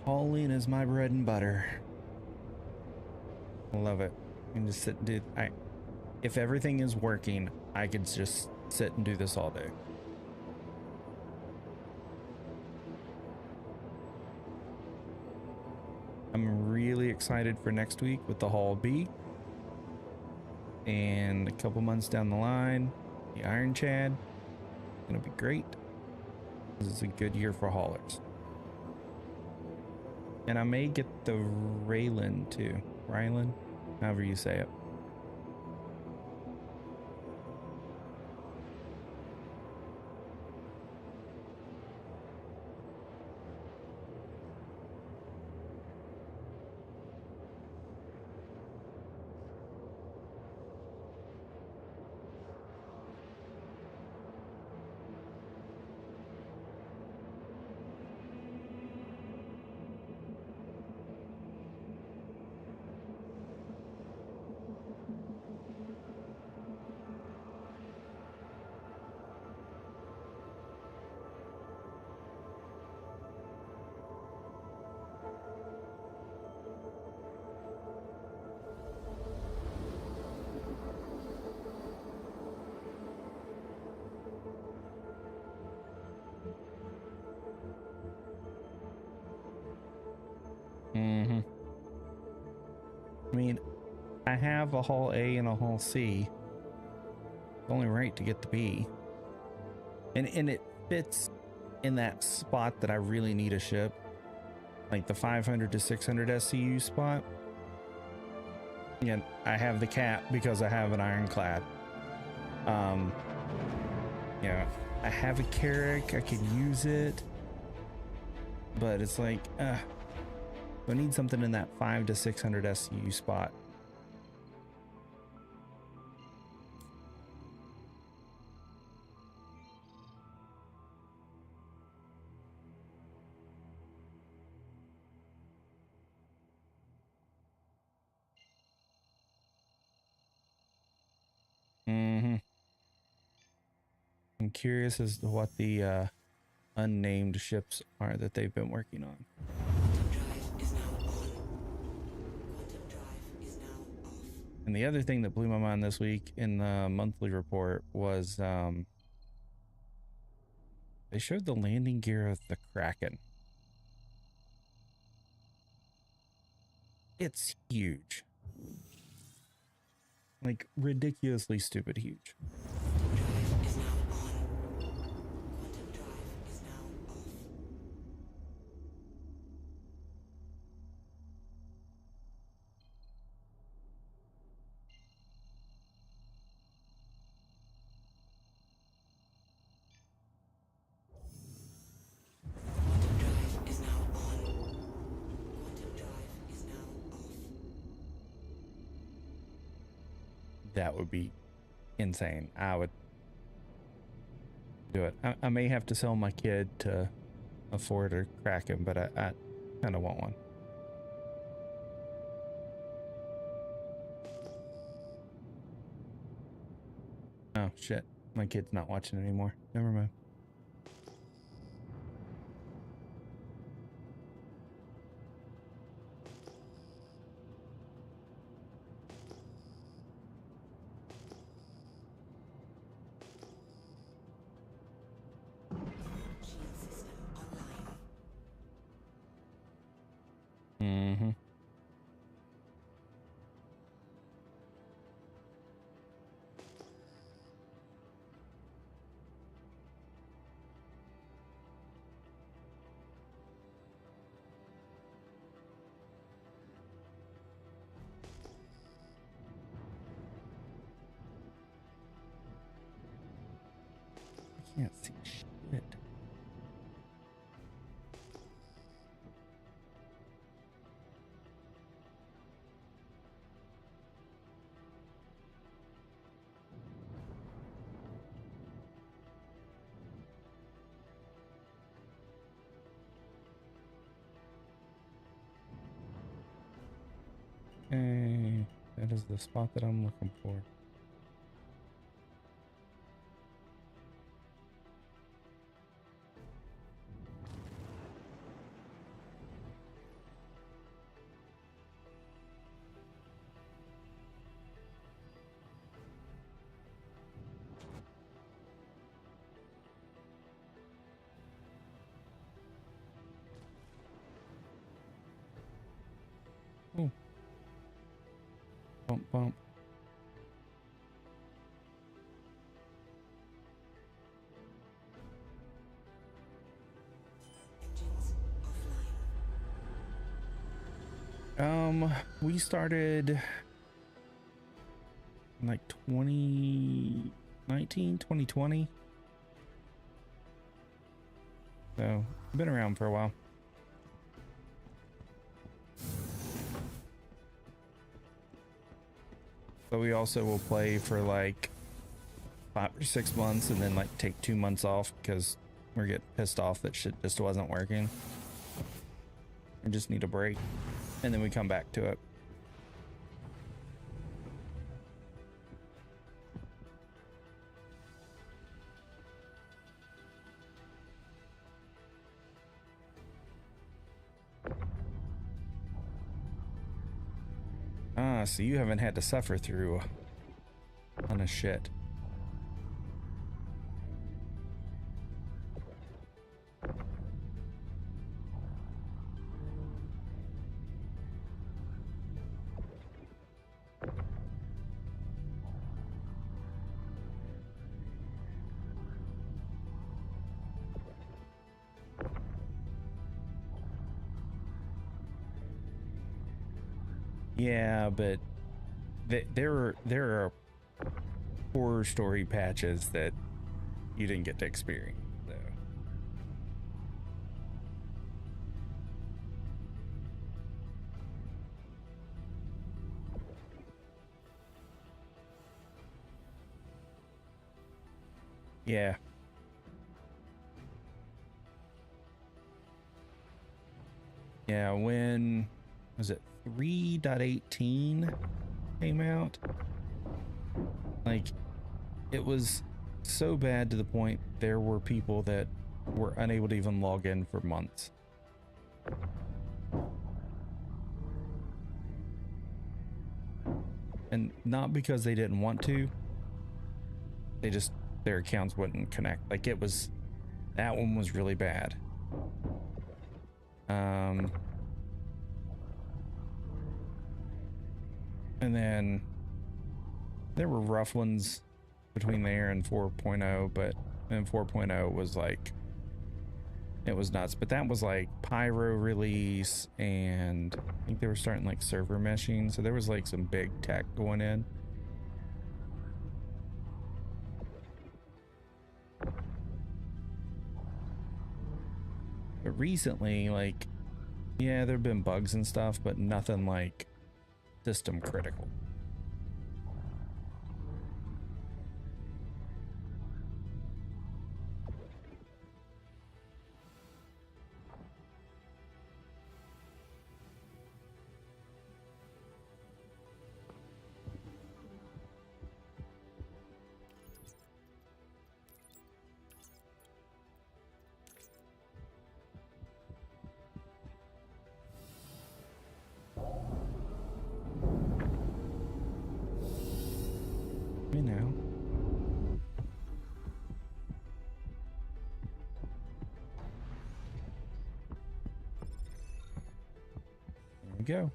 Hauling is my bread and butter. I love it. I can just sit and do. If everything is working, I could just sit and do this all day. I'm really excited for next week with the Haul B. And a couple months down the line, the Iron Chad. It's gonna be great. This is a good year for haulers. And I may get the Raylan too. Rylan, however you say it. have a Hull A and a Hull C. It's only right to get the B. And it fits in that spot that I really need a ship. Like the 500 to 600 SCU spot. And I have the cap because I have an ironclad. Yeah, I have a Carrack, I could use it. But it's like, I need something in that 5 to 600 SCU spot. I'm curious as to what the unnamed ships are that they've been working on. And the other thing that blew my mind this week in the monthly report was they showed the landing gear of the Kraken. It's huge. Like ridiculously stupid huge. That would be insane. I would do it. I may have to sell my kid to afford a Kraken, but I kind of want one. Oh shit, my kid's not watching anymore. Never mind. Mm-hmm. I can't see shit. Okay, that is the spot that I'm looking for. Oh. Bump, bump. We started in like 2019, 2020. So, been around for a while. But we also will play for like 5 or 6 months and then like take 2 months off because we're getting pissed off that shit just wasn't working. We just need a break. And then we come back to it. Ah, so you haven't had to suffer through a ton of shit. Yeah, but there are horror story patches that you didn't get to experience. So. Yeah. Yeah, when was it 3.18 came out? Like, it was so bad to the point there were people that were unable to even log in for months. And not because they didn't want to, they just, their accounts wouldn't connect. Like, it was, that one was really bad. And then there were rough ones between there and 4.0, but then 4.0 was like, it was nuts. But that was like Pyro release, and I think they were starting like server meshing, so there was like some big tech going in. But recently, like, yeah, there have been bugs and stuff, but nothing like system critical. You know. There we go.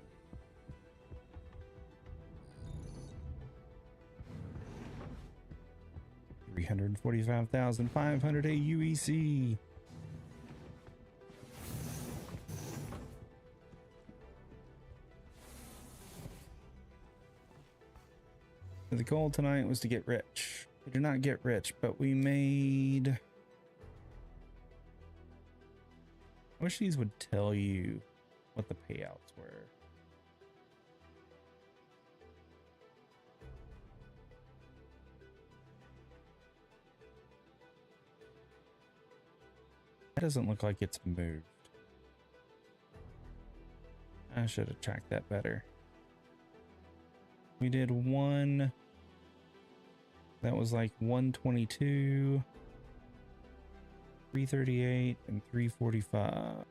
$345,500 AUEC. The goal tonight was to get rich. We did not get rich, but we made... I wish these would tell you what the payouts were. That doesn't look like it's moved. I should have tracked that better. We did one that was like 122, 338, and 345.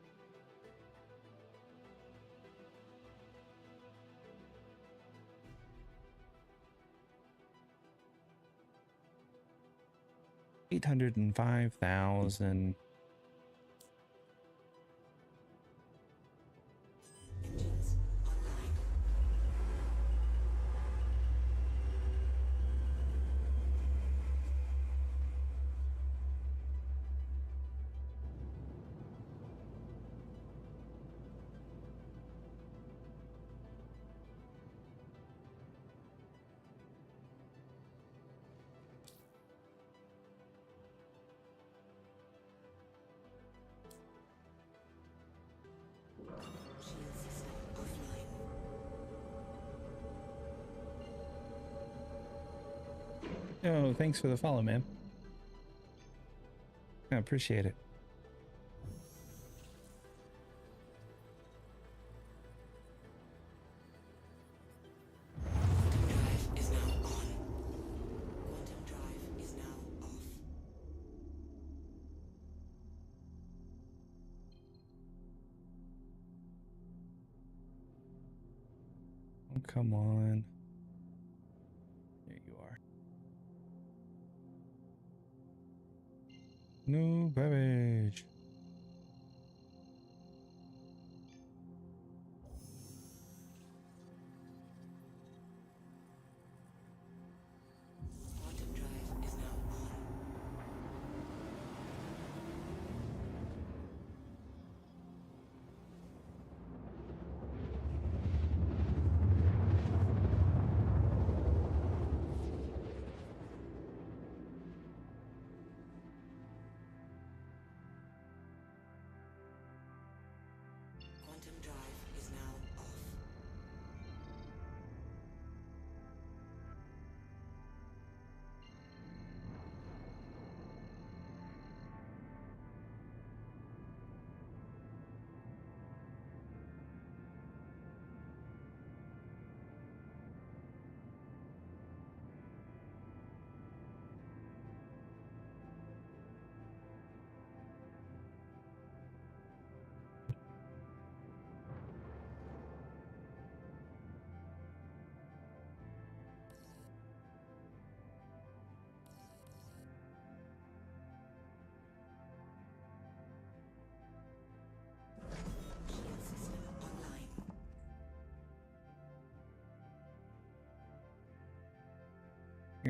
$805,000. Oh, thanks for the follow, man. I appreciate it.
Quantum drive is now on. Quantum drive is now off.
Oh, come on. There you are. No babbage.
Quantum drive is now on.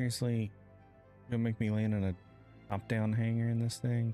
Seriously, you'll make me land in a top-down hangar in this thing?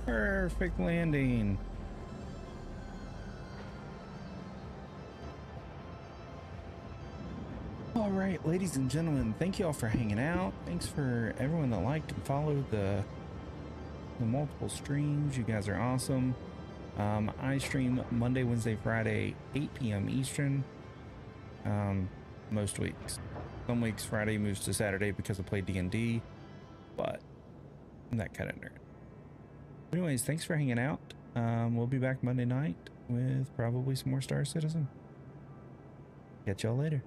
Perfect landing. All right, ladies and gentlemen, thank you all for hanging out. Thanks for everyone that liked and followed the multiple streams. You guys are awesome. I stream Monday, Wednesday, Friday, 8 p.m. Eastern. Most weeks. Some weeks Friday moves to Saturday because I play D&D, but I'm that kind of nerd. Anyways, thanks for hanging out. We'll be back Monday night with probably some more Star Citizen. Catch y'all later.